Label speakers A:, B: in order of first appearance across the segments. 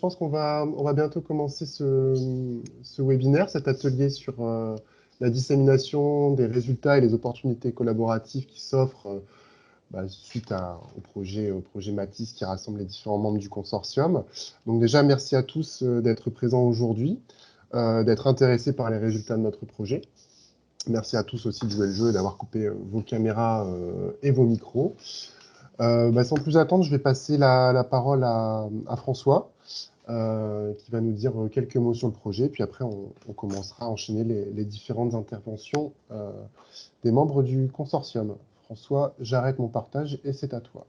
A: pense qu'on va bientôt commencer ce webinaire, cet atelier sur la dissémination des résultats et les opportunités collaboratives qui s'offrent suite au projet Matisse qui rassemble les différents membres du consortium. Donc déjà, merci à tous d'être présents aujourd'hui, d'être intéressés par les résultats de notre projet. Merci à tous aussi de jouer le jeu et d'avoir coupé vos caméras et vos micros. Sans plus attendre, je vais passer la parole à François, qui va nous dire quelques mots sur le projet, puis après on commencera à enchaîner les différentes interventions des membres du consortium. François, j'arrête mon partage et c'est à toi.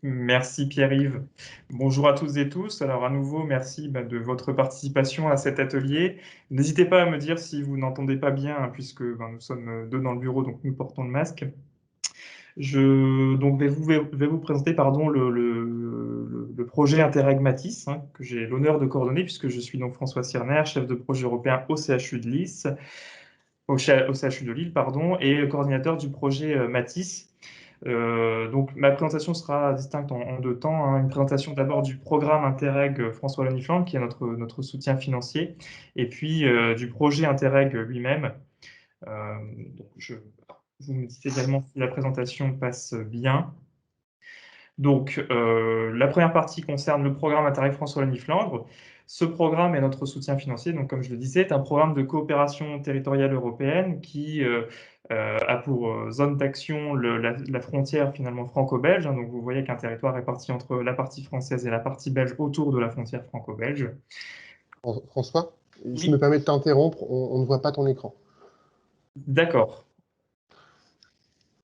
B: Merci Pierre-Yves. Bonjour à toutes et tous. Alors à nouveau, merci de votre participation à cet atelier. N'hésitez pas à me dire si vous n'entendez pas bien, hein, puisque nous sommes deux dans le bureau, donc nous portons le masque. Je vais vous présenter le projet Interreg Matisse, hein, que j'ai l'honneur de coordonner, puisque je suis donc François Sirner, chef de projet européen au CHU de Lille, au CHU de Lille, pardon, et coordinateur du projet Matisse. Donc ma présentation sera distincte en deux temps, hein. Une présentation d'abord du programme Interreg François Lanifland, qui est notre soutien financier, et puis du projet Interreg lui-même. Donc vous me dites également si la présentation passe bien. Donc la première partie concerne le programme Interreg François Laniflandre. Ce programme est notre soutien financier, donc comme je le disais, est un programme de coopération territoriale européenne qui a pour zone d'action la frontière finalement franco-belge, hein. Donc vous voyez qu'un territoire est réparti entre la partie française et la partie belge autour de la frontière franco-belge.
A: François, je me
B: Oui,
A: permets de t'interrompre, on ne voit pas ton écran.
B: d'accord.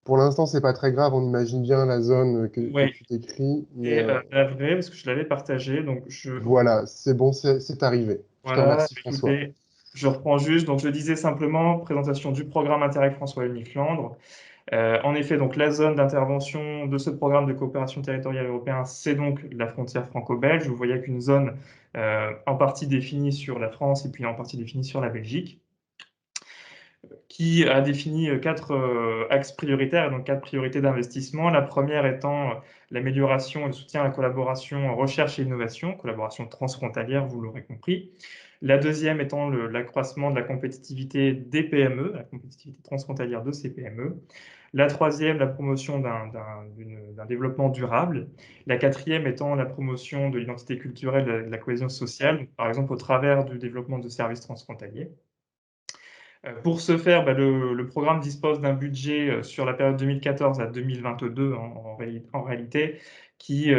A: Pour l'instant, c'est pas très grave, on imagine bien la zone que
B: Oui,
A: tu décris, mais
B: et navré parce que je l'avais partagé, donc
A: voilà, c'est bon, c'est arrivé. Je te
B: voilà,
A: remercie, François.
B: écoutez, je reprends juste. Donc, je disais simplement, présentation du programme Interreg François-Wallonie Flandre. En effet, donc, la zone d'intervention de ce programme de coopération territoriale européen, c'est donc la frontière franco-belge. Vous voyez qu'une zone en partie définie sur la France et puis en partie définie sur la Belgique, qui a défini quatre axes prioritaires, et donc quatre priorités d'investissement. La première étant l'amélioration et le soutien à la collaboration recherche et innovation, collaboration transfrontalière, vous l'aurez compris. La deuxième étant l'accroissement de la compétitivité des PME, la compétitivité transfrontalière de ces PME. La troisième, la promotion d'un développement durable. La quatrième étant la promotion de l'identité culturelle et de la cohésion sociale, par exemple au travers du développement de services transfrontaliers. Pour ce faire, le programme dispose d'un budget sur la période 2014 à 2022 en réalité, qui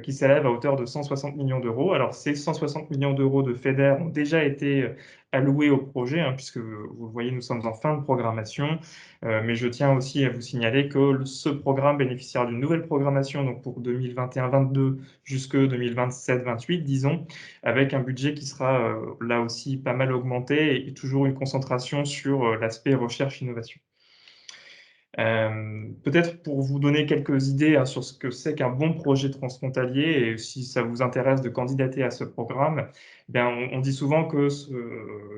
B: s'élève à hauteur de 160 millions d'euros. Alors, ces 160 millions d'euros de FEDER ont déjà été alloués au projet, hein, puisque vous le voyez, nous sommes en fin de programmation. Mais je tiens aussi à vous signaler que ce programme bénéficiera d'une nouvelle programmation donc pour 2021-22 jusque 2027-28, disons, avec un budget qui sera là aussi pas mal augmenté et toujours une concentration sur l'aspect recherche-innovation. Peut-être pour vous donner quelques idées, hein, sur ce que c'est qu'un bon projet transfrontalier et si ça vous intéresse de candidater à ce programme, on dit souvent que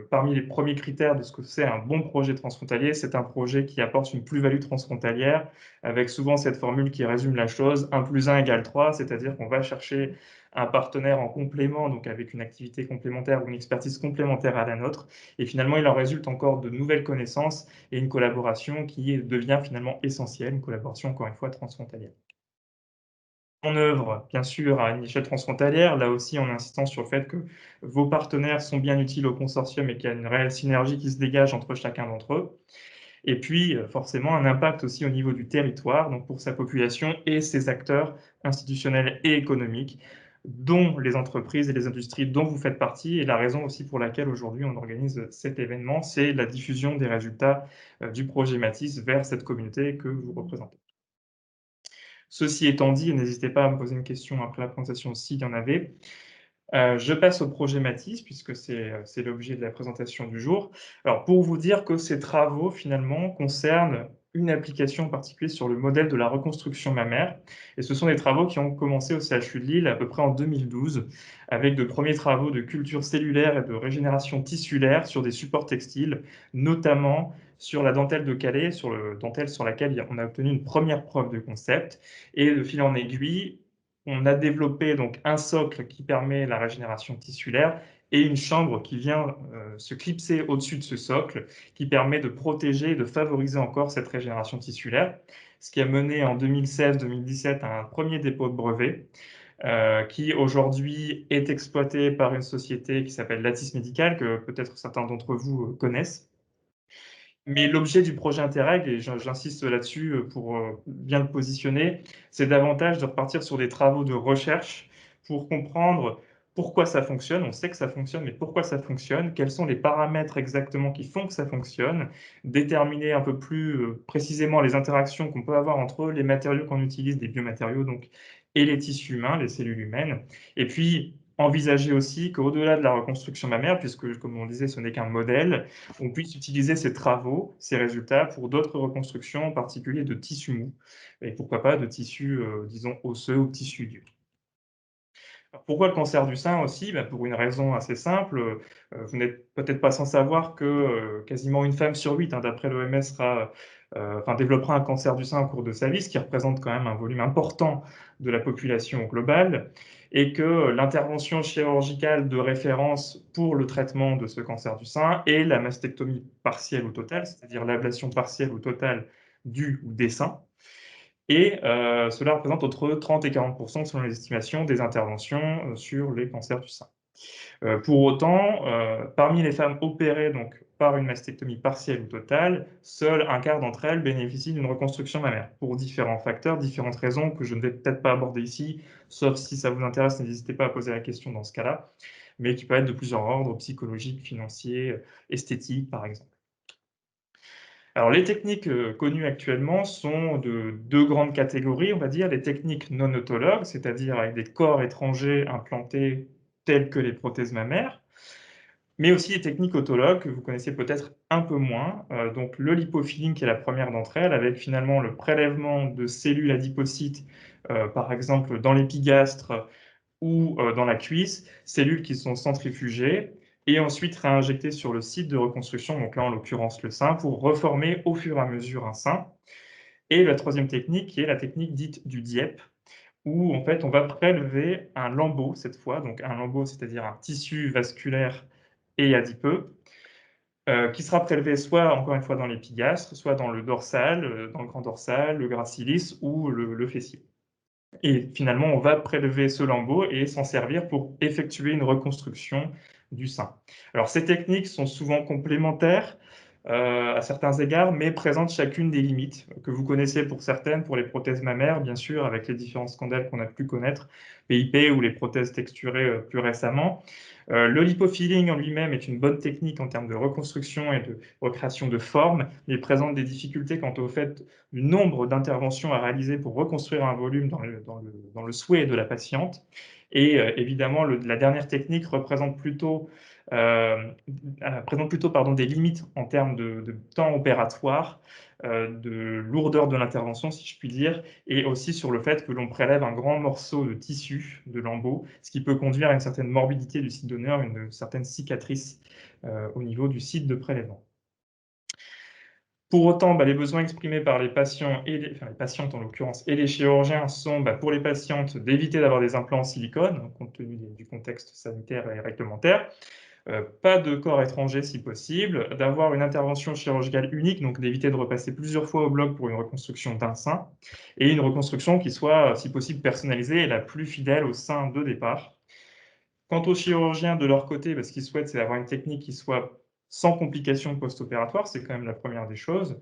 B: parmi les premiers critères de ce que c'est un bon projet transfrontalier, c'est un projet qui apporte une plus-value transfrontalière avec souvent cette formule qui résume la chose, 1 + 1 = 3, c'est-à-dire qu'on va chercher un partenaire en complément, donc avec une activité complémentaire ou une expertise complémentaire à la nôtre. Et finalement, il en résulte encore de nouvelles connaissances et une collaboration qui devient finalement essentielle, une collaboration encore une fois transfrontalière. En œuvre, bien sûr, à une échelle transfrontalière, là aussi en insistant sur le fait que vos partenaires sont bien utiles au consortium et qu'il y a une réelle synergie qui se dégage entre chacun d'entre eux. Et puis, forcément, un impact aussi au niveau du territoire, donc pour sa population et ses acteurs institutionnels et économiques, dont les entreprises et les industries dont vous faites partie. Et la raison aussi pour laquelle aujourd'hui on organise cet événement, c'est la diffusion des résultats du projet Matisse vers cette communauté que vous représentez. Ceci étant dit, n'hésitez pas à me poser une question après la présentation s'il y en avait. Je passe au projet Matisse, puisque c'est l'objet de la présentation du jour. Alors, pour vous dire que ces travaux, finalement, concernent une application particulière sur le modèle de la reconstruction mammaire. Et ce sont des travaux qui ont commencé au CHU de Lille à peu près en 2012, avec de premiers travaux de culture cellulaire et de régénération tissulaire sur des supports textiles, notamment sur la dentelle de Calais, sur le dentelle sur laquelle on a obtenu une première preuve de concept. Et de fil en aiguille, on a développé donc un socle qui permet la régénération tissulaire et une chambre qui vient se clipser au-dessus de ce socle, qui permet de protéger et de favoriser encore cette régénération tissulaire, ce qui a mené en 2016-2017 à un premier dépôt de brevet, qui aujourd'hui est exploité par une société qui s'appelle Lattice Médical, que peut-être certains d'entre vous connaissent. Mais l'objet du projet Interreg, et j'insiste là-dessus pour bien le positionner, c'est davantage de repartir sur des travaux de recherche pour comprendre pourquoi ça fonctionne. On sait que ça fonctionne, mais pourquoi ça fonctionne? Quels sont les paramètres exactement qui font que ça fonctionne? Déterminer un peu plus précisément les interactions qu'on peut avoir entre les matériaux qu'on utilise, des biomatériaux donc, et les tissus humains, les cellules humaines. Et puis, envisager aussi qu'au-delà de la reconstruction mammaire, puisque comme on disait, ce n'est qu'un modèle, on puisse utiliser ces travaux, ces résultats, pour d'autres reconstructions, en particulier de tissus mous, et pourquoi pas de tissus, disons, osseux ou tissus durs. Alors, pourquoi le cancer du sein aussi? Ben, pour une raison assez simple, vous n'êtes peut-être pas sans savoir que quasiment une femme sur 8, hein, d'après l'OMS, développera un cancer du sein au cours de sa vie, ce qui représente quand même un volume important de la population globale, et que l'intervention chirurgicale de référence pour le traitement de ce cancer du sein est la mastectomie partielle ou totale, c'est-à-dire l'ablation partielle ou totale du ou des seins. Et cela représente entre 30 et 40% selon les estimations des interventions sur les cancers du sein. Pour autant, parmi les femmes opérées donc, par une mastectomie partielle ou totale, seul un quart d'entre elles bénéficient d'une reconstruction mammaire, pour différents facteurs, différentes raisons que je ne vais peut-être pas aborder ici, sauf si ça vous intéresse, n'hésitez pas à poser la question dans ce cas-là, mais qui peut être de plusieurs ordres, psychologiques, financiers, esthétiques par exemple. Alors, les techniques connues actuellement sont de deux grandes catégories, on va dire, les techniques non autologues, c'est-à-dire avec des corps étrangers implantés tels que les prothèses mammaires, mais aussi les techniques autologues que vous connaissez peut-être un peu moins, donc le lipofilling qui est la première d'entre elles, avec finalement le prélèvement de cellules adipocytes, par exemple dans l'épigastre ou dans la cuisse, cellules qui sont centrifugées et ensuite réinjectées sur le site de reconstruction, donc là en l'occurrence le sein, pour reformer au fur et à mesure un sein. Et la troisième technique qui est la technique dite du DIEP, où en fait on va prélever un lambeau cette fois, donc un lambeau c'est-à-dire un tissu vasculaire et adipeux, qui sera prélevé soit encore une fois dans l'épigastre, soit dans le dorsal, dans le grand dorsal, le gracilis ou le fessier. Et finalement, on va prélever ce lambeau et s'en servir pour effectuer une reconstruction du sein. Alors, ces techniques sont souvent complémentaires à certains égards, mais présentent chacune des limites que vous connaissez pour certaines, pour les prothèses mammaires, bien sûr, avec les différents scandales qu'on a pu connaître, PIP ou les prothèses texturées plus récemment. Le lipofilling en lui-même est une bonne technique en termes de reconstruction et de recréation de forme, mais présente des difficultés quant au fait du nombre d'interventions à réaliser pour reconstruire un volume dans le souhait de la patiente. Et évidemment, la dernière technique euh, présente plutôt des limites en termes de temps opératoire, de lourdeur de l'intervention, si je puis dire, et aussi sur le fait que l'on prélève un grand morceau de tissu, de lambeau, ce qui peut conduire à une certaine morbidité du site donneur, une certaine cicatrice au niveau du site de prélèvement. Pour autant, les besoins exprimés par les patients, les patientes en l'occurrence, et les chirurgiens sont, pour les patientes, d'éviter d'avoir des implants en silicone, compte tenu du contexte sanitaire et réglementaire, pas de corps étranger si possible, d'avoir une intervention chirurgicale unique, donc d'éviter de repasser plusieurs fois au bloc pour une reconstruction d'un sein, et une reconstruction qui soit, si possible, personnalisée et la plus fidèle au sein de départ. Quant aux chirurgiens, de leur côté, ce qu'ils souhaitent, c'est d'avoir une technique qui soit sans complications post-opératoires, c'est quand même la première des choses,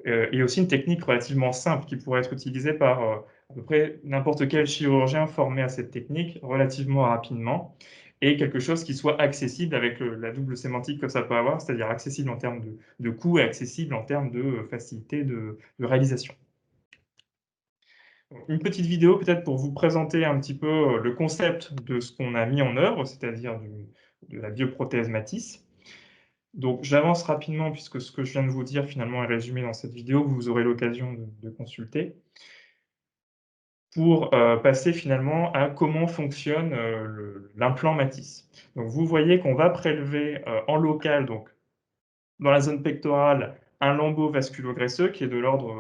B: et aussi une technique relativement simple qui pourrait être utilisée par à peu près n'importe quel chirurgien formé à cette technique relativement rapidement, et quelque chose qui soit accessible avec la double sémantique que ça peut avoir, c'est-à-dire accessible en termes de coût et accessible en termes de facilité de réalisation. Une petite vidéo peut-être pour vous présenter un petit peu le concept de ce qu'on a mis en œuvre, c'est-à-dire de la bioprothèse Matisse. Donc j'avance rapidement puisque ce que je viens de vous dire finalement est résumé dans cette vidéo, vous aurez l'occasion de consulter, pour passer finalement à comment fonctionne l'implant Matisse. Donc vous voyez qu'on va prélever en local, donc dans la zone pectorale, un lambeau vasculo-graisseux qui est de l'ordre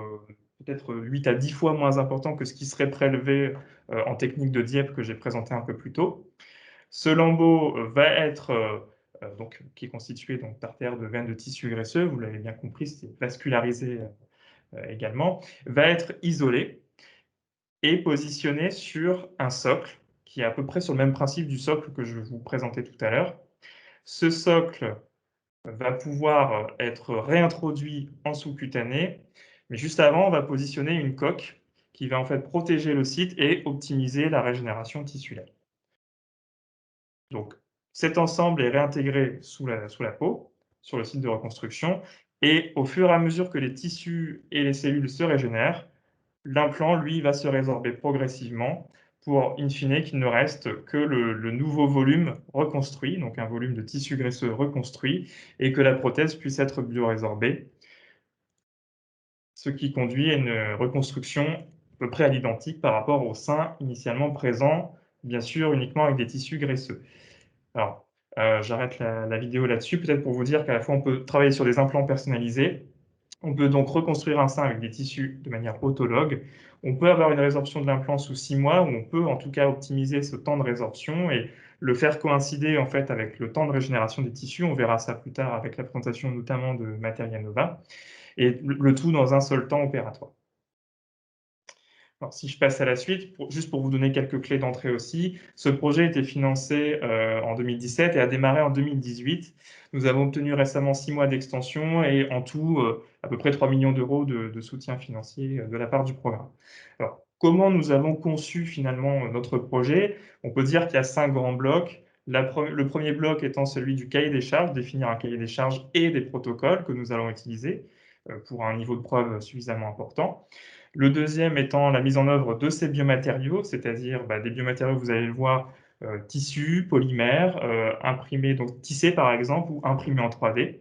B: peut-être 8 à 10 fois moins important que ce qui serait prélevé en technique de Dieppe que j'ai présenté un peu plus tôt. Ce lambeau va être, donc, qui est constitué d'artères de veines de tissu graisseux, vous l'avez bien compris, c'est vascularisé également, va être isolé et positionné sur un socle qui est à peu près sur le même principe du socle que je vous présentais tout à l'heure. Ce socle va pouvoir être réintroduit en sous-cutané, mais juste avant, on va positionner une coque qui va en fait protéger le site et optimiser la régénération tissulaire. Donc, cet ensemble est réintégré sous la peau, sur le site de reconstruction, et au fur et à mesure que les tissus et les cellules se régénèrent, l'implant, lui, va se résorber progressivement pour, in fine, qu'il ne reste que le nouveau volume reconstruit, donc un volume de tissu graisseux reconstruit, et que la prothèse puisse être biorésorbée, ce qui conduit à une reconstruction à peu près à l'identique par rapport au sein initialement présent, bien sûr uniquement avec des tissus graisseux. Alors, j'arrête la vidéo là-dessus, peut-être pour vous dire qu'à la fois on peut travailler sur des implants personnalisés, on peut donc reconstruire un sein avec des tissus de manière autologue, on peut avoir une résorption de l'implant sous 6 mois, ou on peut en tout cas optimiser ce temps de résorption et le faire coïncider en fait avec le temps de régénération des tissus, on verra ça plus tard avec la présentation notamment de Materia Nova, et le tout dans un seul temps opératoire. Alors, si je passe à la suite, juste pour vous donner quelques clés d'entrée aussi, ce projet a été financé en 2017 et a démarré en 2018. Nous avons obtenu récemment 6 mois d'extension et en tout à peu près 3 millions d'euros de soutien financier de la part du programme. Alors, comment nous avons conçu finalement notre projet? On peut dire qu'il y a 5 grands blocs. Le premier bloc étant celui du cahier des charges, définir un cahier des charges et des protocoles que nous allons utiliser pour un niveau de preuve suffisamment important. Le deuxième étant la mise en œuvre de ces biomatériaux, c'est-à-dire des biomatériaux, vous allez le voir, tissus, polymères, imprimés, donc tissés par exemple, ou imprimés en 3D,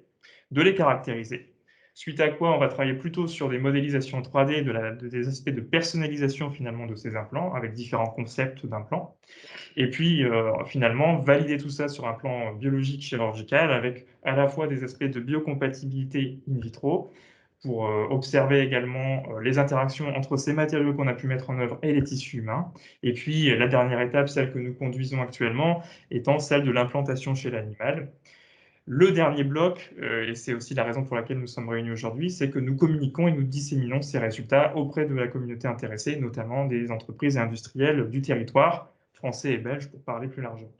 B: de les caractériser. Suite à quoi, on va travailler plutôt sur des modélisations 3D, des aspects de personnalisation finalement de ces implants, avec différents concepts d'implants. Et puis finalement, valider tout ça sur un plan biologique chirurgical, avec à la fois des aspects de biocompatibilité in vitro, pour observer également les interactions entre ces matériaux qu'on a pu mettre en œuvre et les tissus humains. Et puis la dernière étape, celle que nous conduisons actuellement, étant celle de l'implantation chez l'animal. Le dernier bloc, et c'est aussi la raison pour laquelle nous sommes réunis aujourd'hui, c'est que nous communiquons et nous disséminons ces résultats auprès de la communauté intéressée, notamment des entreprises et industriels du territoire, français et belge pour parler plus largement.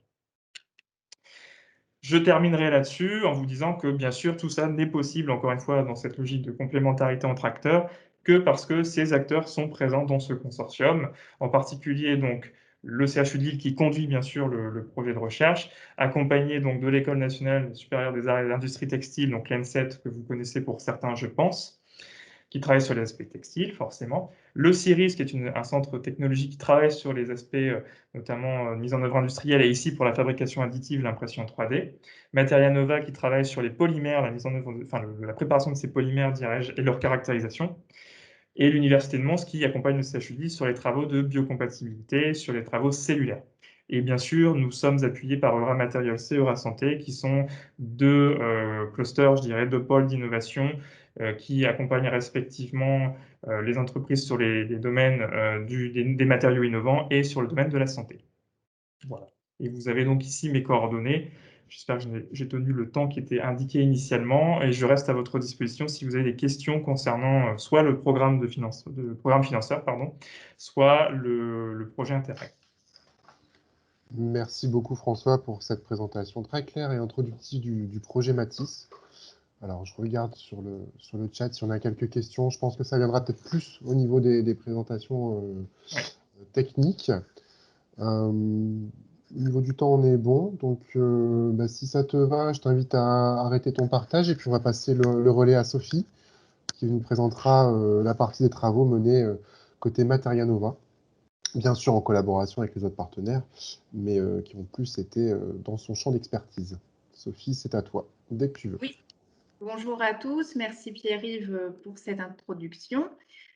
B: Je terminerai là-dessus en vous disant que, bien sûr, tout ça n'est possible, encore une fois, dans cette logique de complémentarité entre acteurs, que parce que ces acteurs sont présents dans ce consortium, en particulier donc le CHU de Lille qui conduit bien sûr le projet de recherche, accompagné donc de l'École nationale supérieure des arts et de l'industrie textile, donc l'ENSET, que vous connaissez pour certains, je pense, qui travaille sur les aspects textiles, forcément. Le CIRIS, qui est un centre technologique qui travaille sur les aspects, notamment mise en œuvre industrielle, et ici pour la fabrication additive, l'impression 3D. Materia Nova, qui travaille sur les polymères, la mise en œuvre, la préparation de ces polymères, dirais-je, et leur caractérisation. Et l'Université de Mons, qui accompagne le CHUD sur les travaux de biocompatibilité, sur les travaux cellulaires. Et bien sûr, nous sommes appuyés par Eura Materials et Eura Santé, qui sont deux clusters, je dirais, deux pôles d'innovation qui accompagnent respectivement les entreprises sur les domaines des matériaux innovants et sur le domaine de la santé. Voilà. Et vous avez donc ici mes coordonnées. J'espère que j'ai tenu le temps qui était indiqué initialement et je reste à votre disposition si vous avez des questions concernant soit le programme programme financeur, pardon, soit le projet Interact.
A: Merci beaucoup François pour cette présentation très claire et introductive du projet Matisse. Alors, je regarde sur le chat si on a quelques questions. Je pense que ça viendra peut-être plus au niveau des présentations techniques. Au niveau du temps, on est bon. Donc, si ça te va, je t'invite à arrêter ton partage et puis on va passer le relais à Sophie, qui nous présentera la partie des travaux menés côté Materia Nova, bien sûr en collaboration avec les autres partenaires, mais qui ont plus été dans son champ d'expertise. Sophie, c'est à toi, dès que tu veux.
C: Oui. Bonjour à tous, merci Pierre-Yves pour cette introduction.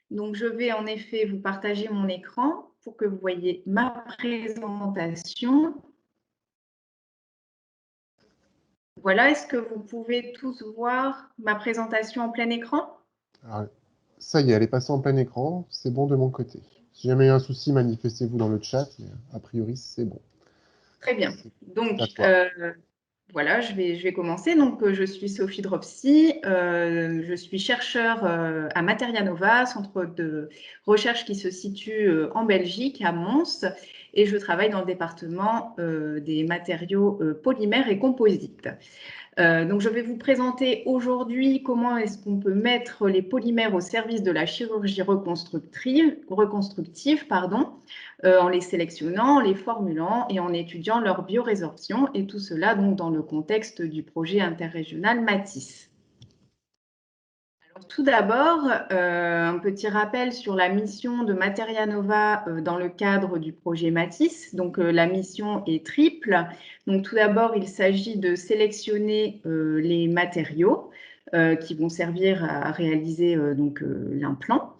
C: Donc, je vais en effet vous partager mon écran pour que vous voyez ma présentation. Voilà, est-ce que vous pouvez tous voir ma présentation en plein écran?
A: Alors, Ça y est, elle est passée en plein écran. C'est bon de mon côté. Si jamais il y a un souci, manifestez-vous dans le chat, mais a priori, c'est bon.
C: Très bien. Donc,
A: à toi.
C: voilà, je vais commencer. Donc, je suis Sophie Dropsy, je suis chercheure à Materia Nova, centre de recherche qui se situe en Belgique, à Mons, et je travaille dans le département des matériaux polymères et composites. Donc, je vais vous présenter aujourd'hui comment est-ce qu'on peut mettre les polymères au service de la chirurgie reconstructive, en les sélectionnant, en les formulant et en étudiant leur biorésorption, et tout cela donc dans le contexte du projet interrégional Matisse. Alors, tout d'abord, un petit rappel sur la mission de Materia Nova dans le cadre du projet Matisse. Donc, la mission est triple. Donc, tout d'abord, il s'agit de sélectionner les matériaux qui vont servir à réaliser l'implant.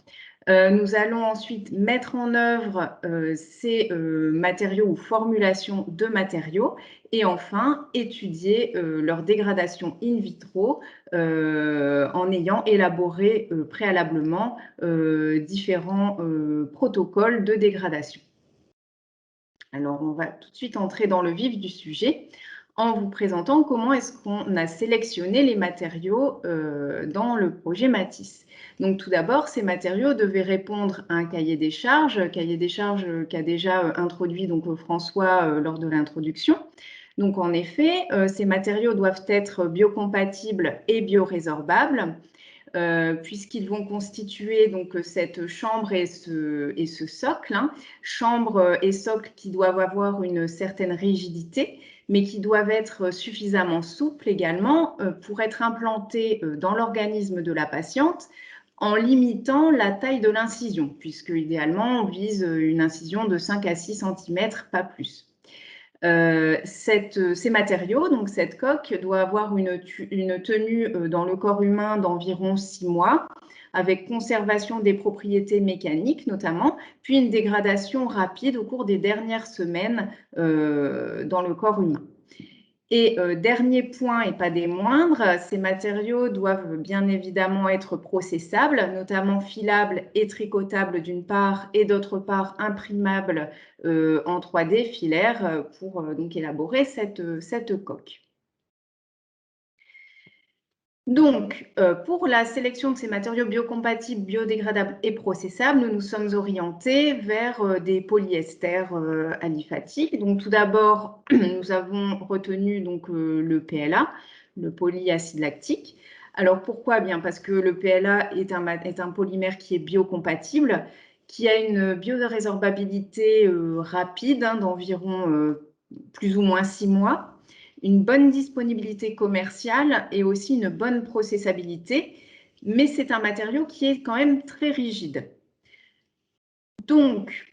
C: Nous allons ensuite mettre en œuvre ces matériaux ou formulations de matériaux et enfin étudier leur dégradation in vitro en ayant élaboré préalablement différents protocoles de dégradation. Alors, on va tout de suite entrer dans le vif du sujet en vous présentant comment est-ce qu'on a sélectionné les matériaux dans le projet Matisse. Donc, tout d'abord, ces matériaux devaient répondre à un cahier des charges qu'a déjà introduit donc, François lors de l'introduction. Donc, en effet, ces matériaux doivent être biocompatibles et biorésorbables, puisqu'ils vont constituer donc cette chambre et ce socle, hein, chambre et socle qui doivent avoir une certaine rigidité, mais qui doivent être suffisamment souples également pour être implantés dans l'organisme de la patiente en limitant la taille de l'incision, puisque idéalement on vise une incision de 5 à 6 cm, pas plus. Ces matériaux, donc cette coque, doit avoir une tenue dans le corps humain d'environ 6 mois, avec conservation des propriétés mécaniques notamment, puis une dégradation rapide au cours des dernières semaines dans le corps humain. Et dernier point et pas des moindres, ces matériaux doivent bien évidemment être processables, notamment filables et tricotables d'une part et d'autre part imprimables en 3D filaire pour donc élaborer cette coque. Donc, pour la sélection de ces matériaux biocompatibles, biodégradables et processables, nous nous sommes orientés vers des polyesters aliphatiques. Donc, tout d'abord, nous avons retenu donc, le PLA, le polyacide lactique. Alors, pourquoi? Bien parce que le PLA est un polymère qui est biocompatible, qui a une biorésorbabilité rapide d'environ plus ou moins 6 mois, une bonne disponibilité commerciale et aussi une bonne processabilité, mais c'est un matériau qui est quand même très rigide. Donc,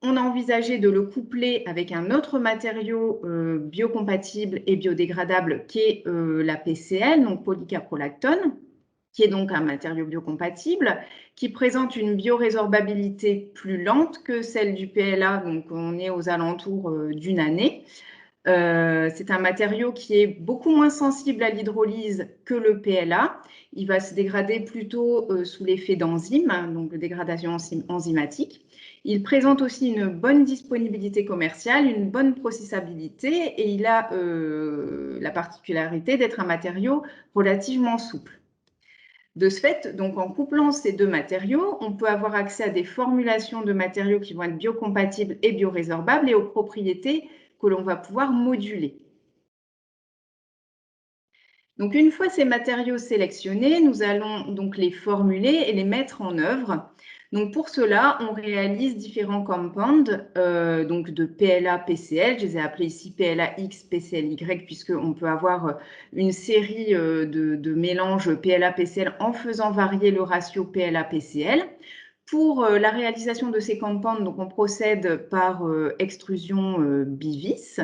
C: on a envisagé de le coupler avec un autre matériau biocompatible et biodégradable qui est la PCL, donc polycaprolactone, qui est donc un matériau biocompatible, qui présente une biorésorbabilité plus lente que celle du PLA, donc on est aux alentours d'une année. C'est un matériau qui est beaucoup moins sensible à l'hydrolyse que le PLA. Il va se dégrader plutôt sous l'effet d'enzymes, donc de dégradation enzymatique. Il présente aussi une bonne disponibilité commerciale, une bonne processabilité et il a la particularité d'être un matériau relativement souple. De ce fait, donc en couplant ces deux matériaux, on peut avoir accès à des formulations de matériaux qui vont être biocompatibles et biorésorbables et aux propriétés que l'on va pouvoir moduler. Donc, une fois ces matériaux sélectionnés, nous allons donc les formuler et les mettre en œuvre. Donc, pour cela, on réalise différents compounds donc de PLA, PCL. Je les ai appelés ici PLAX, PCLY, puisqu'on peut avoir une série de mélanges PLA, PCL en faisant varier le ratio PLA, PCL. Pour la réalisation de ces compounds, donc on procède par extrusion bivis.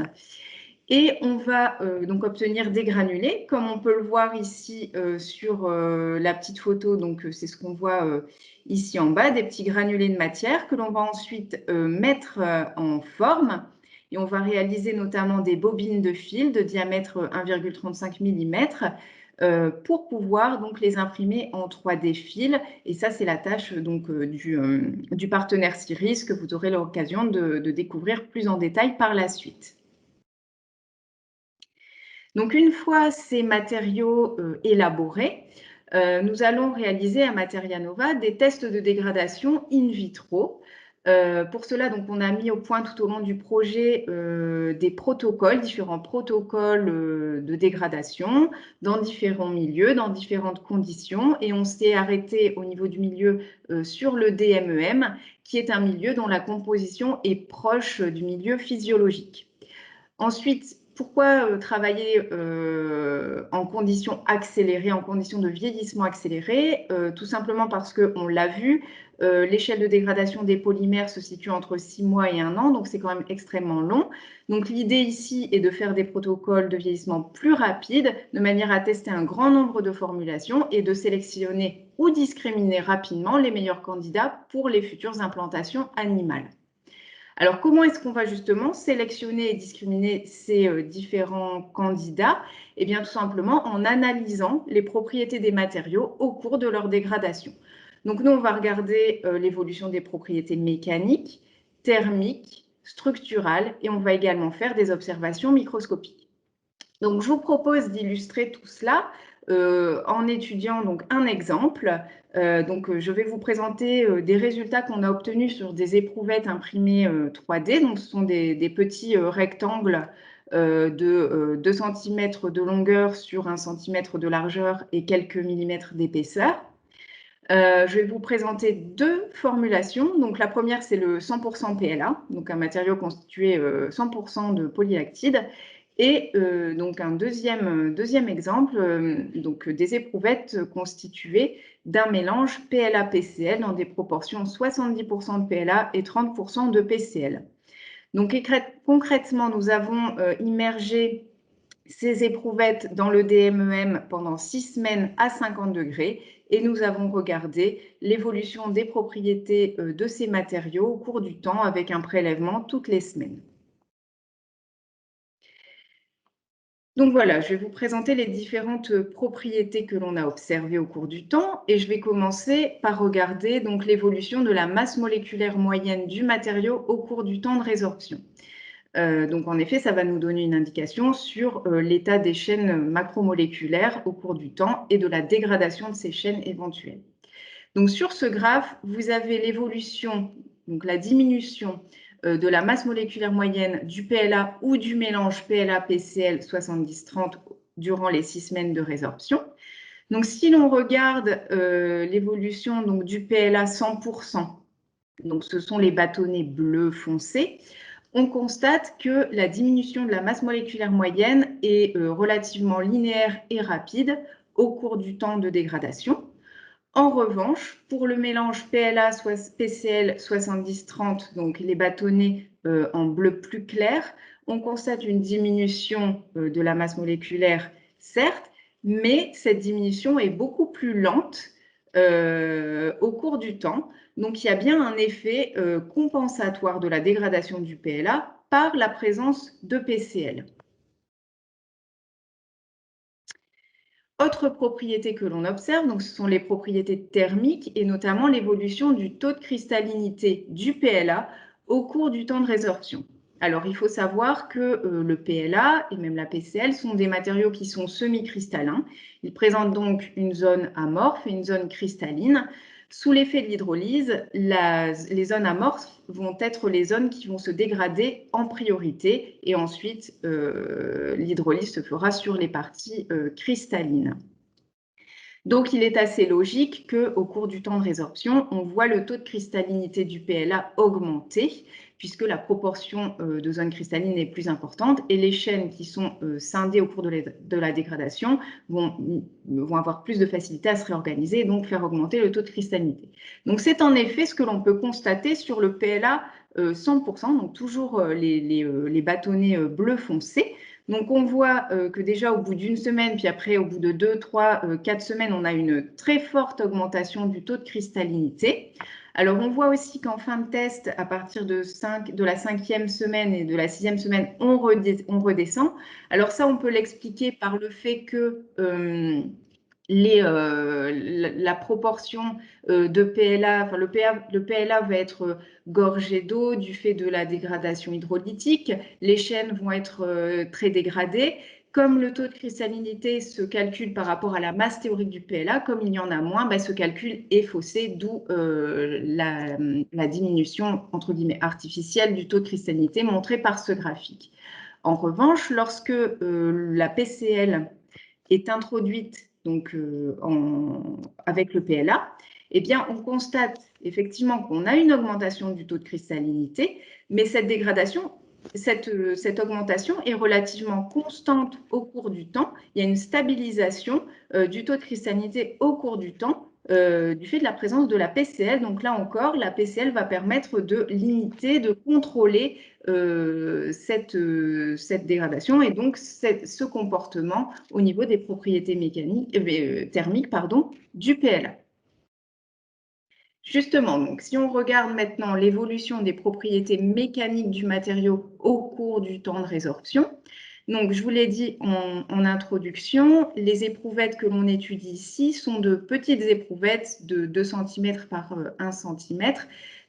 C: Et on va donc obtenir des granulés, comme on peut le voir ici sur la petite photo. Donc, c'est ce qu'on voit ici en bas, des petits granulés de matière que l'on va ensuite mettre en forme. Et on va réaliser notamment des bobines de fil de diamètre 1,35 mm pour pouvoir donc les imprimer en 3D fil. Et ça, c'est la tâche donc, du partenaire CIRIS que vous aurez l'occasion de découvrir plus en détail par la suite. Donc, une fois ces matériaux élaborés, nous allons réaliser à Materia Nova des tests de dégradation in vitro. Pour cela, donc, on a mis au point tout au long du projet des protocoles, différents protocoles de dégradation dans différents milieux, dans différentes conditions. Et on s'est arrêté au niveau du milieu sur le DMEM, qui est un milieu dont la composition est proche du milieu physiologique. Ensuite, pourquoi travailler en conditions accélérées, en conditions de vieillissement accéléré? Tout simplement parce qu'on l'a vu, l'échelle de dégradation des polymères se situe entre 6 mois et 1 an, donc c'est quand même extrêmement long. Donc l'idée ici est de faire des protocoles de vieillissement plus rapides, de manière à tester un grand nombre de formulations et de sélectionner ou discriminer rapidement les meilleurs candidats pour les futures implantations animales. Alors, comment est-ce qu'on va justement sélectionner et discriminer ces différents candidats? Eh bien, tout simplement en analysant les propriétés des matériaux au cours de leur dégradation. Donc, nous, on va regarder l'évolution des propriétés mécaniques, thermiques, structurales, et on va également faire des observations microscopiques. Donc, je vous propose d'illustrer tout cela en étudiant donc, un exemple. Je vais vous présenter des résultats qu'on a obtenus sur des éprouvettes imprimées 3D. Donc, ce sont des petits rectangles de 2 cm de longueur sur 1 cm de largeur et quelques millimètres d'épaisseur. Je vais vous présenter 2 formulations. Donc, la première, c'est le 100% PLA, donc un matériau constitué 100% de polylactide. Et donc un deuxième exemple, donc des éprouvettes constituées d'un mélange PLA-PCl dans des proportions 70% de PLA et 30% de PCl. Donc concrètement, nous avons immergé ces éprouvettes dans le DMEM pendant 6 semaines à 50 degrés et nous avons regardé l'évolution des propriétés de ces matériaux au cours du temps avec un prélèvement toutes les semaines. Donc voilà, je vais vous présenter les différentes propriétés que l'on a observées au cours du temps et je vais commencer par regarder donc l'évolution de la masse moléculaire moyenne du matériau au cours du temps de résorption. Donc en effet, ça va nous donner une indication sur l'état des chaînes macromoléculaires au cours du temps et de la dégradation de ces chaînes éventuelles. Donc sur ce graphe, vous avez l'évolution, donc la diminution de la masse moléculaire moyenne du PLA ou du mélange PLA-PCl 70-30 durant les 6 semaines de résorption. Donc, si l'on regarde l'évolution du PLA 100%, donc ce sont les bâtonnets bleus foncés, on constate que la diminution de la masse moléculaire moyenne est relativement linéaire et rapide au cours du temps de dégradation. En revanche, pour le mélange PLA-PCl 70-30, donc les bâtonnets en bleu plus clair, on constate une diminution de la masse moléculaire, certes, mais cette diminution est beaucoup plus lente au cours du temps. Donc, il y a bien un effet compensatoire de la dégradation du PLA par la présence de PCl. Autre propriété que l'on observe, donc ce sont les propriétés thermiques et notamment l'évolution du taux de cristallinité du PLA au cours du temps de résorption. Alors, il faut savoir que le PLA et même la PCl sont des matériaux qui sont semi-cristallins. Ils présentent donc une zone amorphe et une zone cristalline. Sous l'effet de l'hydrolyse, les zones amorphes vont être les zones qui vont se dégrader en priorité et ensuite l'hydrolyse se fera sur les parties cristallines. Donc, il est assez logique qu'au cours du temps de résorption, on voit le taux de cristallinité du PLA augmenter puisque la proportion de zones cristallines est plus importante et les chaînes qui sont scindées au cours de la dégradation vont avoir plus de facilité à se réorganiser et donc faire augmenter le taux de cristallinité. Donc, c'est en effet ce que l'on peut constater sur le PLA 100%, donc toujours les bâtonnets bleu foncé. Donc, on voit que déjà au bout d'une semaine, puis après au bout de 2, 3, 4 semaines, on a une très forte augmentation du taux de cristallinité. Alors, on voit aussi qu'en fin de test, à partir de la 5e semaine et de la 6e semaine, on redescend. Alors ça, on peut l'expliquer par le fait que la proportion de PLA, enfin le PLA va être gorgé d'eau du fait de la dégradation hydrolytique. Les chaînes vont être très dégradées. Comme le taux de cristallinité se calcule par rapport à la masse théorique du PLA, comme il y en a moins, ce calcul est faussé, d'où la diminution, entre guillemets, artificielle du taux de cristallinité montrée par ce graphique. En revanche, lorsque la PCL est introduite donc, avec le PLA, eh bien, on constate effectivement qu'on a une augmentation du taux de cristallinité, mais cette dégradation, cette augmentation est relativement constante au cours du temps. Il y a une stabilisation du taux de cristallinité au cours du temps du fait de la présence de la PCL. Donc là encore, la PCL va permettre de limiter, de contrôler cette dégradation et donc ce comportement au niveau des propriétés thermiques du PLA. Justement, donc, si on regarde maintenant l'évolution des propriétés mécaniques du matériau au cours du temps de résorption, donc je vous l'ai dit en introduction, les éprouvettes que l'on étudie ici sont de petites éprouvettes de 2 cm par 1 cm.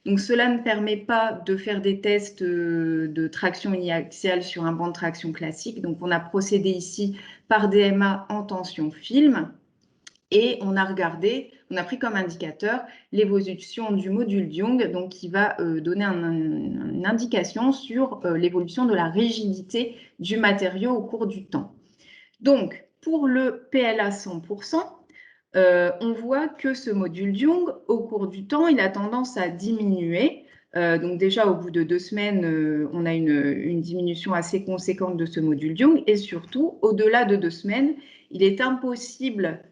C: Donc cela ne permet pas de faire des tests de traction uniaxiale sur un banc de traction classique. Donc on a procédé ici par DMA en tension film. Et on a pris comme indicateur l'évolution du module Young, donc qui va donner une indication sur l'évolution de la rigidité du matériau au cours du temps. Donc, pour le PLA 100%, on voit que ce module Young, au cours du temps, il a tendance à diminuer. Donc déjà, au bout de 2 semaines, on a une diminution assez conséquente de ce module Young. Et surtout, au-delà de 2 semaines, il est impossible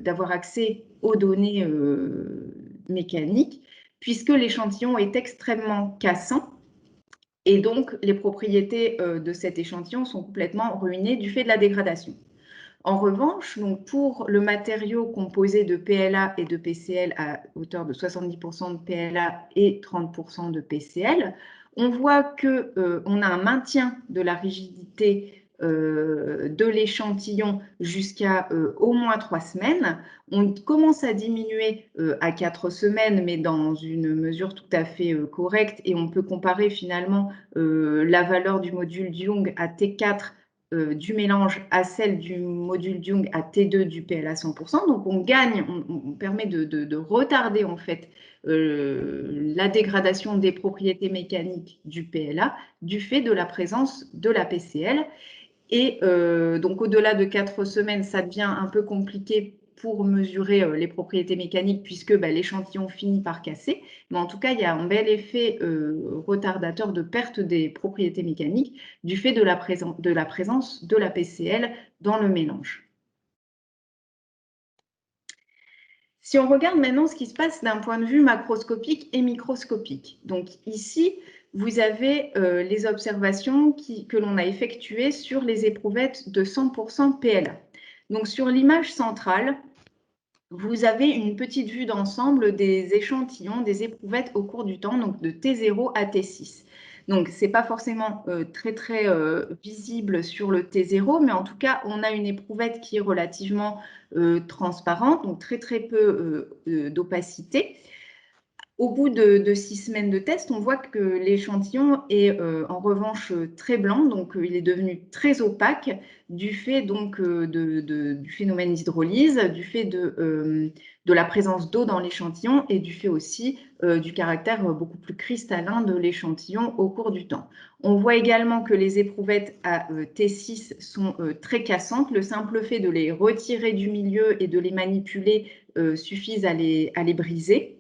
C: d'avoir accès aux données mécaniques, puisque l'échantillon est extrêmement cassant. Et donc, les propriétés de cet échantillon sont complètement ruinées du fait de la dégradation. En revanche, donc pour le matériau composé de PLA et de PCL à hauteur de 70% de PLA et 30% de PCL, on voit qu'on a un maintien de la rigidité de l'échantillon jusqu'à au moins 3 semaines. On commence à diminuer à 4 semaines, mais dans une mesure tout à fait correcte, et on peut comparer finalement la valeur du module Young à T4 du mélange à celle du module Young à T2 du PLA 100%. Donc on gagne, on permet de retarder en fait la dégradation des propriétés mécaniques du PLA du fait de la présence de la PCL. Et donc au-delà de 4 semaines, ça devient un peu compliqué pour mesurer les propriétés mécaniques puisque l'échantillon finit par casser. Mais en tout cas, il y a un bel effet retardateur de perte des propriétés mécaniques du fait de la présence de la PCL dans le mélange. Si on regarde maintenant ce qui se passe d'un point de vue macroscopique et microscopique. Donc ici, vous avez les observations que l'on a effectuées sur les éprouvettes de 100% PLA. Donc sur l'image centrale, vous avez une petite vue d'ensemble des échantillons, des éprouvettes au cours du temps, donc de T0 à T6. Donc, ce n'est pas forcément très visible sur le T0, mais en tout cas, on a une éprouvette qui est relativement transparente, donc très peu d'opacité. Au bout de 6 semaines de test, on voit que l'échantillon est en revanche très blanc, donc il est devenu très opaque du fait donc du phénomène d'hydrolyse, du fait de la présence d'eau dans l'échantillon et du fait aussi du caractère beaucoup plus cristallin de l'échantillon au cours du temps. On voit également que les éprouvettes à T6 sont très cassantes. Le simple fait de les retirer du milieu et de les manipuler suffisent à les briser.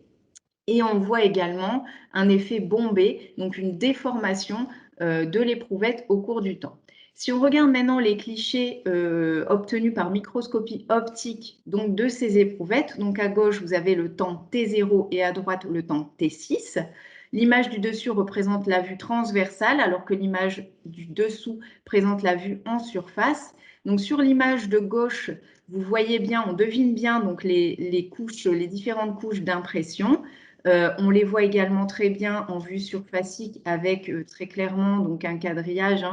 C: Et on voit également un effet bombé, donc une déformation de l'éprouvette au cours du temps. Si on regarde maintenant les clichés obtenus par microscopie optique donc de ces éprouvettes, donc à gauche vous avez le temps T0 et à droite le temps T6. L'image du dessus représente la vue transversale, alors que l'image du dessous présente la vue en surface. Donc sur l'image de gauche, vous voyez bien, on devine bien donc les couches, les différentes couches d'impression. On les voit également très bien en vue surfacique avec très clairement donc un quadrillage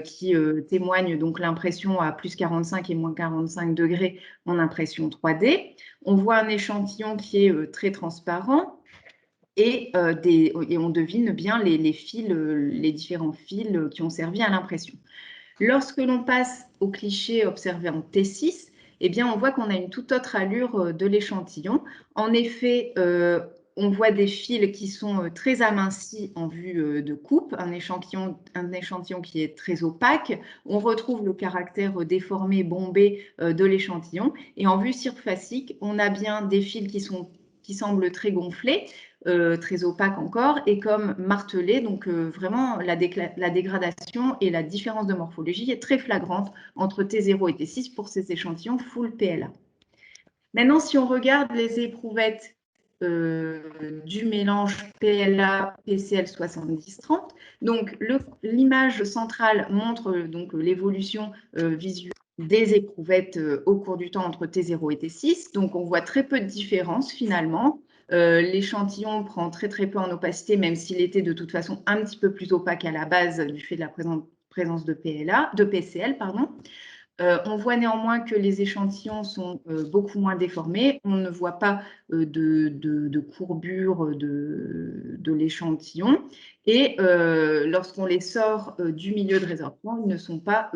C: qui témoigne donc l'impression à plus 45 et moins 45 degrés en impression 3D. On voit un échantillon qui est très transparent et on devine bien les fils, les différents fils qui ont servi à l'impression. Lorsque l'on passe au cliché observé en T6, eh bien, on voit qu'on a une toute autre allure de l'échantillon. En effet, on voit des fils qui sont très amincis en vue de coupe, un échantillon qui est très opaque. On retrouve le caractère déformé, bombé de l'échantillon. Et en vue surfacique, on a bien des fils qui semblent très gonflés, très opaques encore, et comme martelés. Donc vraiment, la dégradation et la différence de morphologie est très flagrante entre T0 et T6 pour ces échantillons full PLA. Maintenant, si on regarde les éprouvettes du mélange PLA-PCL 70-30, donc l'image centrale montre donc l'évolution visuelle des éprouvettes au cours du temps entre T0 et T6. Donc, on voit très peu de différence finalement. L'échantillon prend très peu en opacité, même s'il était de toute façon un petit peu plus opaque à la base du fait de la présence de PCL. On voit néanmoins que les échantillons sont beaucoup moins déformés. On ne voit pas de courbure de l'échantillon. Et lorsqu'on les sort du milieu de résorption, ils ne sont pas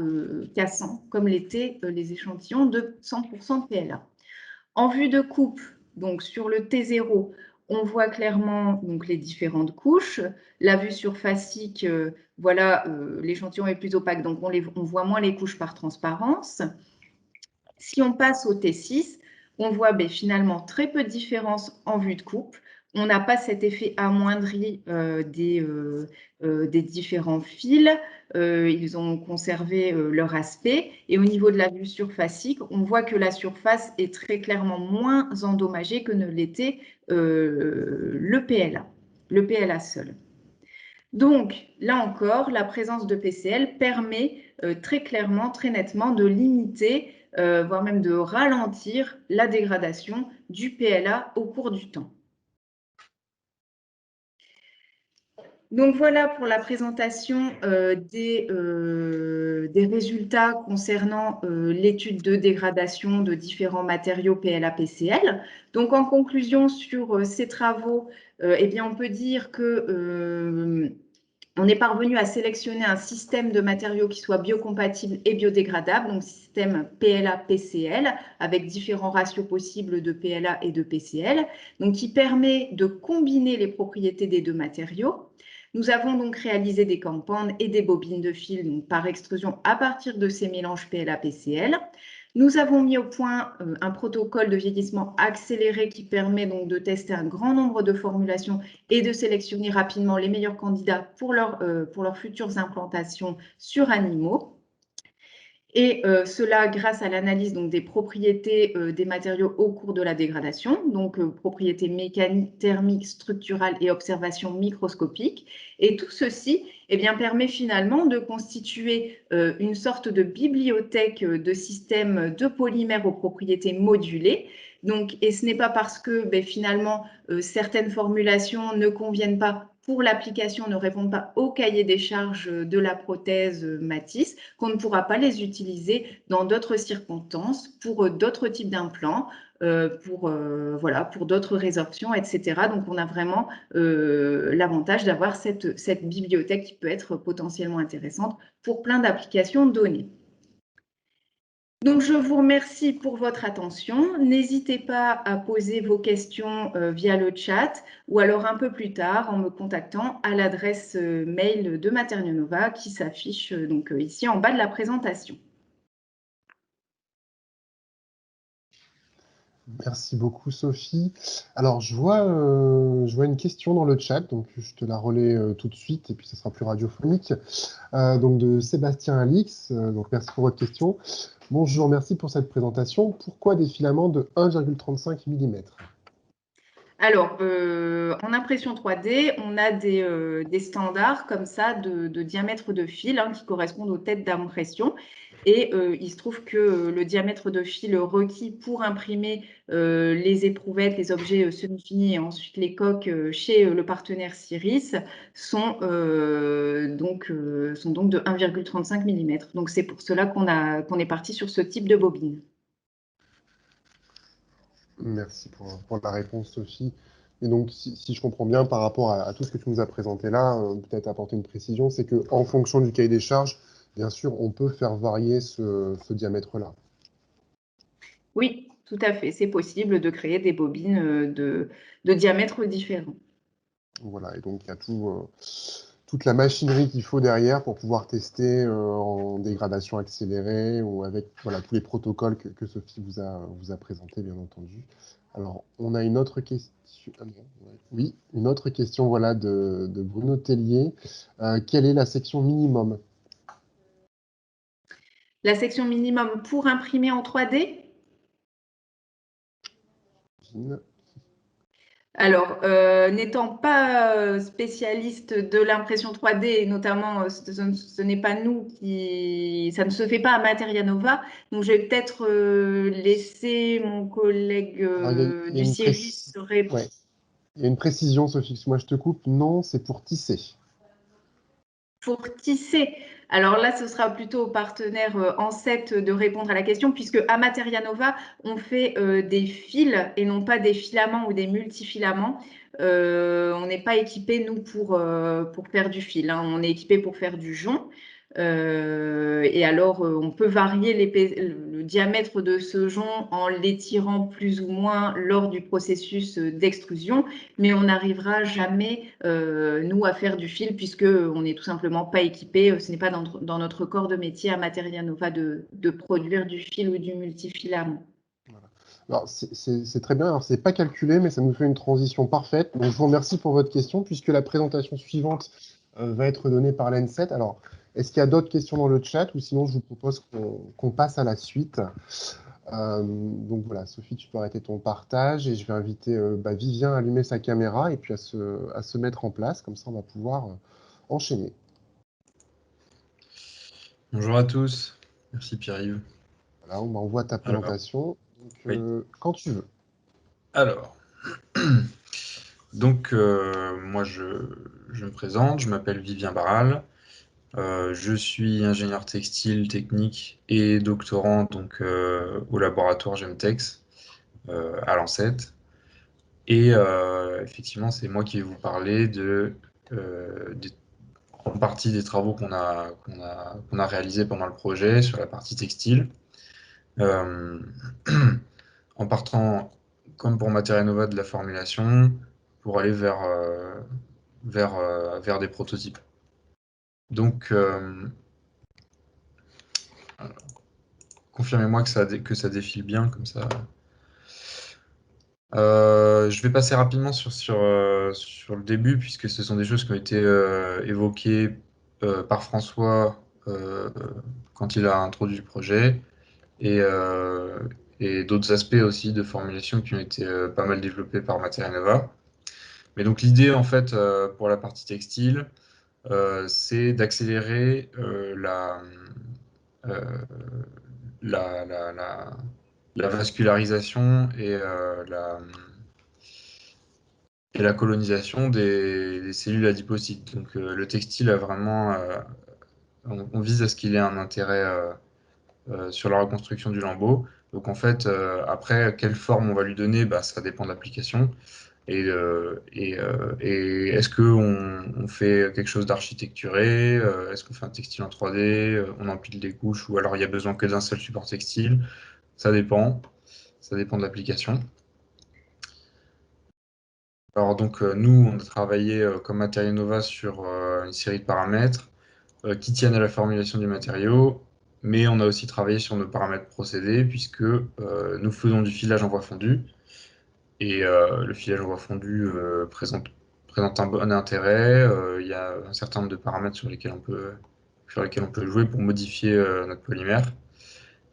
C: cassants, comme l'étaient les échantillons de 100% PLA. En vue de coupe, donc sur le T0, on voit clairement donc, les différentes couches. La vue surfacique, voilà, l'échantillon est plus opaque, donc on voit moins les couches par transparence. Si on passe au T6, on voit finalement très peu de différence en vue de coupe. On n'a pas cet effet amoindri des différents fils. Ils ont conservé leur aspect. Et au niveau de la vue surfacique, on voit que la surface est très clairement moins endommagée que ne l'était le PLA seul. Donc, là encore, la présence de PCL permet très clairement, très nettement de limiter, voire même de ralentir la dégradation du PLA au cours du temps. Donc voilà pour la présentation des résultats concernant l'étude de dégradation de différents matériaux PLA-PCL. Donc en conclusion sur ces travaux, eh bien, on peut dire que on est parvenu à sélectionner un système de matériaux qui soit biocompatible et biodégradable, donc système PLA-PCL, avec différents ratios possibles de PLA et de PCL, donc qui permet de combiner les propriétés des deux matériaux. Nous avons donc réalisé des compounds et des bobines de fil donc par extrusion à partir de ces mélanges PLA-PCL. Nous avons mis au point un protocole de vieillissement accéléré qui permet donc de tester un grand nombre de formulations et de sélectionner rapidement les meilleurs candidats pour leurs futures implantations sur animaux. Et cela grâce à l'analyse des propriétés des matériaux au cours de la dégradation, donc propriétés mécaniques, thermiques, structurales et observations microscopiques. Et tout ceci permet finalement de constituer une sorte de bibliothèque de systèmes de polymères aux propriétés modulées. Donc, et ce n'est pas parce que finalement certaines formulations ne conviennent pas pour l'application, ne répondent pas au cahier des charges de la prothèse Matisse, qu'on ne pourra pas les utiliser dans d'autres circonstances, pour d'autres types d'implants, pour d'autres résorptions, etc. Donc, on a vraiment l'avantage d'avoir cette bibliothèque qui peut être potentiellement intéressante pour plein d'applications données. Donc, je vous remercie pour votre attention. N'hésitez pas à poser vos questions via le chat ou alors un peu plus tard en me contactant à l'adresse mail de Maternionova qui s'affiche donc ici en bas de la présentation.
A: Merci beaucoup, Sophie. Alors, je vois une question dans le chat, donc je te la relais tout de suite, et puis ce sera plus radiophonique. Donc, de Sébastien Alix. Donc, merci pour votre question. Bonjour, merci pour cette présentation. Pourquoi des filaments de 1,35 mm?
C: Alors, en impression 3D, on a des standards comme ça de diamètre de fil qui correspondent aux têtes d'impression. Et il se trouve que le diamètre de fil requis pour imprimer les éprouvettes, les objets semi-finis et ensuite les coques chez le partenaire Cirrus sont donc de 1,35 mm. Donc, c'est pour cela qu'on est parti sur ce type de bobine.
A: Merci pour la réponse, Sophie. Et donc, si je comprends bien, par rapport à tout ce que tu nous as présenté là, peut-être apporter une précision, c'est qu'en fonction du cahier des charges, bien sûr, on peut faire varier ce diamètre-là.
C: Oui, tout à fait. C'est possible de créer des bobines de diamètres différents.
A: Voilà, et donc il y a toute la machinerie qu'il faut derrière pour pouvoir tester en dégradation accélérée ou avec voilà, tous les protocoles que Sophie vous a présentés, bien entendu. Alors, on a une autre question. Oui, une autre question voilà, de Bruno Tellier. Quelle est la section minimum?
C: La section minimum pour imprimer en 3D? Alors, n'étant pas spécialiste de l'impression 3D, et notamment, ce n'est pas nous ça ne se fait pas à Materia Nova, donc je vais peut-être laisser mon collègue
A: Alors, il y a
C: du
A: une
C: Cirrus répondre.
A: ouais. Il y a une précision, Sophie, moi je te coupe. Non, c'est pour tisser.
C: Pour tisser, alors là, ce sera plutôt au partenaire Ansett de répondre à la question, puisque à Materia Nova, on fait des fils et non pas des filaments ou des multifilaments. On n'est pas équipé, nous, pour faire du fil. On est équipé pour faire du jonc. Et alors, on peut varier le diamètre de ce jonc en l'étirant plus ou moins lors du processus d'extrusion, mais on n'arrivera jamais, nous, à faire du fil puisqu'on n'est tout simplement pas équipé. Ce n'est pas dans notre corps de métier à Materia Nova de produire du fil ou du multifilament.
A: Voilà. Alors, c'est très bien. Alors, c'est pas calculé, mais ça nous fait une transition parfaite. Donc, je vous remercie pour votre question, puisque la présentation suivante va être donnée par l'ANSET. Alors, est-ce qu'il y a d'autres questions dans le chat, ou sinon, je vous propose qu'on passe à la suite. Donc, voilà, Sophie, tu peux arrêter ton partage, et je vais inviter Vivien à allumer sa caméra, et puis à se mettre en place. Comme ça, on va pouvoir enchaîner.
D: Bonjour à tous, merci Pierre-Yves.
A: Voilà, on m'envoie ta présentation. Donc,
D: oui.
A: Quand tu veux.
D: Alors, donc moi je me présente, je m'appelle Vivien Barral, je suis ingénieur textile technique et doctorant donc, au laboratoire Gemtex à l'ANSET. Et effectivement, c'est moi qui vais vous parler en partie des travaux qu'on a réalisés pendant le projet sur la partie textile. En partant, comme pour Materia Nova, de la formulation, pour aller vers des prototypes. Donc, confirmez-moi que ça défile bien, comme ça. Je vais passer rapidement sur le début, puisque ce sont des choses qui ont été évoquées par François quand il a introduit le projet, et d'autres aspects aussi de formulation qui ont été pas mal développés par Materia Nova. Mais donc l'idée, en fait, pour la partie textile, c'est d'accélérer la vascularisation et la colonisation des cellules adipocytes. Donc le textile a vraiment, on vise à ce qu'il ait un intérêt sur la reconstruction du lambeau. Donc en fait, après, quelle forme on va lui donner, ça dépend de l'application. Et est-ce qu'on fait quelque chose d'architecturé? Est-ce qu'on fait un textile en 3D? On empile des couches? Ou alors il n'y a besoin que d'un seul support textile? Ça dépend. Ça dépend de l'application. Alors donc nous, on a travaillé comme Materia Nova sur une série de paramètres qui tiennent à la formulation du matériau, mais on a aussi travaillé sur nos paramètres procédés puisque nous faisons du filage en voie fondue. Et le filage en voie fondue présente un bon intérêt. Il y a un certain nombre de paramètres sur lesquels on peut jouer pour modifier notre polymère.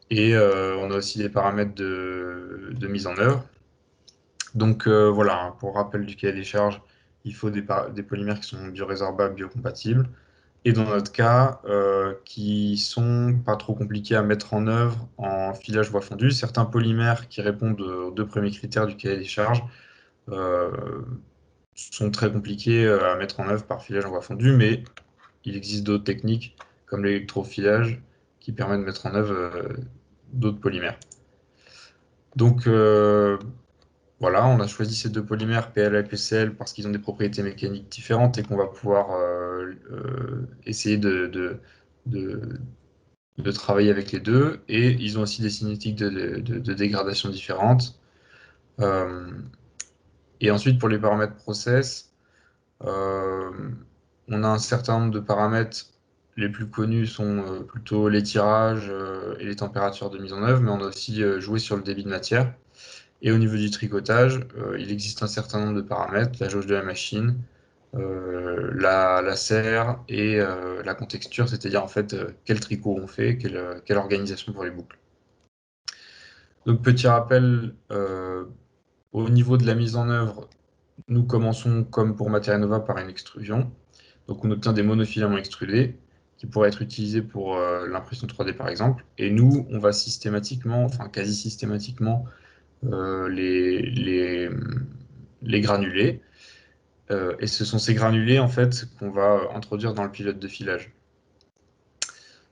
D: Et on a aussi des paramètres de mise en œuvre. Donc voilà, pour rappel du cahier des charges, il faut des polymères qui sont biorésorbables, biocompatibles, et dans notre cas, qui sont pas trop compliqués à mettre en œuvre en filage voie fondue. Certains polymères qui répondent aux 2 premiers critères du cahier des charges sont très compliqués à mettre en œuvre par filage en voie fondue, mais il existe d'autres techniques comme l'électrofilage qui permettent de mettre en œuvre d'autres polymères. Donc voilà, on a choisi ces 2 polymères, PLA et PCl, parce qu'ils ont des propriétés mécaniques différentes et qu'on va pouvoir essayer de travailler avec les deux. Et ils ont aussi des cinétiques de dégradation différentes. Et ensuite, pour les paramètres process, on a un certain nombre de paramètres. Les plus connus sont plutôt les tirages et les températures de mise en œuvre, mais on a aussi joué sur le débit de matière. Et au niveau du tricotage, il existe un certain nombre de paramètres, la jauge de la machine, la serre et la contexture, c'est-à-dire en fait quel tricot on fait, quelle organisation pour les boucles. Donc petit rappel, au niveau de la mise en œuvre, nous commençons comme pour Materianova par une extrusion. Donc on obtient des monofilaments extrudés qui pourraient être utilisés pour l'impression 3D par exemple. Et nous, on va systématiquement, enfin quasi systématiquement, les granulés. Et ce sont ces granulés en fait qu'on va introduire dans le pilote de filage.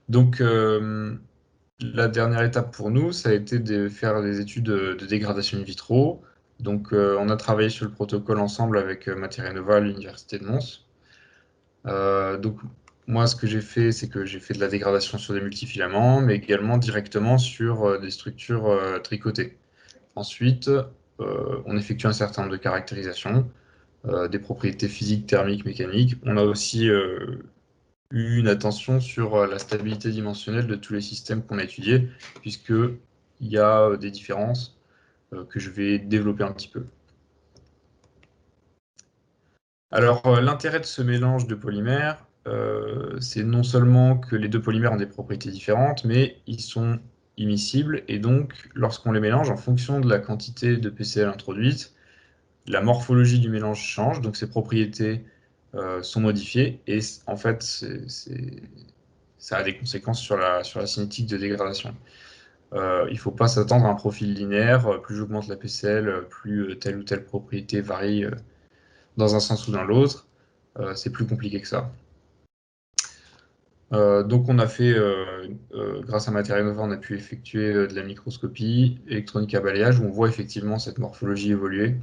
D: Donc la dernière étape pour nous, ça a été de faire des études de dégradation in vitro. Donc on a travaillé sur le protocole ensemble avec Materianova à l'Université de Mons. Donc moi, ce que j'ai fait, c'est que j'ai fait de la dégradation sur des multifilaments, mais également directement sur des structures tricotées. Ensuite, on effectue un certain nombre de caractérisations, des propriétés physiques, thermiques, mécaniques. On a aussi eu une attention sur la stabilité dimensionnelle de tous les systèmes qu'on a étudiés, puisqu'il y a des différences que je vais développer un petit peu. Alors, l'intérêt de ce mélange de polymères, c'est non seulement que les 2 polymères ont des propriétés différentes, mais ils sont immiscibles, et donc, lorsqu'on les mélange, en fonction de la quantité de PCl introduite, la morphologie du mélange change, donc ses propriétés sont modifiées, et en fait, ça a des conséquences sur la cinétique de dégradation. Il ne faut pas s'attendre à un profil linéaire, plus j'augmente la PCl, plus telle ou telle propriété varie dans un sens ou dans l'autre. C'est plus compliqué que ça. Donc on a fait, grâce à Materianova, on a pu effectuer de la microscopie électronique à balayage où on voit effectivement cette morphologie évoluer.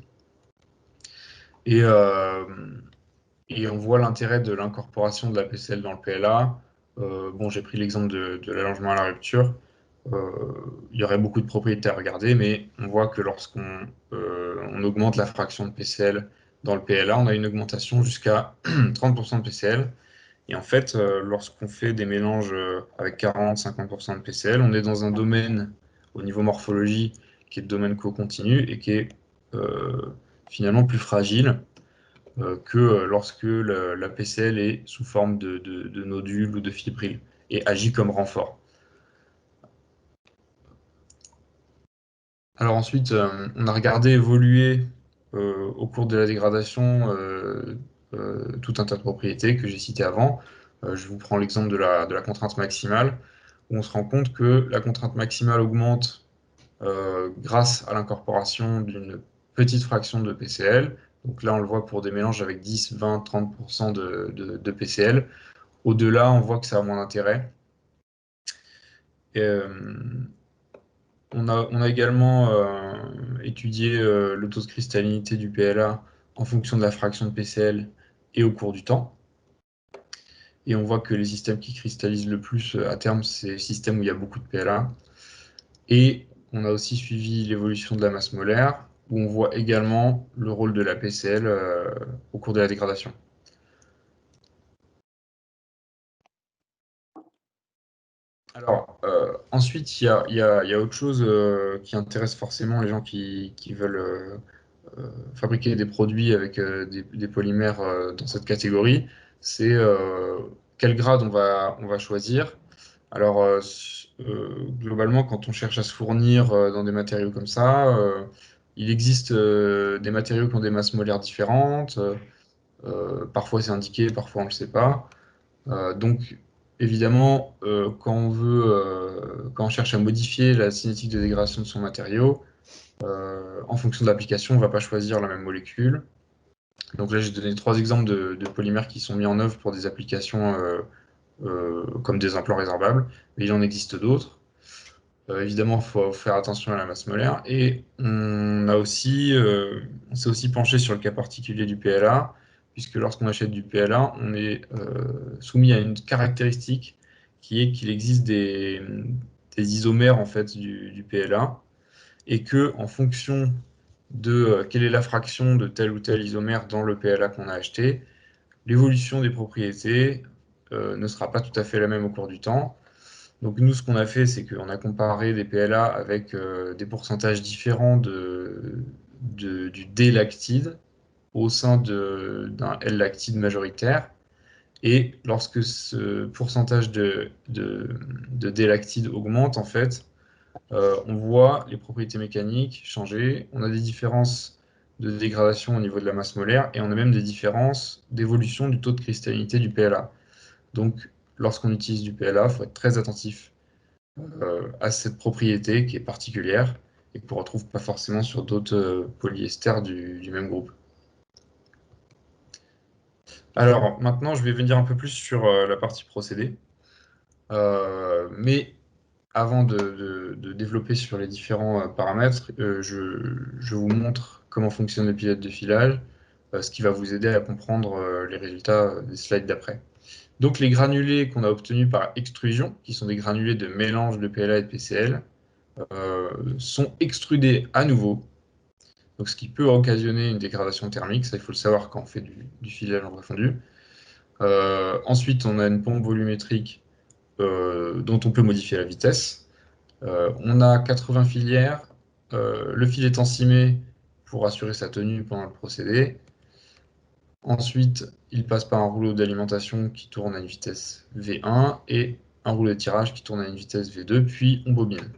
D: Et on voit l'intérêt de l'incorporation de la PCl dans le PLA. Bon, j'ai pris l'exemple de l'allongement à la rupture. Il y aurait beaucoup de propriétés à regarder, mais on voit que lorsqu'on on augmente la fraction de PCl dans le PLA, on a une augmentation jusqu'à 30% de PCl. Et en fait, lorsqu'on fait des mélanges avec 40-50% de PCl, on est dans un domaine au niveau morphologie qui est le domaine co-continu et qui est finalement plus fragile que lorsque la PCl est sous forme de nodules ou de fibrilles et agit comme renfort. Alors ensuite, on a regardé évoluer au cours de la dégradation tout un tas de propriétés que j'ai citées avant. Je vous prends l'exemple de la contrainte maximale, où on se rend compte que la contrainte maximale augmente grâce à l'incorporation d'une petite fraction de PCl. Donc là, on le voit pour des mélanges avec 10, 20, 30% de PCl. Au-delà, on voit que ça a moins d'intérêt. On a également étudié le taux de cristallinité du PLA en fonction de la fraction de PCl et au cours du temps. Et on voit que les systèmes qui cristallisent le plus à terme, c'est les systèmes où il y a beaucoup de PLA. Et on a aussi suivi l'évolution de la masse molaire, où on voit également le rôle de la PCl au cours de la dégradation. Alors, ensuite, il y a autre chose qui intéresse forcément les gens qui veulent fabriquer des produits avec des polymères dans cette catégorie, c'est quel grade on va choisir. Alors, globalement, quand on cherche à se fournir dans des matériaux comme ça, Il existe des matériaux qui ont des masses molaires différentes. Parfois c'est indiqué, parfois on ne le sait pas. Donc évidemment, quand on cherche à modifier la cinétique de dégradation de son matériau, en fonction de l'application, on ne va pas choisir la même molécule. Donc là, j'ai donné 3 exemples de polymères qui sont mis en œuvre pour des applications comme des implants résorbables, mais il en existe d'autres. Évidemment, il faut faire attention à la masse molaire. Et on s'est aussi penché sur le cas particulier du PLA, puisque lorsqu'on achète du PLA, on est soumis à une caractéristique qui est qu'il existe des isomères en fait, du PLA, et que en fonction de quelle est la fraction de tel ou tel isomère dans le PLA qu'on a acheté, l'évolution des propriétés ne sera pas tout à fait la même au cours du temps. Donc nous, ce qu'on a fait, c'est qu'on a comparé des PLA avec des pourcentages différents du D-lactide au sein d'un L-lactide majoritaire. Et lorsque ce pourcentage de D-lactide augmente, en fait, on voit les propriétés mécaniques changer. On a des différences de dégradation au niveau de la masse molaire et on a même des différences d'évolution du taux de cristallinité du PLA. Donc, lorsqu'on utilise du PLA, il faut être très attentif à cette propriété qui est particulière et qu'on ne retrouve pas forcément sur d'autres polyesters du même groupe. Alors maintenant, je vais venir un peu plus sur la partie procédé. Mais avant de développer sur les différents paramètres, je vous montre comment fonctionne le pilote de filage, ce qui va vous aider à comprendre les résultats des slides d'après. Donc les granulés qu'on a obtenus par extrusion, qui sont des granulés de mélange de PLA et de PCL, sont extrudés à nouveau, donc ce qui peut occasionner une dégradation thermique, ça il faut le savoir quand on fait du filage en vrai fondu. Ensuite, on a une pompe volumétrique dont on peut modifier la vitesse. On a 80 filières, le fil est encimé pour assurer sa tenue pendant le procédé. Ensuite, il passe par un rouleau d'alimentation qui tourne à une vitesse V1 et un rouleau de tirage qui tourne à une vitesse V2, puis on bobine.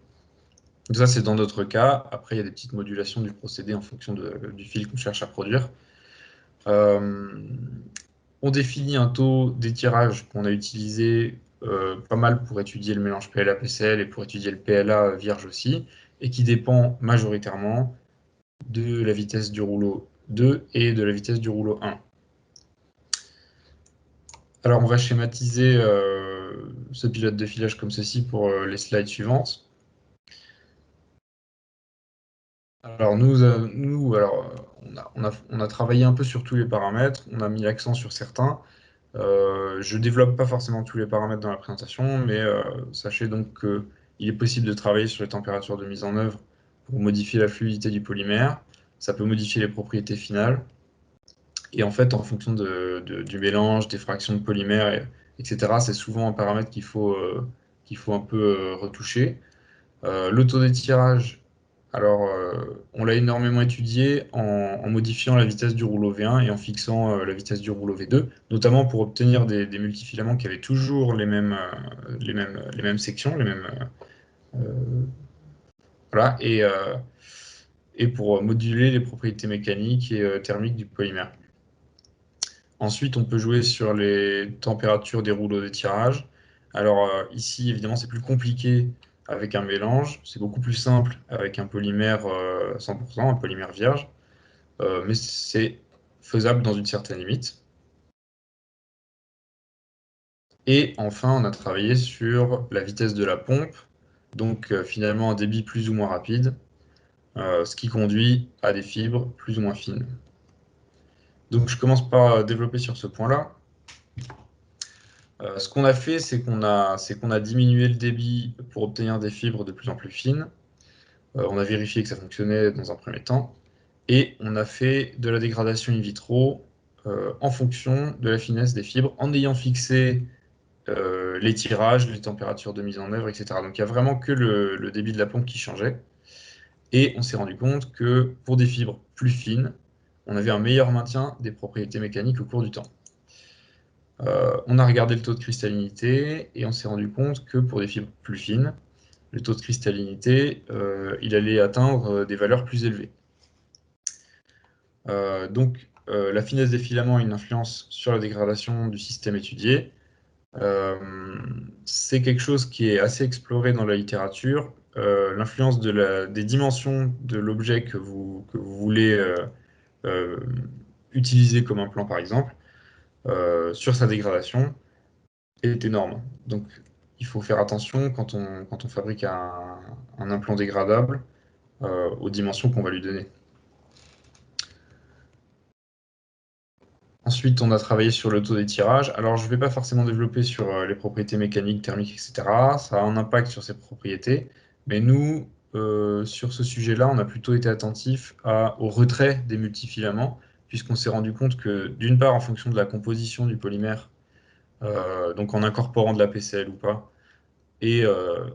D: Donc ça, c'est dans notre cas. Après, il y a des petites modulations du procédé en fonction du fil qu'on cherche à produire. On définit un taux d'étirage qu'on a utilisé pas mal pour étudier le mélange PLA-PCL et pour étudier le PLA vierge aussi, et qui dépend majoritairement de la vitesse du rouleau 2 et de la vitesse du rouleau 1. Alors, on va schématiser ce pilote de filage comme ceci pour les slides suivantes. Alors, on a travaillé un peu sur tous les paramètres, on a mis l'accent sur certains. Je ne développe pas forcément tous les paramètres dans la présentation, mais sachez donc qu'il est possible de travailler sur les températures de mise en œuvre pour modifier la fluidité du polymère. Ça peut modifier les propriétés finales. Et en fait, en fonction du mélange, des fractions de polymère, etc., c'est souvent un paramètre qu'il faut un peu retoucher. Le taux d'étirage, alors on l'a énormément étudié en modifiant la vitesse du rouleau V1 et en fixant la vitesse du rouleau V2, notamment pour obtenir des multifilaments qui avaient toujours les mêmes sections, voilà, et pour moduler les propriétés mécaniques et thermiques du polymère. Ensuite, on peut jouer sur les températures des rouleaux d'étirage. Alors ici, évidemment, c'est plus compliqué avec un mélange. C'est beaucoup plus simple avec un polymère 100%, un polymère vierge. Mais c'est faisable dans une certaine limite. Et enfin, on a travaillé sur la vitesse de la pompe. Donc finalement, un débit plus ou moins rapide, ce qui conduit à des fibres plus ou moins fines. Donc je commence par développer sur ce point-là. Ce qu'on a fait, c'est qu'on a diminué le débit pour obtenir des fibres de plus en plus fines. On a vérifié que ça fonctionnait dans un premier temps. Et on a fait de la dégradation in vitro en fonction de la finesse des fibres, en ayant fixé les tirages, les températures de mise en œuvre, etc. Donc il n'y a vraiment que le débit de la pompe qui changeait. Et on s'est rendu compte que pour des fibres plus fines, on avait un meilleur maintien des propriétés mécaniques au cours du temps. On a regardé le taux de cristallinité et on s'est rendu compte que pour des fibres plus fines, le taux de cristallinité, il allait atteindre des valeurs plus élevées. Donc, la finesse des filaments a une influence sur la dégradation du système étudié. C'est quelque chose qui est assez exploré dans la littérature. L'influence des dimensions de l'objet que vous voulez utiliser comme implant, par exemple, sur sa dégradation est énorme. Donc, il faut faire attention quand on fabrique un implant dégradable aux dimensions qu'on va lui donner. Ensuite, on a travaillé sur le taux d'étirage. Alors, je ne vais pas forcément développer sur les propriétés mécaniques, thermiques, etc. Ça a un impact sur ces propriétés. Mais nous, sur ce sujet-là, on a plutôt été attentif au retrait des multifilaments, puisqu'on s'est rendu compte que, d'une part, en fonction de la composition du polymère, donc en incorporant de la PCL ou pas, et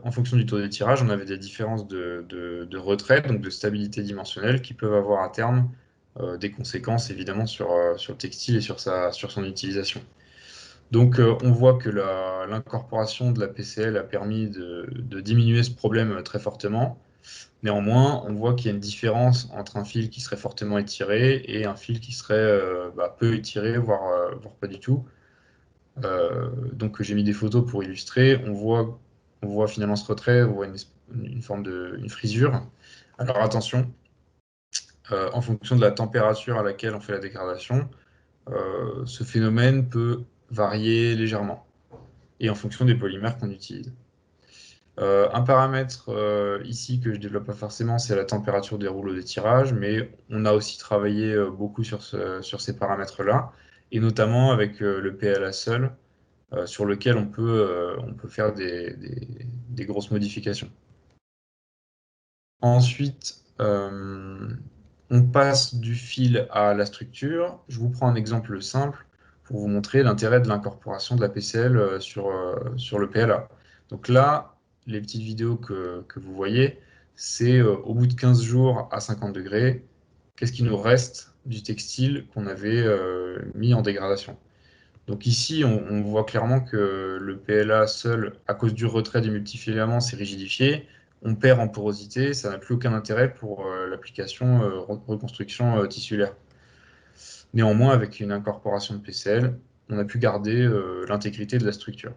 D: en fonction du taux d'étirage, on avait des différences de retrait, donc de stabilité dimensionnelle, qui peuvent avoir à terme des conséquences évidemment sur le textile et sur son utilisation. Donc on voit que l'incorporation de la PCL a permis de diminuer ce problème très fortement. Néanmoins, on voit qu'il y a une différence entre un fil qui serait fortement étiré et un fil qui serait peu étiré, voire pas du tout. Donc j'ai mis des photos pour illustrer. On voit finalement ce retrait, on voit une forme une frisure. Alors attention, en fonction de la température à laquelle on fait la dégradation, ce phénomène peut varier légèrement, et en fonction des polymères qu'on utilise. Un paramètre ici que je ne développe pas forcément, c'est la température des rouleaux d'étirage, mais on a aussi travaillé beaucoup sur ces paramètres-là, et notamment avec le PLA seul, sur lequel on peut faire des grosses modifications. Ensuite, on passe du fil à la structure. Je vous prends un exemple simple pour vous montrer l'intérêt de l'incorporation de la PCL sur le PLA. Donc là, les petites vidéos que vous voyez, c'est au bout de 15 jours à 50 degrés, qu'est-ce qui nous reste du textile qu'on avait mis en dégradation. Donc ici, on voit clairement que le PLA seul, à cause du retrait du multifilaments, s'est rigidifié. On perd en porosité, ça n'a plus aucun intérêt pour l'application reconstruction tissulaire. Néanmoins, avec une incorporation de PCL, on a pu garder l'intégrité de la structure.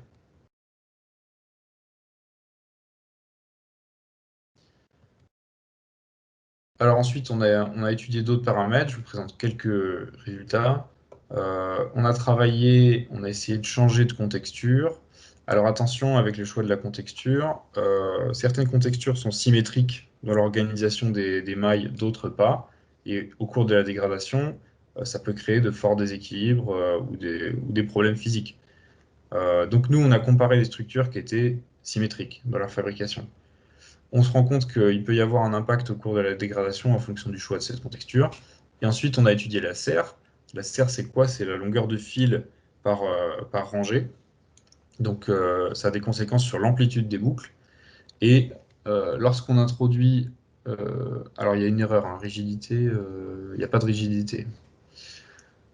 D: Alors ensuite, on a étudié d'autres paramètres. Je vous présente quelques résultats. On a travaillé, on a essayé de changer de contexture. Alors attention avec le choix de la contexture. Certaines contextures sont symétriques dans l'organisation des mailles, d'autres pas. Et au cours de la dégradation, ça peut créer de forts déséquilibres ou des problèmes physiques. Donc nous, on a comparé les structures qui étaient symétriques dans leur fabrication. On se rend compte qu'il peut y avoir un impact au cours de la dégradation en fonction du choix de cette contexture. Et ensuite, on a étudié la serre. La serre, c'est quoi? C'est la longueur de fil par rangée. Donc, ça a des conséquences sur l'amplitude des boucles. Et lorsqu'on introduit... alors, il y a une erreur, hein, rigidité, il n'y a pas de rigidité.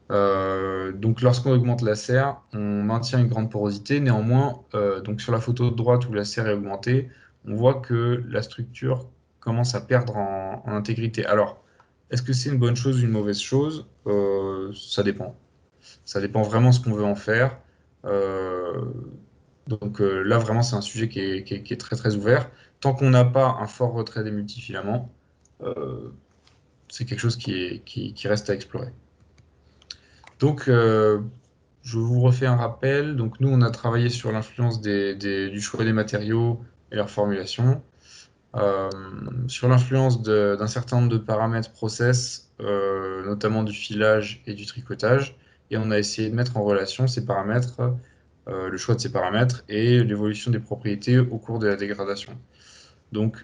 D: Donc, lorsqu'on augmente la serre, on maintient une grande porosité. Néanmoins, donc sur la photo de droite où la serre est augmentée, on voit que la structure commence à perdre en intégrité. Alors, est-ce que c'est une bonne chose ou une mauvaise chose? Ça dépend. Ça dépend vraiment ce qu'on veut en faire. Donc là, vraiment, c'est un sujet qui est très très ouvert. Tant qu'on n'a pas un fort retrait des multifilaments, c'est quelque chose qui reste à explorer. Donc, je vous refais un rappel. Donc, nous, on a travaillé sur l'influence du choix des matériaux et leur formulation, sur l'influence d'un certain nombre de paramètres process, notamment du filage et du tricotage. Et on a essayé de mettre en relation ces paramètres, le choix de ces paramètres et l'évolution des propriétés au cours de la dégradation. Donc,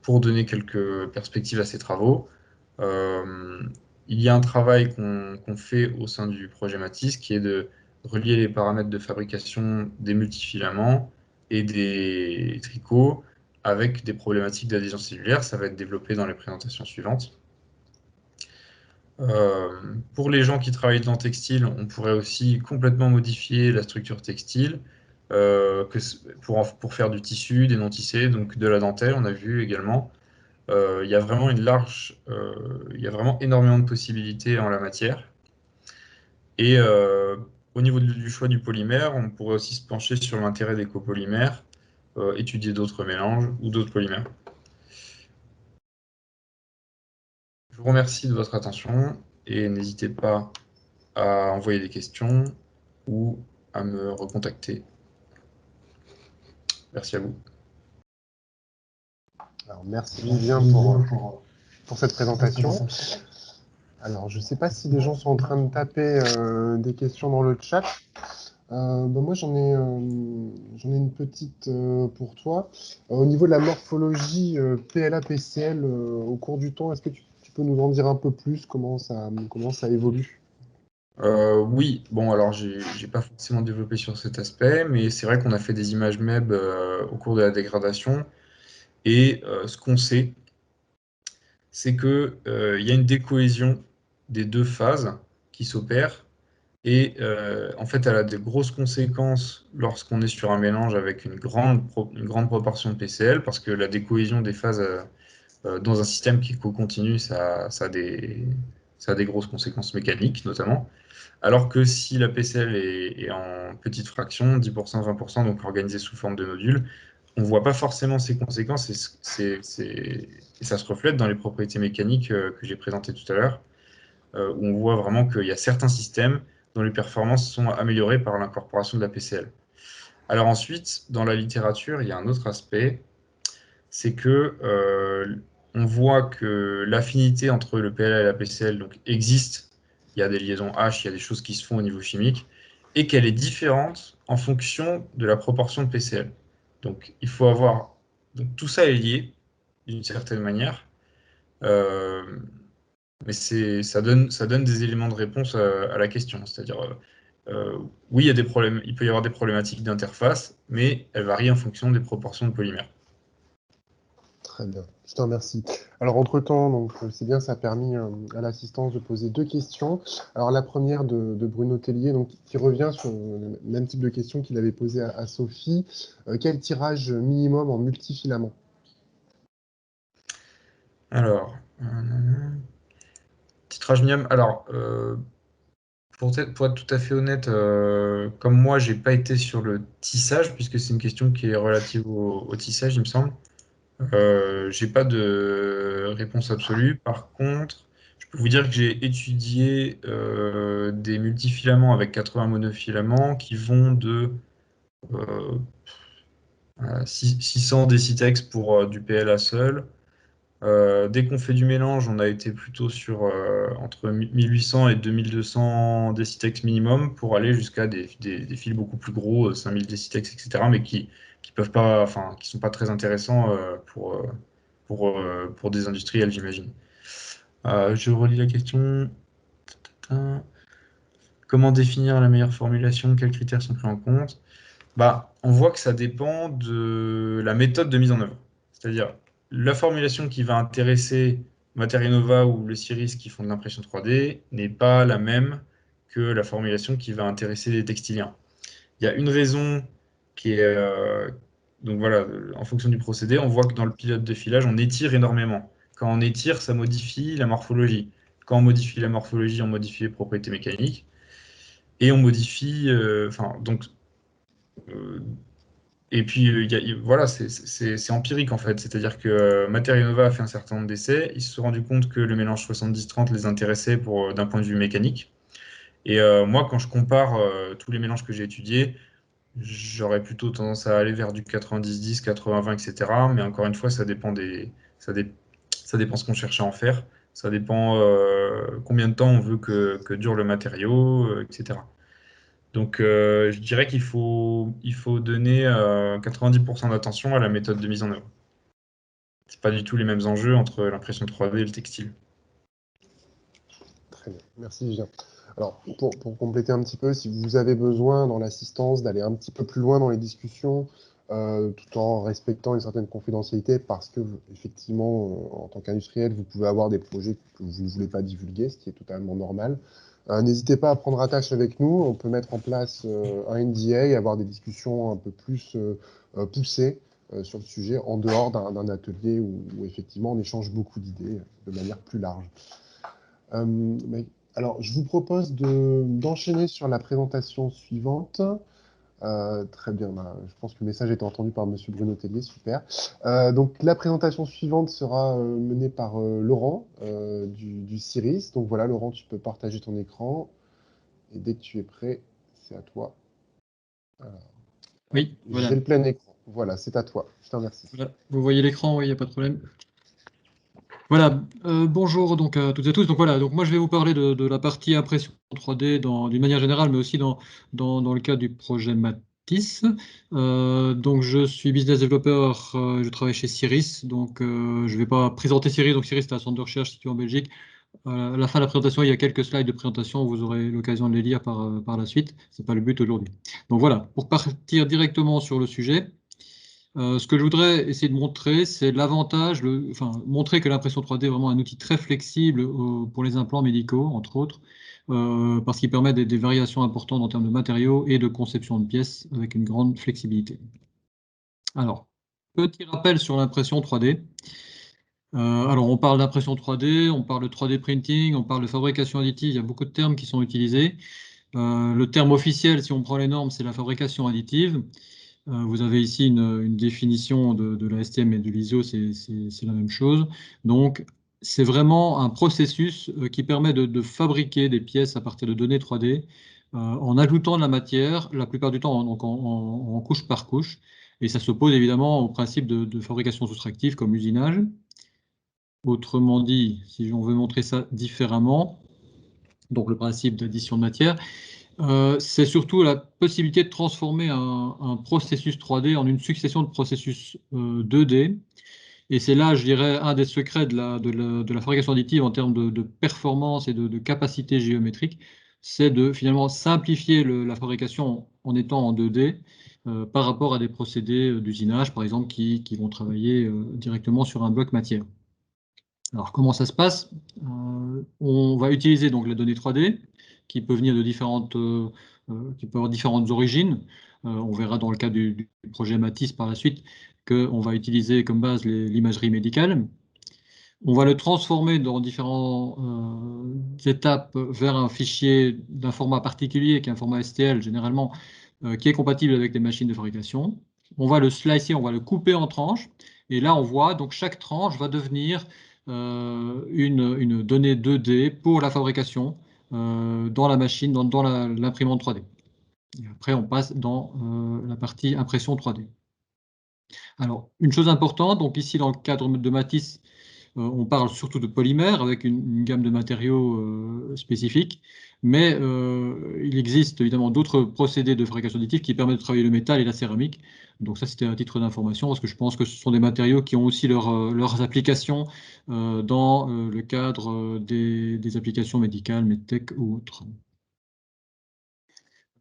D: pour donner quelques perspectives à ces travaux, il y a un travail qu'on fait au sein du projet Matisse qui est de relier les paramètres de fabrication des multifilaments et des tricots avec des problématiques d'adhésion cellulaire. Ça va être développé dans les présentations suivantes. Pour les gens qui travaillent dans le textile, on pourrait aussi complètement modifier la structure textile pour faire du tissu, des non-tissés, donc de la dentelle, on a vu également. Il y a vraiment il y a vraiment énormément de possibilités en la matière. Et au niveau du choix du polymère, on pourrait aussi se pencher sur l'intérêt des copolymères, étudier d'autres mélanges ou d'autres polymères. Je vous remercie de votre attention et n'hésitez pas à envoyer des questions ou à me recontacter. Merci à vous.
A: Alors, merci Vivien pour cette présentation. Alors, je ne sais pas si les gens sont en train de taper des questions dans le chat. Moi, j'en ai une petite pour toi. Au niveau de la morphologie PLA-PCL au cours du temps, est-ce que tu peux nous en dire un peu plus, comment ça évolue?
D: Oui, bon, alors j'ai pas forcément développé sur cet aspect, mais c'est vrai qu'on a fait des images MEB au cours de la dégradation. Et ce qu'on sait, c'est qu'il y a une décohésion des deux phases qui s'opère. Et en fait, elle a de grosses conséquences lorsqu'on est sur un mélange avec une grande proportion de PCL, parce que la décohésion des phases dans un système qui est co-continu, ça a des grosses conséquences mécaniques, notamment. Alors que si la PCL est en petite fraction, 10%, 20%, donc organisée sous forme de nodules, on ne voit pas forcément ces conséquences et ça se reflète dans les propriétés mécaniques que j'ai présentées tout à l'heure, où on voit vraiment qu'il y a certains systèmes dont les performances sont améliorées par l'incorporation de la PCL. Alors ensuite, dans la littérature, il y a un autre aspect, c'est que on voit que l'affinité entre le PLA et la PCL donc, existe. Il y a des liaisons H, il y a des choses qui se font au niveau chimique, et qu'elle est différente en fonction de la proportion de PCL. Donc il faut avoir... Donc, tout ça est lié, d'une certaine manière, mais ça donne des éléments de réponse à la question. C'est-à-dire, oui, il y a des problèmes, il peut y avoir des problématiques d'interface, mais elles varient en fonction des proportions de polymères.
A: Très bien, je te remercie. Alors, entre-temps, donc, c'est bien, ça a permis à l'assistance de poser deux questions. Alors, la première de Bruno Tellier, donc, qui revient sur le même type de question qu'il avait posé à Sophie. Quel tirage minimum en multifilament?
D: Alors, titrage minimum. Alors, pour être tout à fait honnête, comme moi, j'ai pas été sur le tissage, puisque c'est une question qui est relative au tissage, il me semble. J'ai pas de réponse absolue. Par contre, je peux vous dire que j'ai étudié des multifilaments avec 80 monofilaments qui vont de 600 décitex pour du PLA seul. Dès qu'on fait du mélange, on a été plutôt sur entre 1800 et 2200 décitex minimum pour aller jusqu'à des fils beaucoup plus gros, 5000 décitex, etc., mais qui peuvent pas, enfin, qui sont pas très intéressants pour des industriels, j'imagine. Je relis la question. Comment définir la meilleure formulation? Quels critères sont pris en compte? Bah, on voit que ça dépend de la méthode de mise en œuvre. C'est-à-dire, la formulation qui va intéresser Materianova ou le Ciris qui font de l'impression 3D n'est pas la même que la formulation qui va intéresser les textiliens. Il y a une raison qui est... donc voilà, en fonction du procédé, on voit que dans le pilote de filage, on étire énormément. Quand on étire, ça modifie la morphologie. Quand on modifie la morphologie, on modifie les propriétés mécaniques. Et on modifie... donc... Et puis, voilà, c'est empirique en fait. C'est-à-dire que Materianova a fait un certain nombre d'essais. Ils se sont rendus compte que le mélange 70-30 les intéressait d'un point de vue mécanique. Et moi, quand je compare tous les mélanges que j'ai étudiés, j'aurais plutôt tendance à aller vers du 90-10, 80-20, etc. Mais encore une fois, ça dépend ça dépend ce qu'on cherche à en faire. Ça dépend combien de temps on veut que dure le matériau, etc. Donc, je dirais il faut donner 90% d'attention à la méthode de mise en œuvre. C'est pas du tout les mêmes enjeux entre l'impression 3D et le textile.
A: Très bien, merci Vivien. Alors, pour compléter un petit peu, si vous avez besoin dans l'assistance d'aller un petit peu plus loin dans les discussions, tout en respectant une certaine confidentialité, parce que effectivement, en tant qu'industriel, vous pouvez avoir des projets que vous ne voulez pas divulguer, ce qui est totalement normal. N'hésitez pas à prendre attache avec nous, on peut mettre en place un NDA et avoir des discussions un peu plus poussées sur le sujet en dehors d'un atelier où effectivement on échange beaucoup d'idées de manière plus large. Alors, je vous propose d'enchaîner sur la présentation suivante. Très bien, je pense que le message a été entendu par Monsieur Bruno Tellier, super. Donc la présentation suivante sera menée par Laurent du CIRIS. Donc voilà, Laurent, tu peux partager ton écran. Et dès que tu es prêt, c'est à toi.
E: Oui, voilà.
A: J'ai le plein écran. Voilà, c'est à toi. Je te remercie.
E: Voilà. Vous voyez l'écran, oui, il n'y a pas de problème. Voilà, bonjour donc à toutes et à tous. Donc voilà, donc moi je vais vous parler de la partie impression 3D d'une manière générale, mais aussi dans le cadre du projet Matisse. Donc je suis business développeur, je travaille chez CIRIS. Donc je ne vais pas présenter CIRIS. Donc CIRIS, c'est un centre de recherche situé en Belgique. À la fin de la présentation, il y a quelques slides de présentation. Vous aurez l'occasion de les lire par la suite. Ce n'est pas le but aujourd'hui. Donc voilà, pour partir directement sur le sujet. Ce que je voudrais essayer de montrer, c'est l'avantage, montrer que l'impression 3D est vraiment un outil très flexible pour les implants médicaux, entre autres, parce qu'il permet des variations importantes en termes de matériaux et de conception de pièces avec une grande flexibilité. Alors, petit rappel sur l'impression 3D. Alors, on parle d'impression 3D, on parle de 3D printing, on parle de fabrication additive, il y a beaucoup de termes qui sont utilisés. Le terme officiel, si on prend les normes, c'est la fabrication additive. Vous avez ici une définition de la STM et de l'ISO, c'est la même chose. Donc, c'est vraiment un processus qui permet de fabriquer des pièces à partir de données 3D en ajoutant de la matière, la plupart du temps donc en couche par couche. Et ça s'oppose évidemment au principe de fabrication soustractive comme usinage. Autrement dit, si on veut montrer ça différemment, donc le principe d'addition de matière, c'est surtout la possibilité de transformer un processus 3D en une succession de processus 2D. Et c'est là, je dirais, un des secrets de la fabrication additive en termes de performance et de capacité géométrique, c'est de finalement simplifier la fabrication en étant en 2D par rapport à des procédés d'usinage, par exemple, qui vont travailler directement sur un bloc matière. Alors, comment ça se passe? On va utiliser donc la donnée 3D qui peut venir de qui peut avoir différentes origines. On verra dans le cas du projet Matisse par la suite qu'on va utiliser comme base l'imagerie médicale. On va le transformer dans différentes étapes vers un fichier d'un format particulier, qui est un format STL généralement, qui est compatible avec les machines de fabrication. On va le slicer, on va le couper en tranches. Et là, on voit donc chaque tranche va devenir une donnée 2D pour la fabrication dans la machine, dans l'imprimante 3D. Et après, on passe dans la partie impression 3D. Alors, une chose importante, donc ici dans le cadre de Matisse, on parle surtout de polymères avec une gamme de matériaux spécifiques, mais il existe évidemment d'autres procédés de fabrication additive qui permettent de travailler le métal et la céramique. Donc ça, c'était un titre d'information parce que je pense que ce sont des matériaux qui ont aussi leurs applications dans le cadre des applications médicales, medtech ou autres.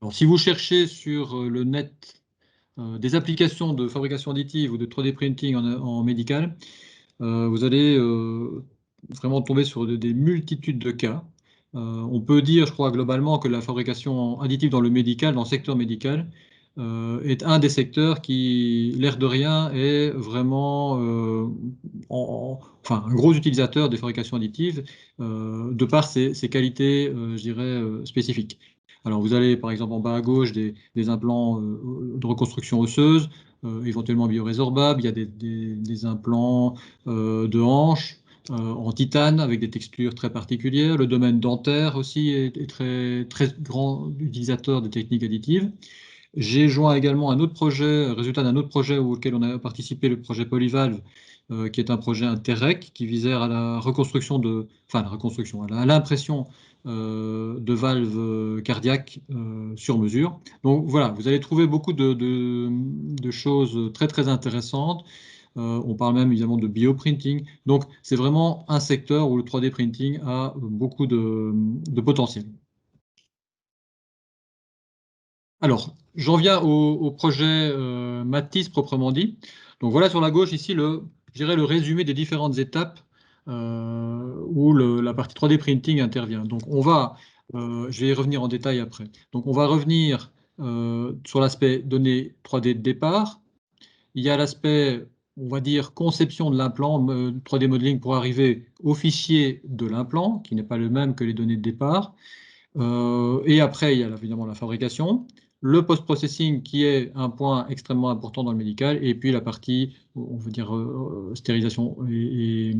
E: Alors, si vous cherchez sur le net des applications de fabrication additive ou de 3D printing en médical, vous allez vraiment tomber sur des multitudes de cas. On peut dire, je crois, globalement que la fabrication additive dans le médical, dans le secteur médical, est un des secteurs qui, l'air de rien, est vraiment un gros utilisateur des fabrications additives de par ses qualités, je dirais, spécifiques. Alors, vous avez, par exemple, en bas à gauche, des implants de reconstruction osseuse, éventuellement biorésorbables. Il y a des implants de hanches en titane avec des textures très particulières. Le domaine dentaire aussi est très, très grand utilisateur de techniques additives. J'ai joint également un autre projet, résultat d'un autre projet auquel on a participé, le projet Polyvalve, qui est un projet Interreg qui visait à la reconstruction à l'impression de valves cardiaques sur mesure. Donc voilà, vous allez trouver beaucoup de choses très très intéressantes. On parle même évidemment de bioprinting. Donc c'est vraiment un secteur où le 3D printing a beaucoup de potentiel. Alors, j'en viens au projet Matisse proprement dit. Donc voilà sur la gauche ici je dirais le résumé des différentes étapes où la partie 3D printing intervient. Donc je vais y revenir en détail après. Donc on va revenir sur l'aspect données 3D de départ. il y a l'aspect, on va dire, conception de l'implant, 3D modeling pour arriver au fichier de l'implant, qui n'est pas le même que les données de départ. Et après, il y a évidemment la fabrication, le post-processing qui est un point extrêmement important dans le médical, et puis la partie, on veut dire, stérilisation et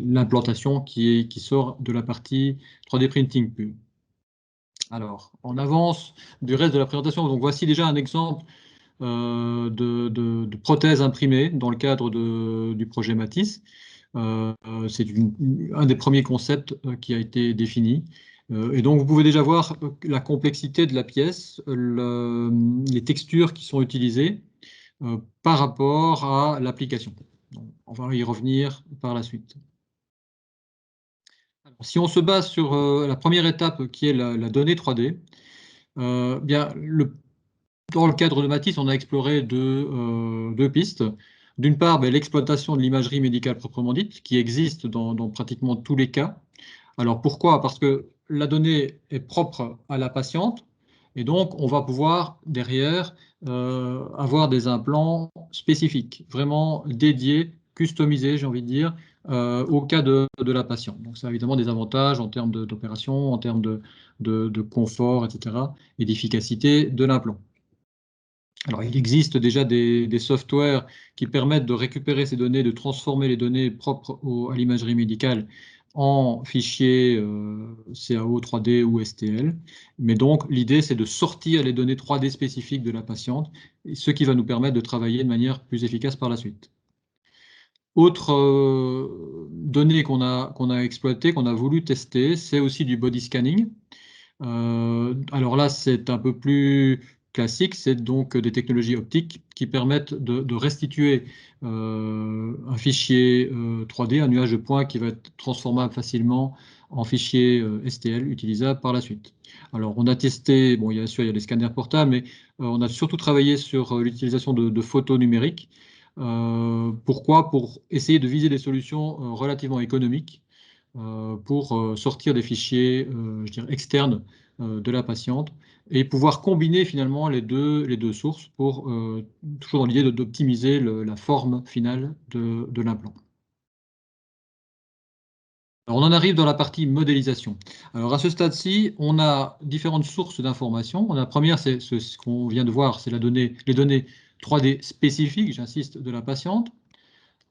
E: l'implantation qui sort de la partie 3D printing pure. Alors, en avance du reste de la présentation, donc voici déjà un exemple de prothèse imprimée dans le cadre du projet Matisse. C'est un des premiers concepts qui a été défini. Et donc, vous pouvez déjà voir la complexité de la pièce, les textures qui sont utilisées par rapport à l'application. On va y revenir par la suite. Alors, si on se base sur la première étape qui est la donnée 3D, bien, dans le cadre de Matisse, on a exploré deux pistes. D'une part, l'exploitation de l'imagerie médicale proprement dite, qui existe dans pratiquement tous les cas. Alors pourquoi? Parce que la donnée est propre à la patiente, et donc on va pouvoir derrière avoir des implants spécifiques, vraiment dédiés, customisés, j'ai envie de dire, au cas de la patiente. Donc ça a évidemment des avantages en termes d'opération, en termes de confort, etc., et d'efficacité de l'implant. Alors, il existe déjà des softwares qui permettent de récupérer ces données, de transformer les données propres à l'imagerie médicale en fichiers CAO, 3D ou STL. Mais donc, l'idée, c'est de sortir les données 3D spécifiques de la patiente, ce qui va nous permettre de travailler de manière plus efficace par la suite. Autre donnée qu'on a exploitée, qu'on a voulu tester, c'est aussi du body scanning. Alors là, c'est un peu plus classique, c'est donc des technologies optiques qui permettent de restituer un fichier 3D, un nuage de points qui va être transformable facilement en fichier STL utilisable par la suite. Alors, on a testé, bon, bien sûr, il y a les scanners portables, mais on a surtout travaillé sur l'utilisation de photos numériques. Pourquoi? Pour essayer de viser des solutions relativement économiques pour sortir des fichiers je dirais, externes de la patiente et pouvoir combiner finalement les deux sources pour toujours dans l'idée d'optimiser la forme finale de l'implant. Alors, on en arrive dans la partie modélisation. Alors à ce stade-ci, on a différentes sources d'informations. La première, c'est ce qu'on vient de voir, c'est les données 3D spécifiques, j'insiste, de la patiente.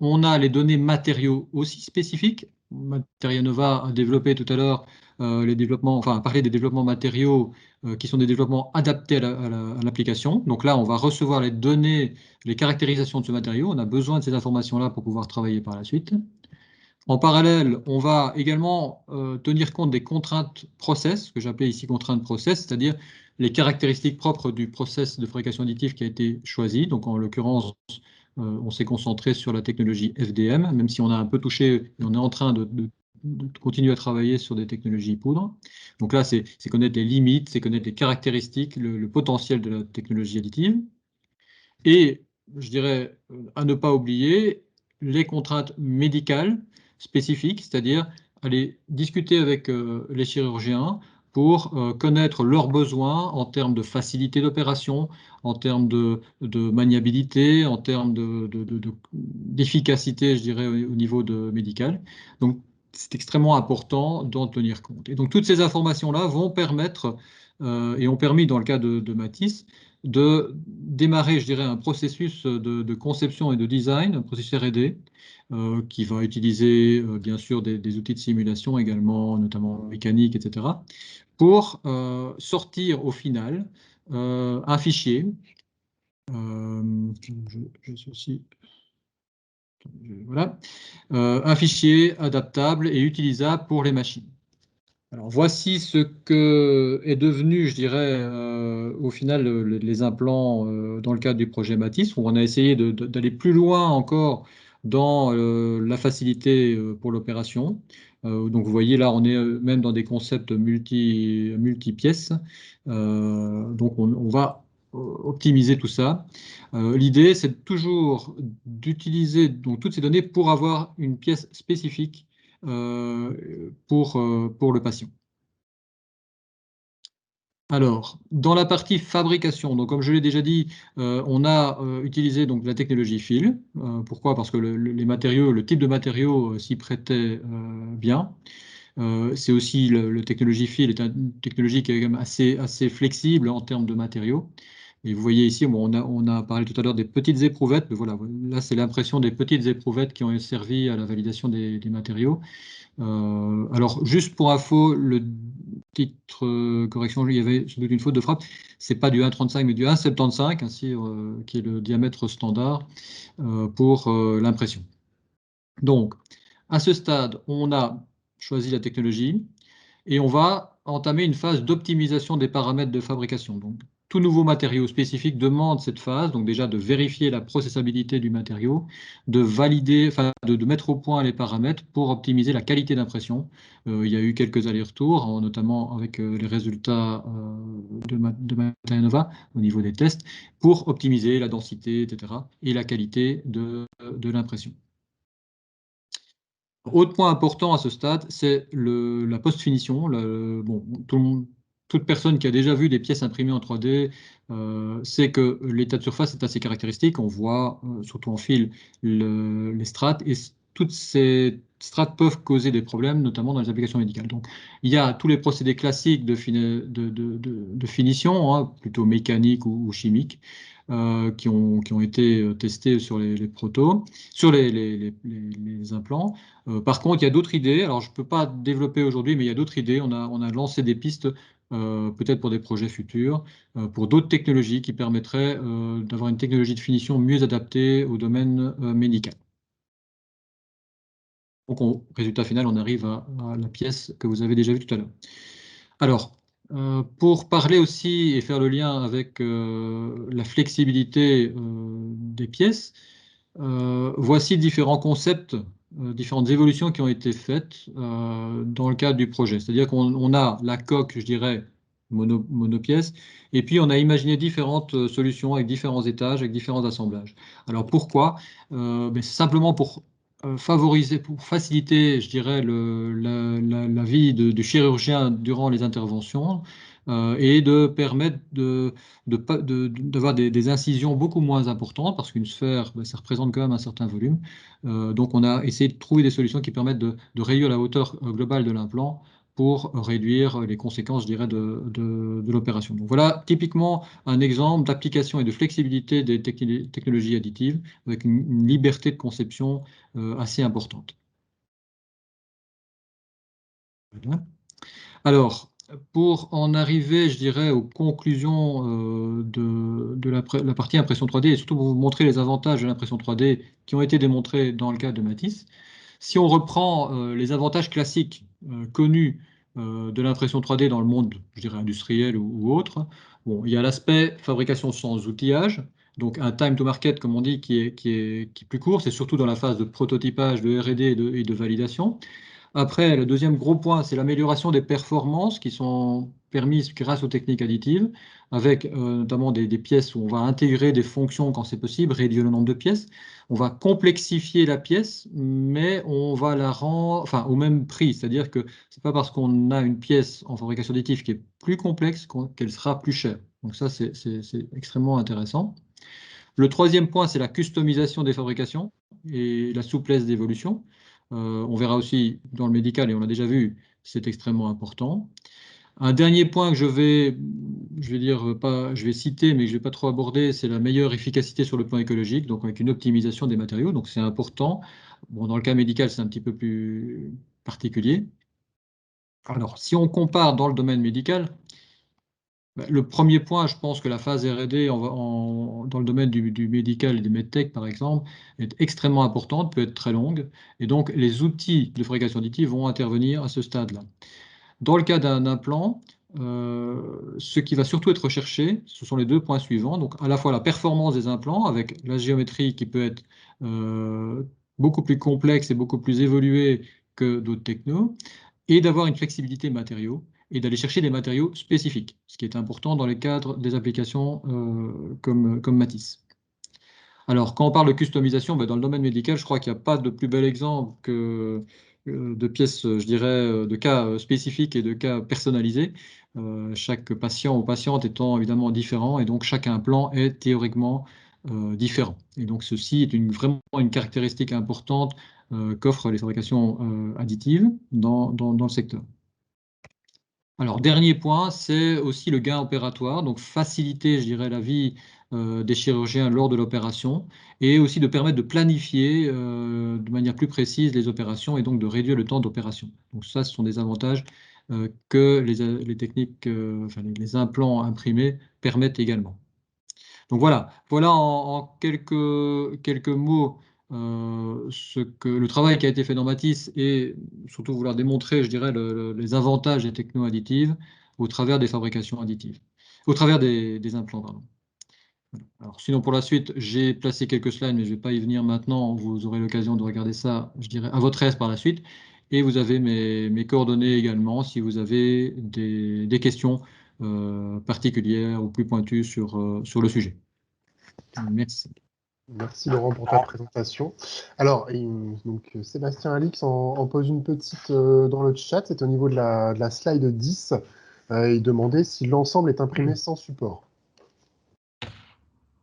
E: On a les données matériaux aussi spécifiques. Materianova a développé tout à l'heure a parlé des développements matériaux qui sont des développements adaptés à l'application. Donc là, on va recevoir les données, les caractérisations de ce matériau. On a besoin de ces informations-là pour pouvoir travailler par la suite. En parallèle, on va également tenir compte des contraintes process, que j'appelais ici contraintes process, c'est-à-dire les caractéristiques propres du process de fabrication additive qui a été choisi. Donc en l'occurrence, on s'est concentré sur la technologie FDM, même si on a un peu touché, et on est en train de continuer à travailler sur des technologies poudre. Donc là, c'est connaître les limites, c'est connaître les caractéristiques, le potentiel de la technologie additive. Et, je dirais, à ne pas oublier, les contraintes médicales spécifiques, c'est-à-dire aller discuter avec les chirurgiens pour connaître leurs besoins en termes de facilité d'opération, en termes de maniabilité, en termes d'efficacité, je dirais, au niveau médical. Donc, c'est extrêmement important d'en tenir compte. Et donc, toutes ces informations-là vont permettre, et ont permis, dans le cas de Matisse, de démarrer, je dirais, un processus de conception et de design, un processus R&D, qui va utiliser, bien sûr, des outils de simulation également, notamment mécanique, etc., pour sortir au final un fichier. Voilà, un fichier adaptable et utilisable pour les machines. Alors, voici ce que est devenu, je dirais, au final, les implants dans le cadre du projet Matisse, où on a essayé d'aller plus loin encore dans la facilité pour l'opération. Donc, vous voyez, là, on est même dans des concepts multi-pièces. Donc, on va optimiser tout ça. L'idée, c'est toujours d'utiliser donc toutes ces données pour avoir une pièce spécifique pour le patient. Alors, dans la partie fabrication, donc comme je l'ai déjà dit, on a utilisé donc la technologie fil. Pourquoi? Parce que les matériaux, le type de matériaux s'y prêtait bien. C'est aussi le technologie fil est une technologie qui est quand même assez flexible en termes de matériaux. Et vous voyez ici, bon, on a parlé tout à l'heure des petites éprouvettes, mais voilà, là c'est l'impression des petites éprouvettes qui ont servi à la validation des matériaux. Alors, juste pour info, le titre correction, il y avait sans doute une faute de frappe. C'est pas du 1,35 mais du 1,75, ainsi, qui est le diamètre standard pour l'impression. Donc, à ce stade, on a choisi la technologie et on va entamer une phase d'optimisation des paramètres de fabrication. Donc, tout nouveau matériau spécifique demande cette phase, donc déjà de vérifier la processabilité du matériau, de valider, enfin de mettre au point les paramètres pour optimiser la qualité d'impression. Il y a eu quelques allers-retours, notamment avec les résultats de Matérianova au niveau des tests, pour optimiser la densité, etc., et la qualité de l'impression. Autre point important à ce stade, c'est la post-finition. Bon, toute personne qui a déjà vu des pièces imprimées en 3D sait que l'état de surface est assez caractéristique. On voit, surtout en fil, les strates, et toutes ces strates peuvent causer des problèmes, notamment dans les applications médicales. Donc, il y a tous les procédés classiques de finition, hein, plutôt mécaniques ou chimiques, qui ont été testés sur les protos, sur les implants. Par contre, il y a d'autres idées. Alors, je ne peux pas développer aujourd'hui, mais il y a d'autres idées. On a lancé des pistes, peut-être pour des projets futurs, pour d'autres technologies qui permettraient d'avoir une technologie de finition mieux adaptée au domaine médical. Donc, résultat final, on arrive à la pièce que vous avez déjà vue tout à l'heure. Alors, pour parler aussi et faire le lien avec la flexibilité des pièces, voici différents concepts, différentes évolutions qui ont été faites dans le cadre du projet. C'est-à-dire qu'on a la coque, je dirais, monopièce, et puis on a imaginé différentes solutions avec différents étages, avec différents assemblages. Alors pourquoi? C'est simplement pour favoriser, pour faciliter, je dirais, la vie du chirurgien durant les interventions, et de permettre d'avoir des incisions beaucoup moins importantes, parce qu'une sphère, ça représente quand même un certain volume. Donc on a essayé de trouver des solutions qui permettent de réduire la hauteur globale de l'implant pour réduire les conséquences, je dirais, de l'opération. Donc voilà typiquement un exemple d'application et de flexibilité des technologies additives, avec une liberté de conception assez importante. Voilà. Alors, pour en arriver, je dirais, aux conclusions de la partie impression 3D, et surtout pour vous montrer les avantages de l'impression 3D qui ont été démontrés dans le cas de Matisse, si on reprend les avantages classiques connus de l'impression 3D dans le monde, je dirais, industriel ou autre, bon, il y a l'aspect fabrication sans outillage, donc un time to market, comme on dit, qui est plus court, c'est surtout dans la phase de prototypage, de R&D et de validation. Après, le deuxième gros point, c'est l'amélioration des performances qui sont permises grâce aux techniques additives, avec notamment des pièces où on va intégrer des fonctions quand c'est possible, réduire le nombre de pièces. On va complexifier la pièce, mais on va la rendre au même prix. C'est-à-dire que ce n'est pas parce qu'on a une pièce en fabrication additive qui est plus complexe qu'elle sera plus chère. Donc ça, c'est extrêmement intéressant. Le troisième point, c'est la customisation des fabrications et la souplesse d'évolution. On verra aussi dans le médical, et on l'a déjà vu, c'est extrêmement important. Un dernier point que je vais citer, mais que je ne vais pas trop aborder, c'est la meilleure efficacité sur le plan écologique, donc avec une optimisation des matériaux. Donc c'est important. Bon, dans le cas médical, c'est un petit peu plus particulier. Alors, si on compare dans le domaine médical, le premier point, je pense que la phase R&D dans le domaine du médical et des medtech, par exemple, est extrêmement importante, peut être très longue, et donc les outils de fabrication additive vont intervenir à ce stade-là. Dans le cas d'un implant, ce qui va surtout être recherché, ce sont les deux points suivants, donc à la fois la performance des implants, avec la géométrie qui peut être beaucoup plus complexe et beaucoup plus évoluée que d'autres technos, et d'avoir une flexibilité matériaux, et d'aller chercher des matériaux spécifiques, ce qui est important dans le cadre des applications comme Matisse. Alors, quand on parle de customisation, dans le domaine médical, je crois qu'il n'y a pas de plus bel exemple que de pièces, je dirais, de cas spécifiques et de cas personnalisés, chaque patient ou patiente étant évidemment différent, et donc chaque implant est théoriquement différent. Et donc ceci est vraiment une caractéristique importante qu'offrent les fabrications additives dans le secteur. Alors, dernier point, c'est aussi le gain opératoire, donc faciliter, je dirais, la vie des chirurgiens lors de l'opération, et aussi de permettre de planifier de manière plus précise les opérations et donc de réduire le temps d'opération. Donc ça, ce sont des avantages que les techniques, enfin les implants imprimés permettent également. Donc voilà en quelques mots le travail qui a été fait dans Matisse, et surtout vouloir démontrer, je dirais, les avantages des techno-additives au travers des fabrications additives, au travers des implants, pardon. Alors, sinon, pour la suite, j'ai placé quelques slides, mais je ne vais pas y venir maintenant. Vous aurez l'occasion de regarder ça, je dirais, à votre aise par la suite. Et vous avez mes coordonnées également si vous avez des questions particulières ou plus pointues sur le sujet. Merci.
A: Merci Laurent pour ta présentation. Alors, donc, Sébastien Alix en pose une petite dans le chat, c'est au niveau de la slide 10. Il demandait si l'ensemble est imprimé sans support.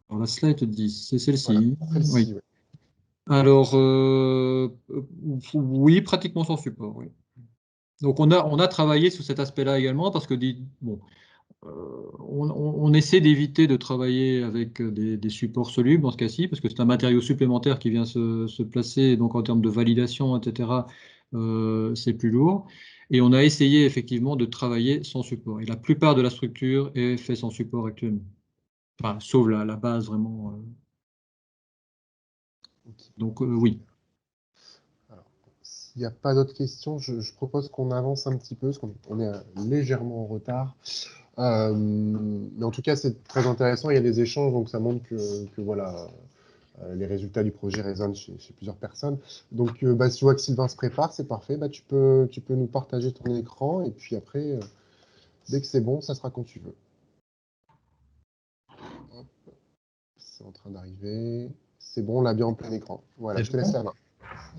E: Alors, la slide 10, c'est celle-ci.
A: Voilà, celle-ci,
E: Oui.
A: oui.
E: Alors, oui, pratiquement sans support. Oui. Donc, on a travaillé sur cet aspect-là également parce que, bon, on essaie d'éviter de travailler avec des supports solubles dans ce cas-ci, parce que c'est un matériau supplémentaire qui vient se placer, donc en termes de validation, etc., c'est plus lourd. Et on a essayé effectivement de travailler sans support. Et la plupart de la structure est faite sans support actuellement. Enfin, sauf la base vraiment. Donc oui.
A: S'il n'y a pas d'autres questions, je propose qu'on avance un petit peu, parce qu'on est légèrement en retard. Mais en tout cas, c'est très intéressant. Il y a des échanges, donc ça montre que voilà, les résultats du projet résonnent chez plusieurs personnes. Donc, si je vois que Sylvain se prépare, c'est parfait. Tu peux nous partager ton écran, et puis après, dès que c'est bon, ça sera quand tu veux. C'est en train d'arriver. C'est bon, on l'a bien en plein écran. Voilà, je te laisse la main.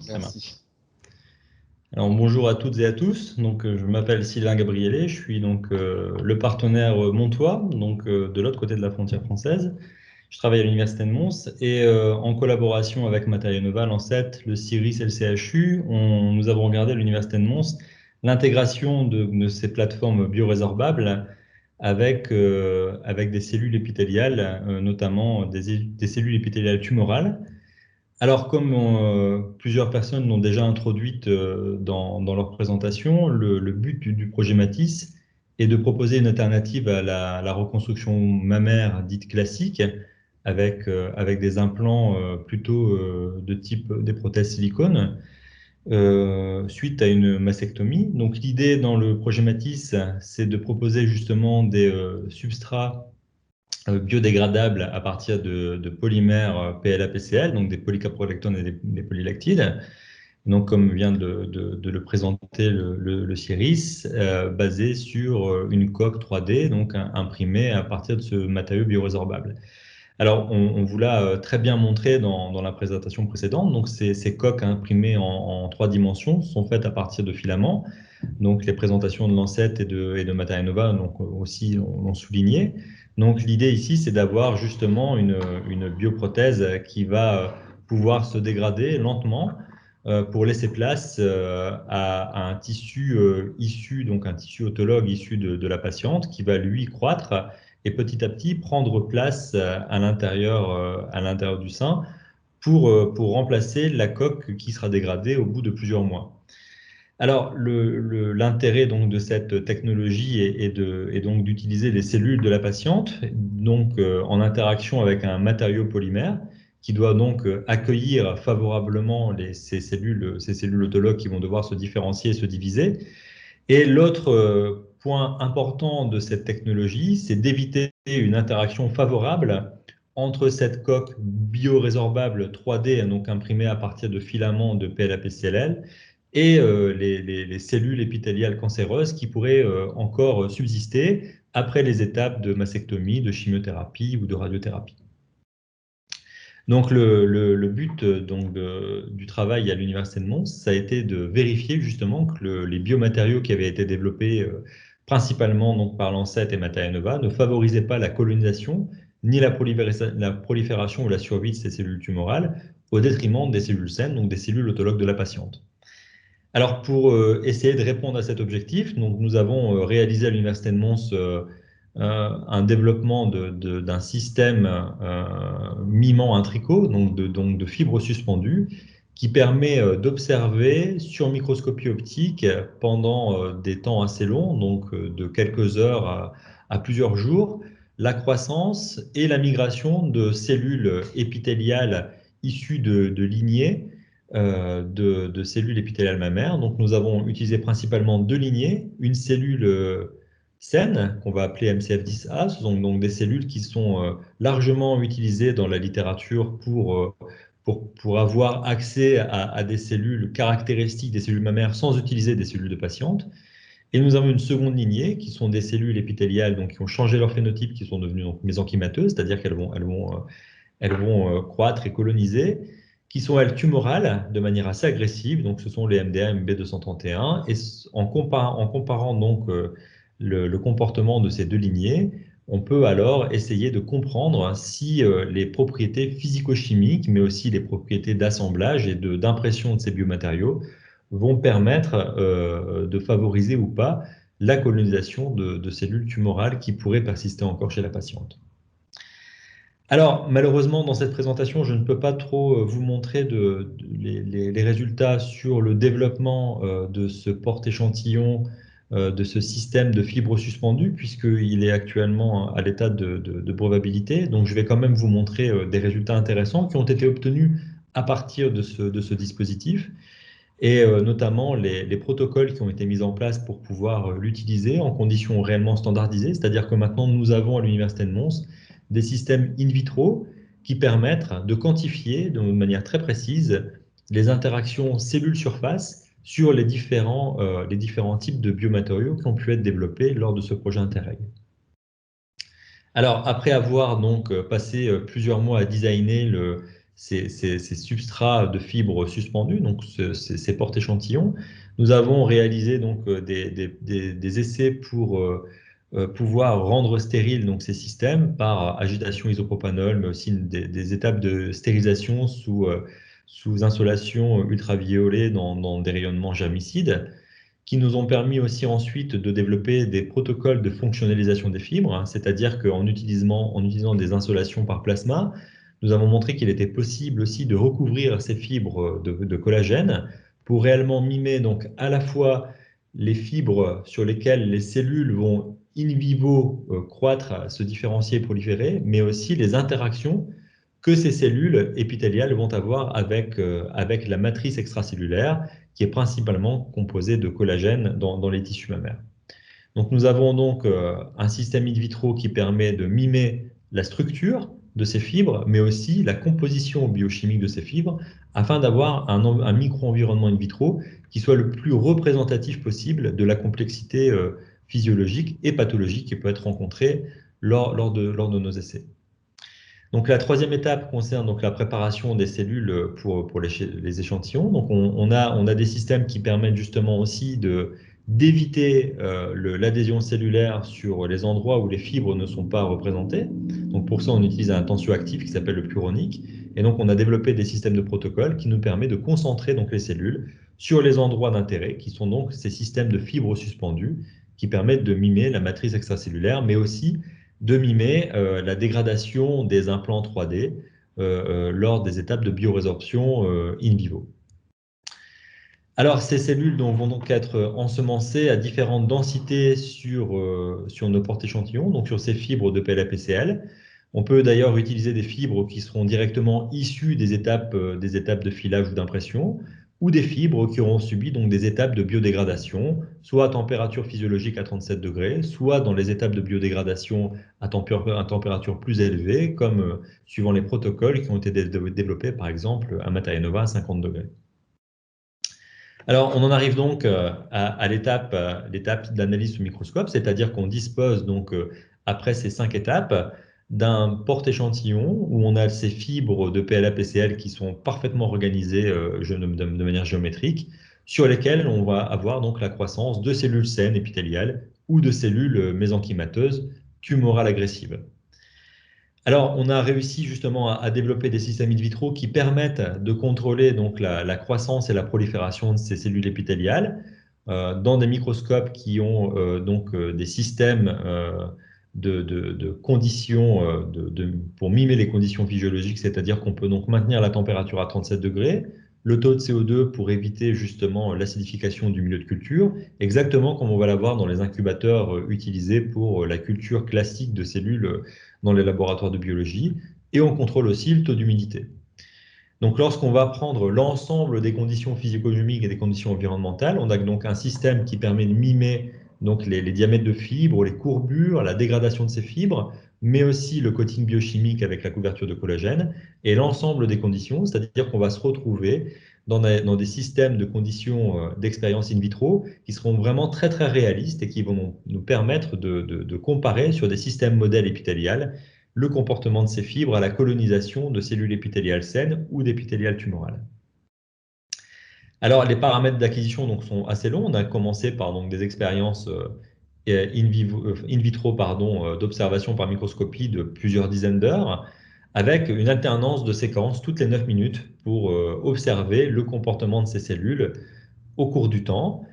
A: Merci.
F: Alors, bonjour à toutes et à tous. Donc, je m'appelle Sylvain Gabriellet. Je suis donc le partenaire montois, donc de l'autre côté de la frontière française. Je travaille à l'Université de Mons et en collaboration avec Matériaux Nova, Lancet, le CIRIS et le CHU, nous avons regardé à l'Université de Mons l'intégration de ces plateformes biorésorbables avec des cellules épithéliales, notamment des cellules épithéliales tumorales. Alors, comme plusieurs personnes l'ont déjà introduite dans leur présentation, le but du projet Matisse est de proposer une alternative à la reconstruction mammaire dite classique, avec des implants plutôt de type des prothèses silicone, suite à une mastectomie. Donc, l'idée dans le projet Matisse, c'est de proposer justement des substrats biodégradables à partir de polymères PLA-PCL, donc des polycaprolactones et des polylactides. Donc, comme vient de le présenter le CIRIS, basé sur une coque 3D, donc imprimée à partir de ce matériau biorésorbable. Alors, on vous l'a très bien montré dans la présentation précédente. Donc, ces coques imprimées en 3 dimensions sont faites à partir de filaments. Donc, les présentations de Lancet et de Matériaux Nova donc, aussi l'ont souligné. Donc, l'idée ici, c'est d'avoir justement une bioprothèse qui va pouvoir se dégrader lentement pour laisser place à un tissu issu, donc un tissu autologue issu de la patiente qui va lui croître et petit à petit prendre place à l'intérieur du sein pour remplacer la coque qui sera dégradée au bout de plusieurs mois. Alors, l'intérêt donc de cette technologie est donc d'utiliser les cellules de la patiente, donc en interaction avec un matériau polymère qui doit donc accueillir favorablement ces cellules autologues qui vont devoir se différencier et se diviser. Et l'autre point important de cette technologie, c'est d'éviter une interaction favorable entre cette coque biorésorbable 3D, donc imprimée à partir de filaments de PLA-PCLL, et les cellules épithéliales cancéreuses qui pourraient encore subsister après les étapes de mastectomie, de chimiothérapie ou de radiothérapie. Donc, le but du travail à l'Université de Mons, ça a été de vérifier justement que les biomatériaux qui avaient été développés principalement donc, par Lancet et Materianova ne favorisaient pas la colonisation ni la prolifération ou la survie de ces cellules tumorales au détriment des cellules saines, donc des cellules autologues de la patiente. Alors, pour essayer de répondre à cet objectif, donc, nous avons réalisé à l'Université de Mons un développement d'un système mimant un tricot, donc de fibres suspendues, qui permet d'observer sur microscopie optique pendant des temps assez longs, donc de quelques heures à plusieurs jours, la croissance et la migration de cellules épithéliales issues de lignées de cellules épithéliales mammaires. Donc, nous avons utilisé principalement deux lignées, une cellule saine, qu'on va appeler MCF10A, ce sont donc des cellules qui sont largement utilisées dans la littérature pour avoir accès à des cellules caractéristiques des cellules mammaires sans utiliser des cellules de patientes. Et nous avons une seconde lignée qui sont des cellules épithéliales donc, qui ont changé leur phénotype, qui sont devenues donc, mésenchymateuses, c'est-à-dire qu'elles vont croître et coloniser, qui sont, elles, tumorales de manière assez agressive. Donc, ce sont les MDA MB231. Et en comparant donc le comportement de ces deux lignées, on peut alors essayer de comprendre si les propriétés physico-chimiques, mais aussi les propriétés d'assemblage et d'impression de ces biomatériaux vont permettre de favoriser ou pas la colonisation de cellules tumorales qui pourraient persister encore chez la patiente. Alors, malheureusement, dans cette présentation, je ne peux pas trop vous montrer les résultats sur le développement de ce porte-échantillon, de ce système de fibres suspendues, puisqu'il est actuellement à l'état de brevetabilité. Donc, je vais quand même vous montrer des résultats intéressants qui ont été obtenus à partir de ce dispositif, et notamment les protocoles qui ont été mis en place pour pouvoir l'utiliser en conditions réellement standardisées. C'est-à-dire que maintenant, nous avons à l'Université de Mons des systèmes in vitro qui permettent de quantifier de manière très précise les interactions cellules-surface sur les différents types de biomatériaux qui ont pu être développés lors de ce projet Interreg. Alors, après avoir donc passé plusieurs mois à designer ces substrats de fibres suspendues, donc ces porte-échantillons, nous avons réalisé donc des essais pour pouvoir rendre stériles donc, ces systèmes par agitation isopropanol, mais aussi des étapes de stérilisation sous insolation ultraviolet dans des rayonnements germicides, qui nous ont permis aussi ensuite de développer des protocoles de fonctionnalisation des fibres, hein, c'est-à-dire qu'en utilisant des insolations par plasma, nous avons montré qu'il était possible aussi de recouvrir ces fibres de collagène pour réellement mimer donc à la fois les fibres sur lesquelles les cellules vont in vivo croître, se différencier et proliférer, mais aussi les interactions que ces cellules épithéliales vont avoir avec la matrice extracellulaire, qui est principalement composée de collagène dans les tissus mammaires. Donc nous avons donc un système in vitro qui permet de mimer la structure de ces fibres, mais aussi la composition biochimique de ces fibres, afin d'avoir un micro-environnement in vitro qui soit le plus représentatif possible de la complexité physiologique et pathologique qui peut être rencontrée lors de nos essais. Donc la troisième étape concerne donc la préparation des cellules pour les échantillons. Donc on a des systèmes qui permettent justement aussi d'éviter l'adhésion cellulaire sur les endroits où les fibres ne sont pas représentées. Donc pour ça, on utilise un tensioactif qui s'appelle le Pluronic. Et donc on a développé des systèmes de protocoles qui nous permettent de concentrer donc les cellules sur les endroits d'intérêt, qui sont donc ces systèmes de fibres suspendues qui permettent de mimer la matrice extracellulaire, mais aussi de mimer la dégradation des implants 3D lors des étapes de biorésorption in vivo. Alors, ces cellules vont donc être ensemencées à différentes densités sur nos porte-échantillons, donc sur ces fibres de PLA-PCL. On peut d'ailleurs utiliser des fibres qui seront directement issues des étapes de filage ou d'impression, ou des fibres qui auront subi donc des étapes de biodégradation, soit à température physiologique à 37 degrés, soit dans les étapes de biodégradation à température plus élevée, comme suivant les protocoles qui ont été développés par exemple à Materianova à 50 degrés. Alors, on en arrive donc à l'étape de l'analyse sous microscope, c'est-à-dire qu'on dispose donc, après ces 5 étapes, d'un porte-échantillon où on a ces fibres de PLA-PCL qui sont parfaitement organisées de manière géométrique, sur lesquelles on va avoir donc la croissance de cellules saines épithéliales ou de cellules mésenchymateuses tumorales agressives. Alors, on a réussi justement à développer des systèmes in vitro qui permettent de contrôler donc la croissance et la prolifération de ces cellules épithéliales dans des microscopes qui ont des systèmes de conditions pour mimer les conditions physiologiques, c'est-à-dire qu'on peut donc maintenir la température à 37 degrés, le taux de CO2 pour éviter justement l'acidification du milieu de culture, exactement comme on va l'avoir dans les incubateurs utilisés pour la culture classique de cellules dans les laboratoires de biologie, et on contrôle aussi le taux d'humidité. Donc, lorsqu'on va prendre l'ensemble des conditions physico-chimiques et des conditions environnementales, on a donc un système qui permet de mimer donc les diamètres de fibres, les courbures, la dégradation de ces fibres, mais aussi le coating biochimique avec la couverture de collagène, et l'ensemble des conditions, c'est-à-dire qu'on va se retrouver dans des systèmes de conditions d'expérience in vitro qui seront vraiment très très réalistes et qui vont nous permettre de comparer sur des systèmes modèles épithéliales le comportement de ces fibres à la colonisation de cellules épithéliales saines ou d'épithéliales tumorales. Alors, les paramètres d'acquisition sont assez longs. On a commencé par des expériences in vitro d'observation par microscopie de plusieurs dizaines d'heures, avec une alternance de séquences toutes les 9 minutes pour observer le comportement de ces cellules au cours du temps.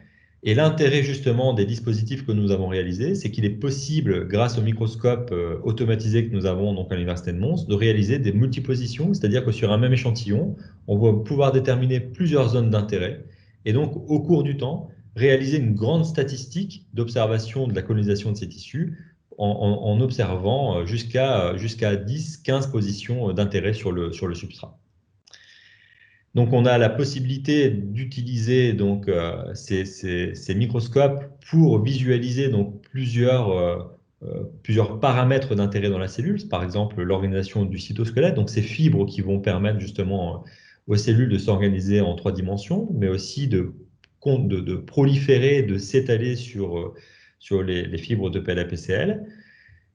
F: Et l'intérêt justement des dispositifs que nous avons réalisés, c'est qu'il est possible, grâce au microscope automatisé que nous avons donc à l'Université de Mons, de réaliser des multipositions, c'est-à-dire que sur un même échantillon, on va pouvoir déterminer plusieurs zones d'intérêt et donc au cours du temps, réaliser une grande statistique d'observation de la colonisation de ces tissus en observant jusqu'à 10-15 positions d'intérêt sur le substrat. Donc, on a la possibilité d'utiliser ces microscopes pour visualiser plusieurs paramètres d'intérêt dans la cellule, par exemple l'organisation du cytosquelette, donc ces fibres qui vont permettre justement aux cellules de s'organiser en 3 dimensions, mais aussi de proliférer, de s'étaler sur les fibres de PLA-PCL.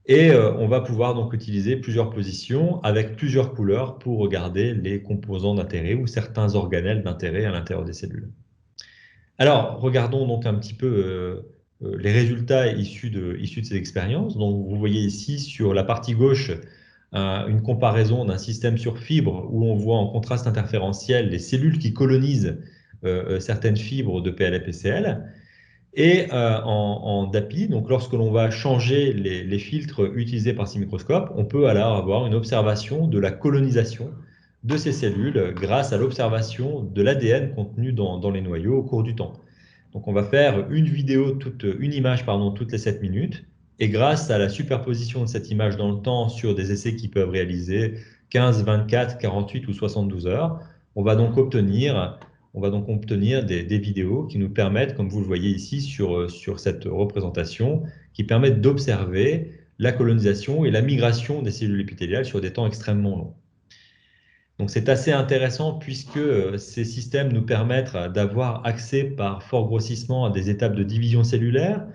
F: Et on va pouvoir donc utiliser plusieurs positions avec plusieurs couleurs pour regarder les composants d'intérêt ou certains organelles d'intérêt à l'intérieur des cellules. Alors, regardons donc un petit peu les résultats issus de ces expériences. Donc, vous voyez ici sur la partie gauche une comparaison d'un système sur fibre où on voit en contraste interférentiel les cellules qui colonisent certaines fibres de PLA-PCL. Et en DAPI, donc lorsque l'on va changer les filtres utilisés par ces microscopes, on peut alors avoir une observation de la colonisation de ces cellules grâce à l'observation de l'ADN contenu dans les noyaux au cours du temps. Donc on va faire une image toutes les 7 minutes, et grâce à la superposition de cette image dans le temps sur des essais qui peuvent réaliser 15, 24, 48 ou 72 heures, on va donc obtenir des vidéos qui nous permettent, comme vous le voyez ici sur cette représentation, qui permettent d'observer la colonisation et la migration des cellules épithéliales sur des temps extrêmement longs. Donc c'est assez intéressant puisque ces systèmes nous permettent d'avoir accès par fort grossissement à des étapes de division cellulaire,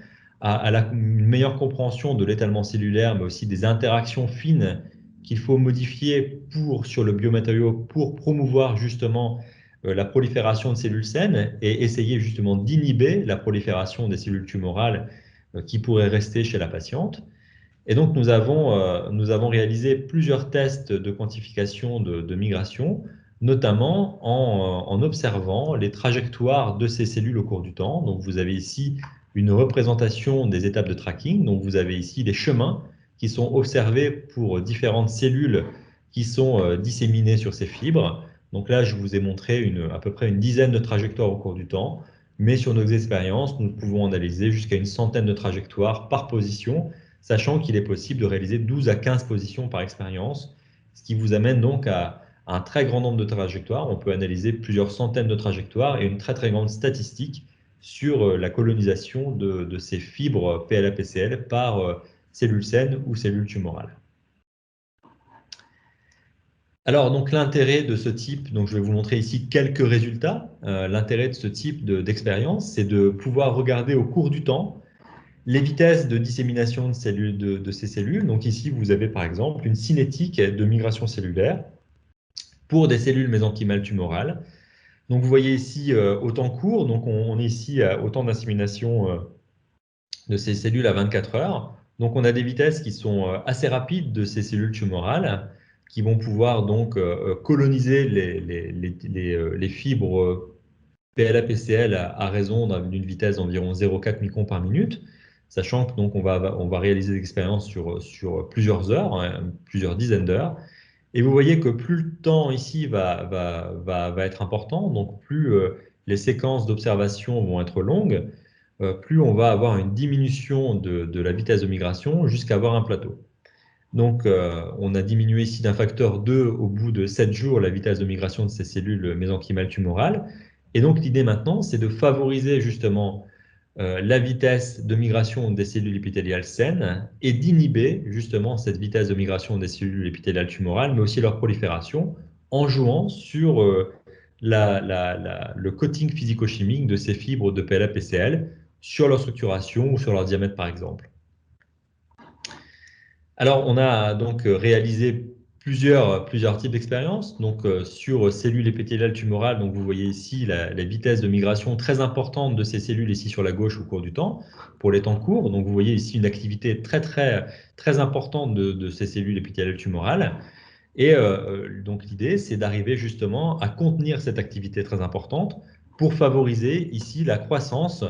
F: à une meilleure compréhension de l'étalement cellulaire, mais aussi des interactions fines qu'il faut modifier sur le biomatériau pour promouvoir justement la prolifération de cellules saines et essayer justement d'inhiber la prolifération des cellules tumorales qui pourraient rester chez la patiente. Et donc, nous avons réalisé plusieurs tests de quantification de migration, notamment en observant les trajectoires de ces cellules au cours du temps. Donc, vous avez ici une représentation des étapes de tracking. Donc, vous avez ici des chemins qui sont observés pour différentes cellules qui sont disséminées sur ces fibres. Donc là, je vous ai montré à peu près une dizaine de trajectoires au cours du temps, mais sur nos expériences, nous pouvons analyser jusqu'à une centaine de trajectoires par position, sachant qu'il est possible de réaliser 12 à 15 positions par expérience, ce qui vous amène donc à un très grand nombre de trajectoires. On peut analyser plusieurs centaines de trajectoires et une très très grande statistique sur la colonisation de ces fibres PLA-PCL par cellules saines ou cellules tumorales. Alors, donc l'intérêt de ce type, donc je vais vous montrer ici quelques résultats. L'intérêt de ce type d'expérience, c'est de pouvoir regarder au cours du temps les vitesses de dissémination de ces cellules. Donc ici, vous avez par exemple une cinétique de migration cellulaire pour des cellules mésenchymales tumorales. Donc vous voyez ici au temps court, donc on est ici au temps d'assimilation de ces cellules à 24 heures. Donc on a des vitesses qui sont assez rapides de ces cellules tumorales qui vont pouvoir donc coloniser les fibres PLA-PCL à raison d'une vitesse d'environ 0,4 microns par minute, sachant que donc on va réaliser des expériences sur plusieurs heures, hein, plusieurs dizaines d'heures. Et vous voyez que plus le temps ici va être important, donc plus les séquences d'observation vont être longues, plus on va avoir une diminution de la vitesse de migration jusqu'à avoir un plateau. Donc, on a diminué ici d'un facteur 2 au bout de 7 jours la vitesse de migration de ces cellules mésenchymales tumorales. Et donc, l'idée maintenant, c'est de favoriser justement la vitesse de migration des cellules épithéliales saines et d'inhiber justement cette vitesse de migration des cellules épithéliales tumorales, mais aussi leur prolifération, en jouant sur le coating physico-chimique de ces fibres de PLA-PCL sur leur structuration ou sur leur diamètre, par exemple. Alors, on a donc réalisé plusieurs types d'expériences. Donc, sur cellules épithéliales tumorales, donc vous voyez ici la vitesse de migration très importante de ces cellules ici sur la gauche au cours du temps, pour les temps courts. Donc, vous voyez ici une activité très importante de ces cellules épithéliales tumorales. Et donc, l'idée, c'est d'arriver justement à contenir cette activité très importante pour favoriser ici la croissance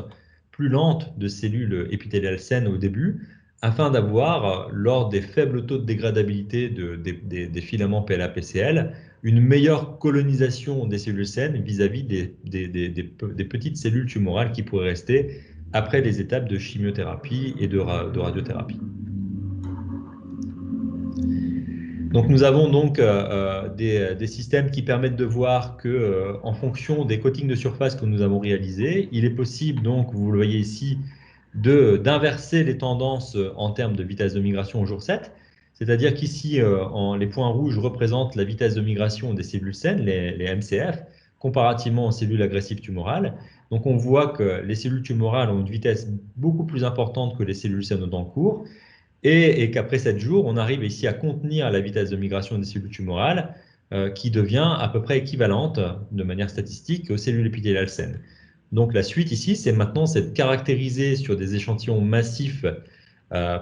F: plus lente de cellules épithéliales saines au début, afin d'avoir, lors des faibles taux de dégradabilité des filaments PLA-PCL, une meilleure colonisation des cellules saines vis-à-vis des petites cellules tumorales qui pourraient rester après les étapes de chimiothérapie et de radiothérapie. Donc nous avons donc des systèmes qui permettent de voir que, en fonction des coatings de surface que nous avons réalisés, il est possible, donc vous le voyez ici, d'inverser les tendances en termes de vitesse de migration au jour 7. C'est-à-dire qu'ici, les points rouges représentent la vitesse de migration des cellules saines, les MCF, comparativement aux cellules agressives tumorales. Donc on voit que les cellules tumorales ont une vitesse beaucoup plus importante que les cellules saines au temps court, et qu'après 7 jours, on arrive ici à contenir la vitesse de migration des cellules tumorales qui devient à peu près équivalente de manière statistique aux cellules épithéliales saines. Donc la suite ici, c'est maintenant de caractériser sur des échantillons massifs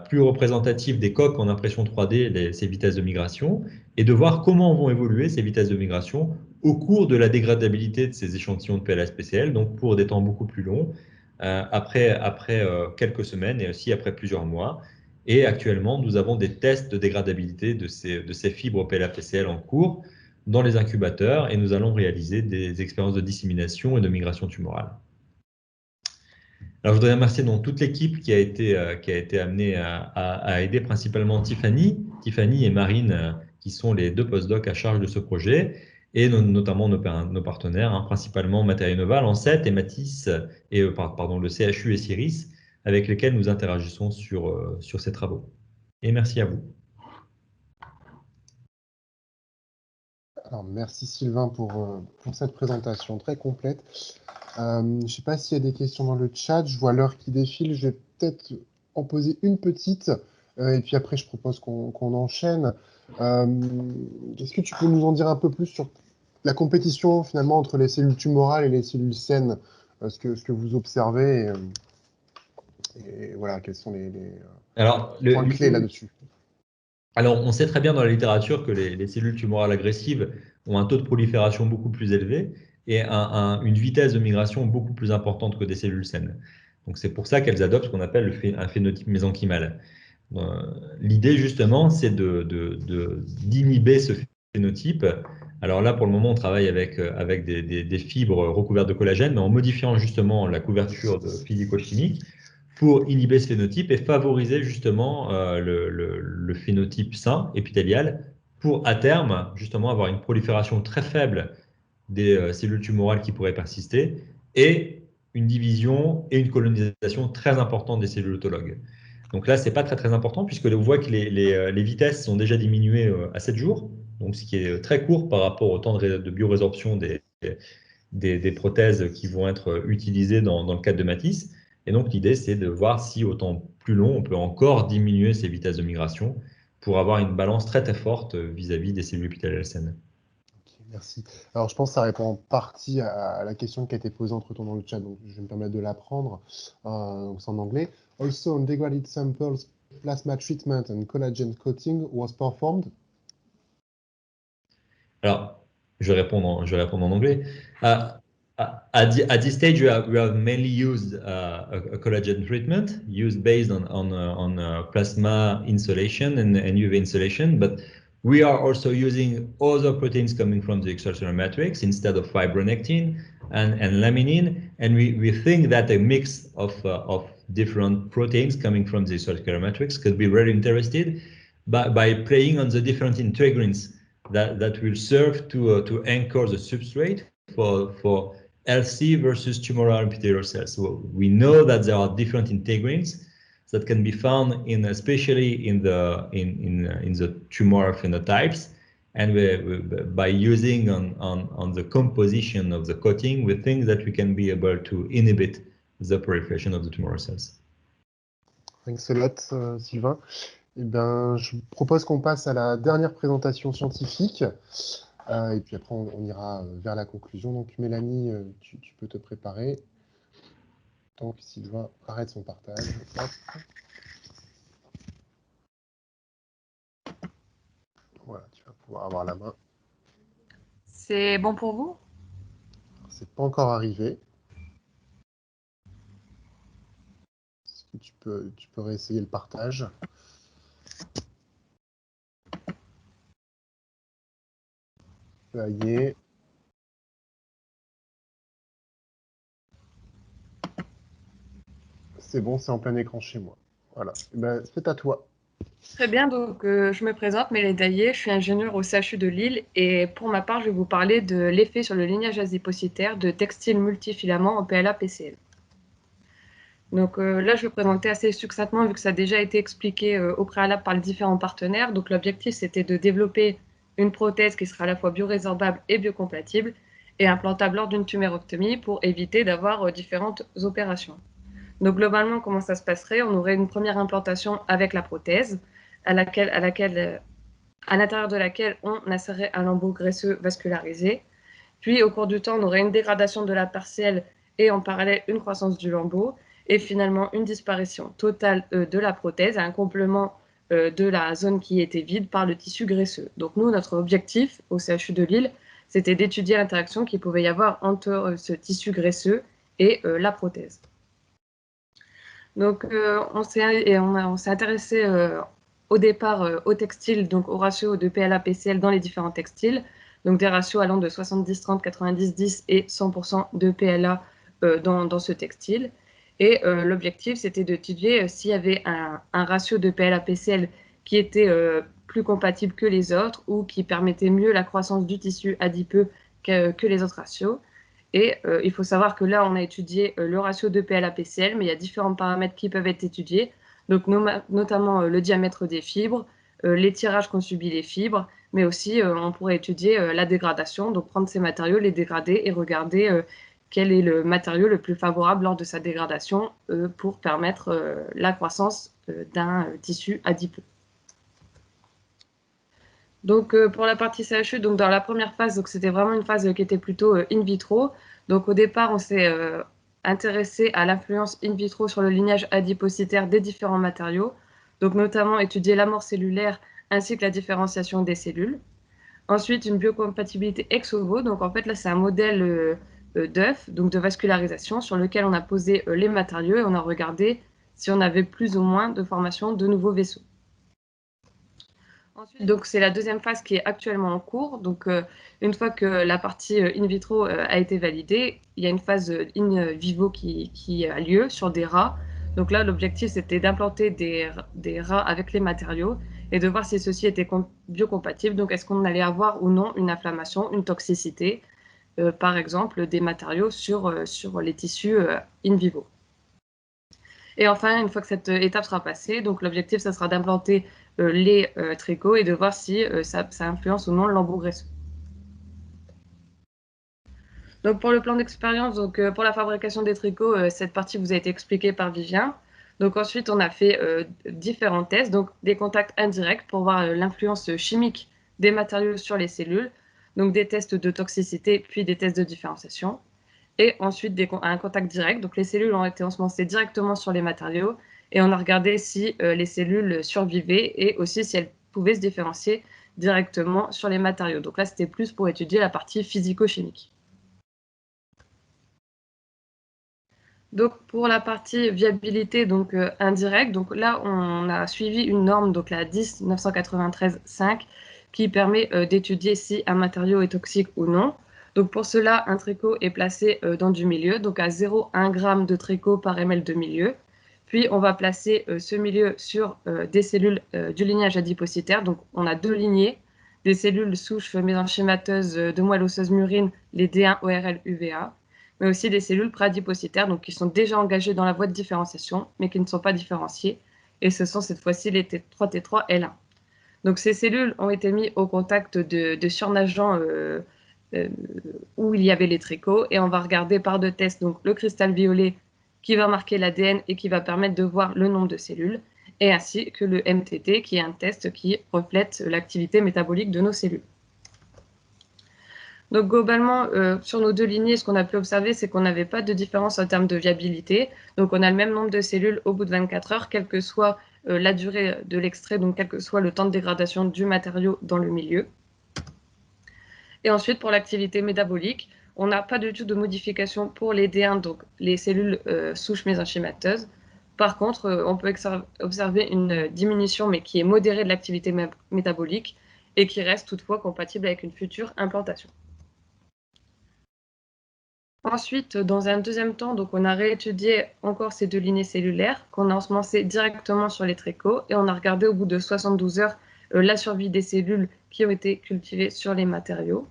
F: plus représentatifs des coques en impression 3D ces vitesses de migration et de voir comment vont évoluer ces vitesses de migration au cours de la dégradabilité de ces échantillons de PLA-PCL, donc pour des temps beaucoup plus longs, après quelques semaines et aussi après plusieurs mois. Et actuellement, nous avons des tests de dégradabilité de ces fibres PLA-PCL en cours dans les incubateurs et nous allons réaliser des expériences de dissémination et de migration tumorale. Alors, je voudrais remercier donc toute l'équipe qui a été amenée à aider, principalement Tiffany et Marine, qui sont les 2 postdocs à charge de ce projet, et notamment nos partenaires, hein, principalement Matériaux-Nova, Lancet et Matisse, et le CHU et Ciris, avec lesquels nous interagissons sur ces travaux. Et merci à vous.
A: Alors, merci Sylvain pour cette présentation très complète. Je ne sais pas s'il y a des questions dans le chat. Je vois l'heure qui défile. Je vais peut-être en poser une petite, et puis après, je propose qu'on enchaîne. Est-ce que tu peux nous en dire un peu plus sur la compétition finalement entre les cellules tumorales et les cellules saines, ce que vous observez, et voilà, quels sont les points clés là-dessus?
F: Alors, on sait très bien dans la littérature que les cellules tumorales agressives ont un taux de prolifération beaucoup plus élevé et une vitesse de migration beaucoup plus importante que des cellules saines. Donc, c'est pour ça qu'elles adoptent ce qu'on appelle un phénotype mésenchymal. L'idée, justement, c'est d'inhiber ce phénotype. Alors là, pour le moment, on travaille avec des fibres recouvertes de collagène, mais en modifiant justement la couverture physico-chimique pour inhiber ce phénotype et favoriser justement le phénotype sain, épithélial, pour à terme, justement, avoir une prolifération très faible des cellules tumorales qui pourraient persister et une division et une colonisation très importante des cellules autologues. Donc là, ce n'est pas très important puisque on voit que les vitesses sont déjà diminuées à 7 jours, donc ce qui est très court par rapport au temps de biorésorption des prothèses qui vont être utilisées dans le cadre de Matisse. Et donc, l'idée, c'est de voir si, au temps plus long, on peut encore diminuer ces vitesses de migration pour avoir une balance très, très forte vis-à-vis des cellules épithéliales saines.
A: Ok, merci. Alors, je pense que ça répond en partie à la question qui a été posée entre-temps dans le chat, donc je vais me permettre de l'apprendre. Donc, c'est en anglais. Also, on degraded samples, plasma treatment and collagen coating was performed.
F: Alors, je vais répondre en anglais. At this stage, we have mainly used a collagen treatment used based on plasma insulation and UV insulation, but we are also using other proteins coming from the extracellular matrix instead of fibronectin and laminin, and we think that a mix of different proteins coming from the extracellular matrix could be very interested by playing on the different integrins that will serve to anchor the substrate for healthy versus tumoral epithelial cells. So we know that there are different integrins that can be found in, especially in the tumoral phenotypes, and by using on the composition of the coating, we think that we can be able to inhibit the proliferation of the tumoral cells.
A: Thanks a lot, Sylvain. Eh bien, je propose qu'on passe à la dernière présentation scientifique. Et puis après, on ira vers la conclusion. Donc, Mélanie, tu peux te préparer. Donc, Sylvain arrête son partage. Hop. Voilà, tu vas pouvoir avoir la main.
G: C'est bon pour vous?
A: C'est pas encore arrivé. Est-ce que tu peux réessayer le partage? Ça y est. C'est bon, c'est en plein écran chez moi. Voilà. Eh ben, c'est à toi.
G: Très bien, donc je me présente, Mélanie Daillé, je suis ingénieure au CHU de Lille et pour ma part, je vais vous parler de l'effet sur le lignage adipocytaire de textiles multifilaments en PLA-PCL. Donc là, je vais présenter assez succinctement vu que ça a déjà été expliqué au préalable par les différents partenaires. Donc l'objectif, c'était de développer une prothèse qui sera à la fois biorésorbable et biocompatible et implantable lors d'une tumérectomie pour éviter d'avoir différentes opérations. Donc globalement, comment ça se passerait? On aurait une première implantation avec la prothèse, à l'intérieur de laquelle on insérerait un lambeau graisseux vascularisé. Puis au cours du temps, on aurait une dégradation de la partielle et en parallèle une croissance du lambeau. Et finalement, une disparition totale de la prothèse, un complément de la zone qui était vide par le tissu graisseux. Donc nous, notre objectif au CHU de Lille, c'était d'étudier l'interaction qu'il pouvait y avoir entre ce tissu graisseux et la prothèse. Donc on s'est intéressé au départ au textile, donc au ratio de PLA-PCL dans les différents textiles, donc des ratios allant de 70-30, 90-10 et 100% de PLA dans ce textile. Et l'objectif, c'était d'étudier s'il y avait un ratio de PLA-PCL qui était plus compatible que les autres ou qui permettait mieux la croissance du tissu adipeux que les autres ratios. Et il faut savoir que là, on a étudié le ratio de PLA-PCL, mais il y a différents paramètres qui peuvent être étudiés, donc notamment le diamètre des fibres, les tirages qu'ont subi les fibres, mais aussi on pourrait étudier la dégradation, donc prendre ces matériaux, les dégrader et regarder quel est le matériau le plus favorable lors de sa dégradation pour permettre la croissance d'un tissu adipeux. Donc pour la partie CHU, donc dans la première phase, c'était vraiment une phase qui était plutôt in vitro. Donc au départ, on s'est intéressé à l'influence in vitro sur le lignage adipocytaire des différents matériaux, donc notamment étudier la mort cellulaire ainsi que la différenciation des cellules. Ensuite, une biocompatibilité ex ovo, donc en fait là c'est un modèle d'œuf, donc de vascularisation, sur lequel on a posé les matériaux et on a regardé si on avait plus ou moins de formation de nouveaux vaisseaux. Ensuite, donc c'est la deuxième phase qui est actuellement en cours. Donc, une fois que la partie in vitro a été validée, il y a une phase in vivo qui a lieu sur des rats. Donc là, l'objectif, c'était d'implanter des rats avec les matériaux et de voir si ceux-ci étaient biocompatibles. Donc, est-ce qu'on allait avoir ou non une inflammation, une toxicité, par exemple, des matériaux sur les tissus in vivo. Et enfin, une fois que cette étape sera passée, donc l'objectif, ça sera d'implanter les tricots et de voir si ça influence ou non le lambeau graisseux. Donc pour le plan d'expérience, pour la fabrication des tricots, cette partie vous a été expliquée par Vivien. Donc ensuite, on a fait différents tests, donc des contacts indirects pour voir l'influence chimique des matériaux sur les cellules, donc des tests de toxicité, puis des tests de différenciation. Et ensuite, un contact direct, donc les cellules ont été ensemencées directement sur les matériaux, et on a regardé si les cellules survivaient et aussi si elles pouvaient se différencier directement sur les matériaux. Donc là, c'était plus pour étudier la partie physico-chimique. Donc pour la partie viabilité indirecte, donc là on a suivi une norme, donc la 10-993-5, qui permet d'étudier si un matériau est toxique ou non. Donc pour cela, un tricot est placé dans du milieu, donc à 0,1 g de tricot par ml de milieu. Puis on va placer ce milieu sur des cellules du lignage adipocytaire. Donc on a 2 lignées, des cellules souches mésenchémateuses de moelle osseuse murine, les D1 ORL UVA, mais aussi des cellules préadipocytaires, donc qui sont déjà engagées dans la voie de différenciation, mais qui ne sont pas différenciées. Et ce sont cette fois-ci les T3T3L1. Donc ces cellules ont été mises au contact de surnageants où il y avait les tricots, et on va regarder par 2 tests, donc le cristal violet qui va marquer l'ADN et qui va permettre de voir le nombre de cellules, et ainsi que le MTT, qui est un test qui reflète l'activité métabolique de nos cellules. Donc globalement, sur nos 2 lignées, ce qu'on a pu observer, c'est qu'on n'avait pas de différence en termes de viabilité. Donc on a le même nombre de cellules au bout de 24 heures, quelle que soit la durée de l'extrait, donc quel que soit le temps de dégradation du matériau dans le milieu. Et ensuite, pour l'activité métabolique, on n'a pas du tout de modification pour les D1, donc les cellules souches mésenchémateuses. Par contre, on peut observer une diminution, mais qui est modérée de l'activité métabolique et qui reste toutefois compatible avec une future implantation. Ensuite, dans un deuxième temps, donc on a réétudié encore ces 2 lignées cellulaires qu'on a ensemencées directement sur les tricots, et on a regardé au bout de 72 heures la survie des cellules qui ont été cultivées sur les matériaux.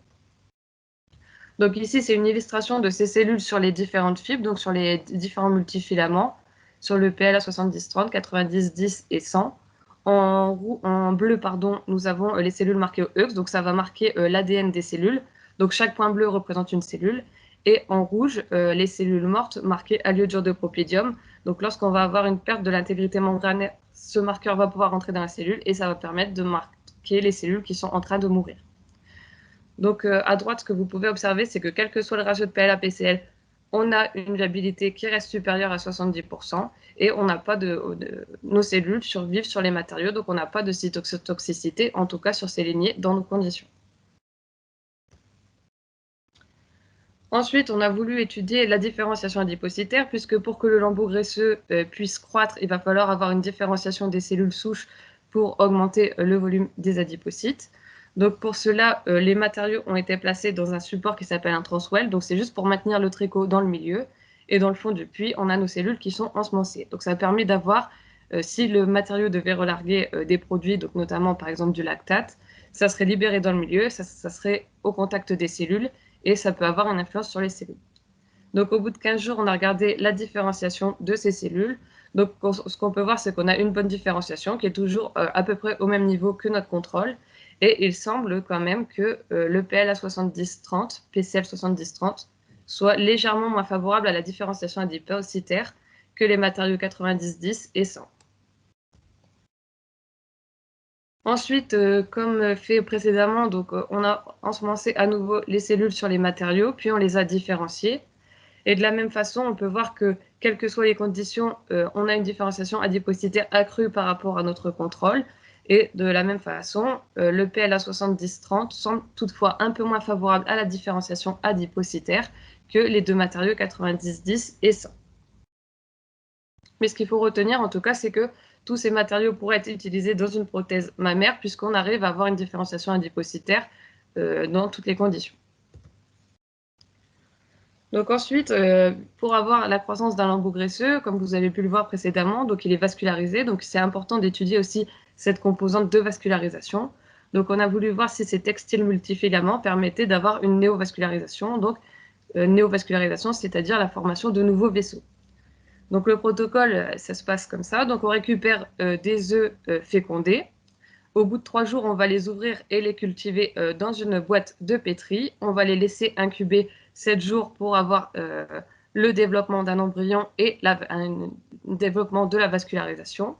G: Donc ici, c'est une illustration de ces cellules sur les différentes fibres, donc sur les différents multifilaments, sur le PLA 70-30, 90-10 et 100. En bleu, nous avons les cellules marquées au EUX, donc ça va marquer l'ADN des cellules. Donc chaque point bleu représente une cellule. Et en rouge, les cellules mortes marquées alliodure de propydium. Donc lorsqu'on va avoir une perte de l'intégrité membranaire, ce marqueur va pouvoir entrer dans la cellule et ça va permettre de marquer les cellules qui sont en train de mourir. Donc à droite, ce que vous pouvez observer, c'est que quel que soit le ratio de PLA-PCL, on a une viabilité qui reste supérieure à 70% et on n'a pas nos cellules survivent sur les matériaux, donc on n'a pas de cytotoxicité, en tout cas sur ces lignées, dans nos conditions. Ensuite, on a voulu étudier la différenciation adipocytaire, puisque pour que le lambeau graisseux puisse croître, il va falloir avoir une différenciation des cellules souches pour augmenter le volume des adipocytes. Donc pour cela, les matériaux ont été placés dans un support qui s'appelle un transwell, donc c'est juste pour maintenir le tricot dans le milieu. Et dans le fond du puits, on a nos cellules qui sont ensemencées. Donc ça permet d'avoir, si le matériau devait relarguer des produits, donc notamment par exemple du lactate, ça serait libéré dans le milieu, ça serait au contact des cellules, et ça peut avoir une influence sur les cellules. Donc au bout de 15 jours, on a regardé la différenciation de ces cellules. Donc ce qu'on peut voir, c'est qu'on a une bonne différenciation qui est toujours à peu près au même niveau que notre contrôle. Et il semble quand même que le PLA 70-30, PCL 70-30, soit légèrement moins favorable à la différenciation adipocytaire que les matériaux 90-10 et 100. Ensuite, comme fait précédemment, donc, on a ensemencé à nouveau les cellules sur les matériaux, puis on les a différenciées. Et de la même façon, on peut voir que, quelles que soient les conditions, on a une différenciation adipocytaire accrue par rapport à notre contrôle. Et de la même façon, le PLA 70-30 semble toutefois un peu moins favorable à la différenciation adipocytaire que les 2 matériaux 90-10 et 100. Mais ce qu'il faut retenir, en tout cas, c'est que tous ces matériaux pourraient être utilisés dans une prothèse mammaire, puisqu'on arrive à avoir une différenciation adipocytaire dans toutes les conditions. Donc ensuite, pour avoir la croissance d'un lambeau graisseux, comme vous avez pu le voir précédemment, donc il est vascularisé, donc c'est important d'étudier aussi cette composante de vascularisation. Donc on a voulu voir si ces textiles multifilaments permettaient d'avoir une néovascularisation, donc néovascularisation, c'est-à-dire la formation de nouveaux vaisseaux. Donc le protocole, ça se passe comme ça. Donc on récupère des œufs fécondés. Au bout de 3 jours, on va les ouvrir et les cultiver dans une boîte de pétri. On va les laisser incuber 7 jours pour avoir le développement d'un embryon et un développement de la vascularisation.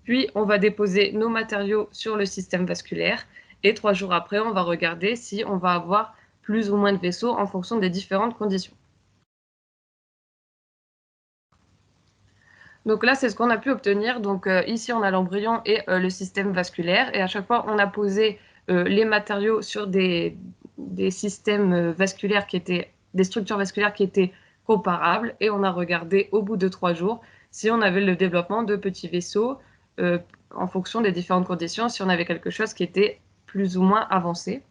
G: Puis, on va déposer nos matériaux sur le système vasculaire et 3 jours après, on va regarder si on va avoir plus ou moins de vaisseaux en fonction des différentes conditions. Donc là, c'est ce qu'on a pu obtenir. Donc ici, on a l'embryon et le système vasculaire. Et à chaque fois, on a posé les matériaux sur des systèmes vasculaires qui étaient, des structures vasculaires qui étaient comparables. Et on a regardé au bout de 3 jours si on avait le développement de petits vaisseaux en fonction des différentes conditions, si on avait quelque chose qui était plus ou moins avancé.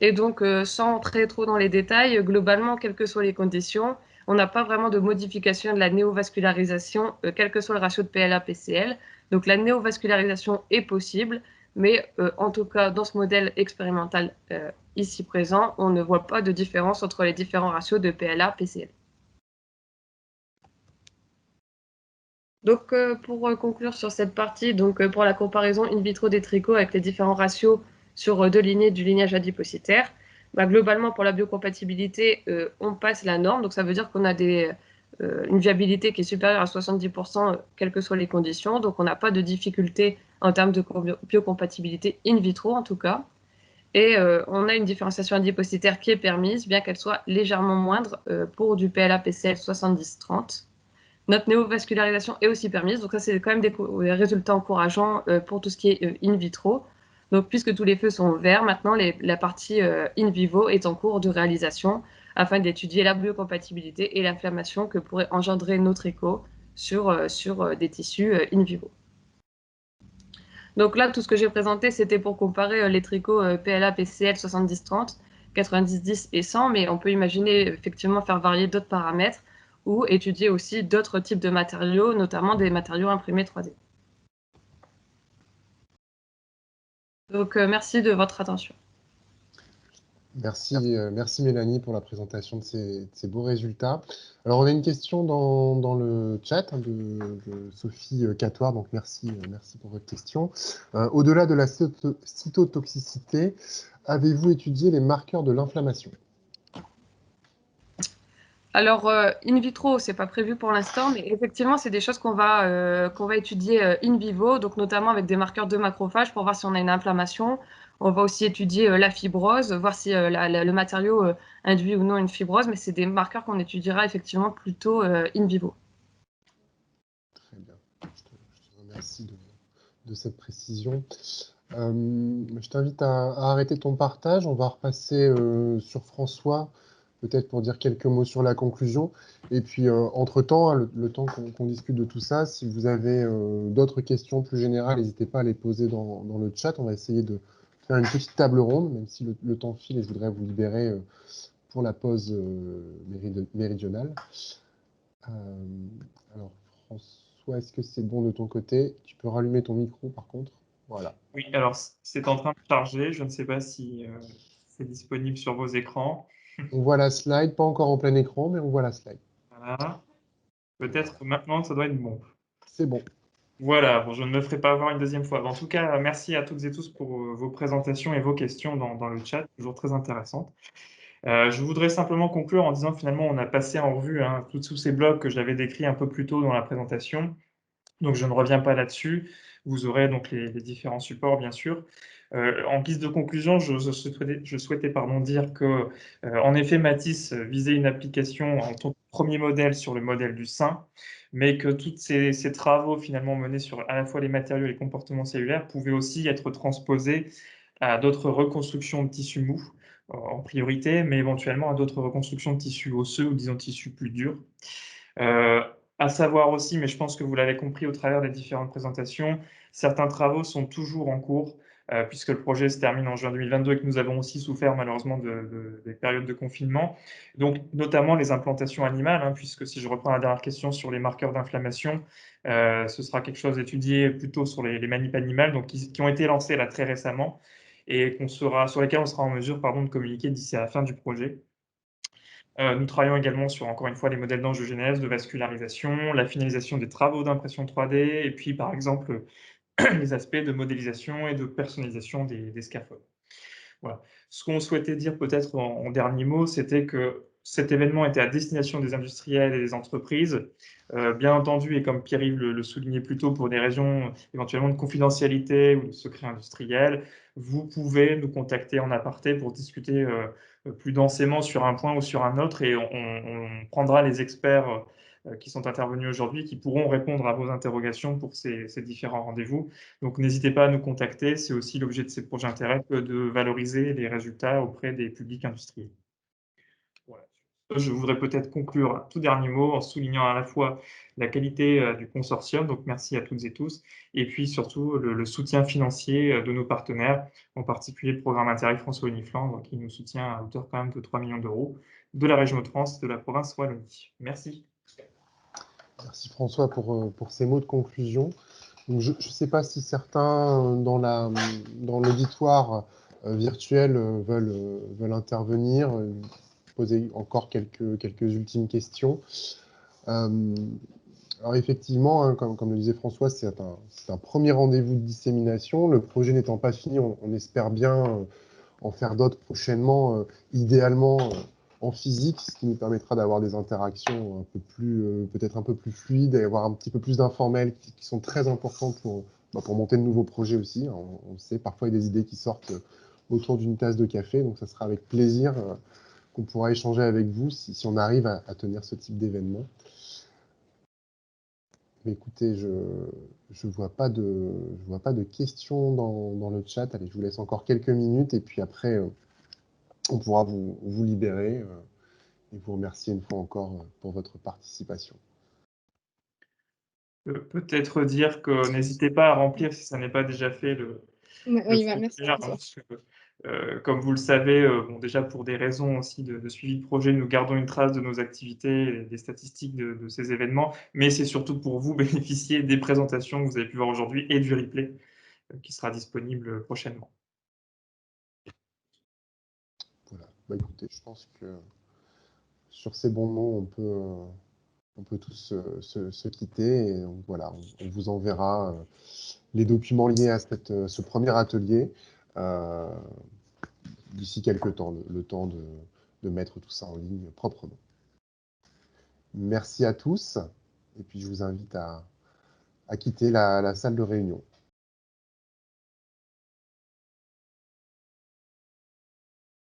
G: Et donc, sans entrer trop dans les détails, globalement, quelles que soient les conditions, on n'a pas vraiment de modification de la néovascularisation, quel que soit le ratio de PLA-PCL. Donc, la néovascularisation est possible, mais en tout cas, dans ce modèle expérimental ici présent, on ne voit pas de différence entre les différents ratios de PLA-PCL. Donc, pour conclure sur cette partie, donc, pour la comparaison in vitro des trichots avec les différents ratios sur 2 lignées du lignage adipocytaire, bah, globalement, pour la biocompatibilité, on passe la norme. Donc, ça veut dire qu'on a une viabilité qui est supérieure à 70%, quelles que soient les conditions. Donc, on n'a pas de difficulté en termes de biocompatibilité in vitro, en tout cas. Et on a une différenciation adipocytaire qui est permise, bien qu'elle soit légèrement moindre pour du PLA-PCL 70-30. Notre néovascularisation est aussi permise. Donc ça, c'est quand même des résultats encourageants pour tout ce qui est in vitro. Donc, puisque tous les feux sont verts, maintenant, la partie in vivo est en cours de réalisation afin d'étudier la biocompatibilité et l'inflammation que pourrait engendrer nos trichots sur des tissus in vivo. Donc là, tout ce que j'ai présenté, c'était pour comparer les trichots PLA-PCL 70-30, 90-10 et 100, mais on peut imaginer effectivement faire varier d'autres paramètres ou étudier aussi d'autres types de matériaux, notamment des matériaux imprimés 3D. Donc, merci de votre attention.
A: Merci Mélanie pour la présentation de ces beaux résultats. Alors, on a une question dans le chat de Sophie Catoire, donc merci pour votre question. Au-delà de la cytotoxicité, avez-vous étudié les marqueurs de l'inflammation?
G: Alors, in vitro, ce n'est pas prévu pour l'instant, mais effectivement, c'est des choses qu'on va étudier in vivo, donc notamment avec des marqueurs de macrophages pour voir si on a une inflammation. On va aussi étudier la fibrose, voir si le matériau induit ou non une fibrose, mais c'est des marqueurs qu'on étudiera effectivement plutôt in vivo.
A: Très bien. Je te remercie de cette précision. Je t'invite à arrêter ton partage. On va repasser sur François, peut-être pour dire quelques mots sur la conclusion. Et puis, entre-temps, le temps qu'on discute de tout ça, si vous avez d'autres questions plus générales, n'hésitez pas à les poser dans le chat. On va essayer de faire une petite table ronde, même si le temps file et je voudrais vous libérer pour la pause méridionale. Alors, François, est-ce que c'est bon de ton côté? Tu peux rallumer ton micro, par contre. Voilà.
B: Oui, alors c'est en train de charger. Je ne sais pas si c'est disponible sur vos écrans.
A: On voit la slide, pas encore en plein écran, mais on voit la slide.
B: Voilà. Peut-être maintenant, ça doit être bon.
A: C'est bon.
B: Voilà, bon, je ne me ferai pas avoir une deuxième fois. En tout cas, merci à toutes et tous pour vos présentations et vos questions dans le chat, toujours très intéressantes. Je voudrais simplement conclure en disant finalement, on a passé en revue tous ces blocs que j'avais décrits un peu plus tôt dans la présentation. Donc, je ne reviens pas là-dessus. Vous aurez donc les différents supports, bien sûr. En guise de conclusion, je souhaitais dire que, en effet, Matisse visait une application en tant que premier modèle sur le modèle du sein, mais que tous ces travaux finalement menés sur à la fois les matériaux et les comportements cellulaires pouvaient aussi être transposés à d'autres reconstructions de tissus mous, en priorité, mais éventuellement à d'autres reconstructions de tissus osseux ou disons tissus plus durs. À savoir aussi, mais je pense que vous l'avez compris au travers des différentes présentations, certains travaux sont toujours en cours, puisque le projet se termine en juin 2022 et que nous avons aussi souffert malheureusement des périodes de confinement. Donc, notamment les implantations animales, puisque si je reprends la dernière question sur les marqueurs d'inflammation, ce sera quelque chose étudié plutôt sur les manips animales, donc qui ont été lancés là très récemment et sur lesquels on sera en mesure de communiquer d'ici à la fin du projet. Nous travaillons également sur, encore une fois, les modèles d'angiogenèse, de vascularisation, la finalisation des travaux d'impression 3D, et puis, par exemple, les aspects de modélisation et de personnalisation des scaffolds. Voilà. Ce qu'on souhaitait dire peut-être en dernier mot, c'était que cet événement était à destination des industriels et des entreprises. Bien entendu, et comme Pierre-Yves le soulignait plus tôt, pour des raisons éventuellement de confidentialité ou de secret industriel, vous pouvez nous contacter en aparté pour discuter plus densément sur un point ou sur un autre, et on prendra les experts qui sont intervenus aujourd'hui, qui pourront répondre à vos interrogations pour ces différents rendez-vous. Donc n'hésitez pas à nous contacter, c'est aussi l'objet de ces projets intérêts que de valoriser les résultats auprès des publics industriels. Voilà. Je voudrais peut-être conclure un tout dernier mot en soulignant à la fois la qualité du consortium, donc merci à toutes et tous, et puis surtout le soutien financier de nos partenaires, en particulier le programme Intérêt François-Wallonie Flandre, qui nous soutient à hauteur quand même de 3 millions d'euros, de la région Hauts-de-France et de la province Wallonie. Merci.
A: Merci François pour ces mots de conclusion. Donc, je ne sais pas si certains dans l'auditoire virtuel veulent intervenir, poser encore quelques ultimes questions. Alors effectivement, hein, comme le disait François, c'est un premier rendez-vous de dissémination. Le projet n'étant pas fini, on espère bien en faire d'autres prochainement, idéalement en physique, ce qui nous permettra d'avoir des interactions un peu plus, peut-être un peu plus fluides et avoir un petit peu plus d'informels qui sont très importants pour monter de nouveaux projets aussi. On sait, parfois il y a des idées qui sortent autour d'une tasse de café, donc ça sera avec plaisir qu'on pourra échanger avec vous si on arrive à tenir ce type d'événement. Mais écoutez, je vois pas de questions dans le chat. Allez, je vous laisse encore quelques minutes et puis après, on pourra vous libérer et vous remercier une fois encore pour votre participation.
B: Peut-être dire que n'hésitez pas à remplir, si ça n'est pas déjà fait, le
H: Oui, merci.
B: formulaire, hein, parce que, comme vous le savez, bon, déjà pour des raisons aussi de suivi de projet, nous gardons une trace de nos activités et des statistiques de ces événements, mais c'est surtout pour vous bénéficier des présentations que vous avez pu voir aujourd'hui et du replay qui sera disponible prochainement.
A: Voilà. Bah, écoutez, je pense que sur ces bons mots, on peut tous se quitter. Et donc, voilà, on vous enverra les documents liés à ce premier atelier d'ici quelques temps, le temps de mettre tout ça en ligne proprement. Merci à tous. Et puis, je vous invite à quitter la salle de réunion.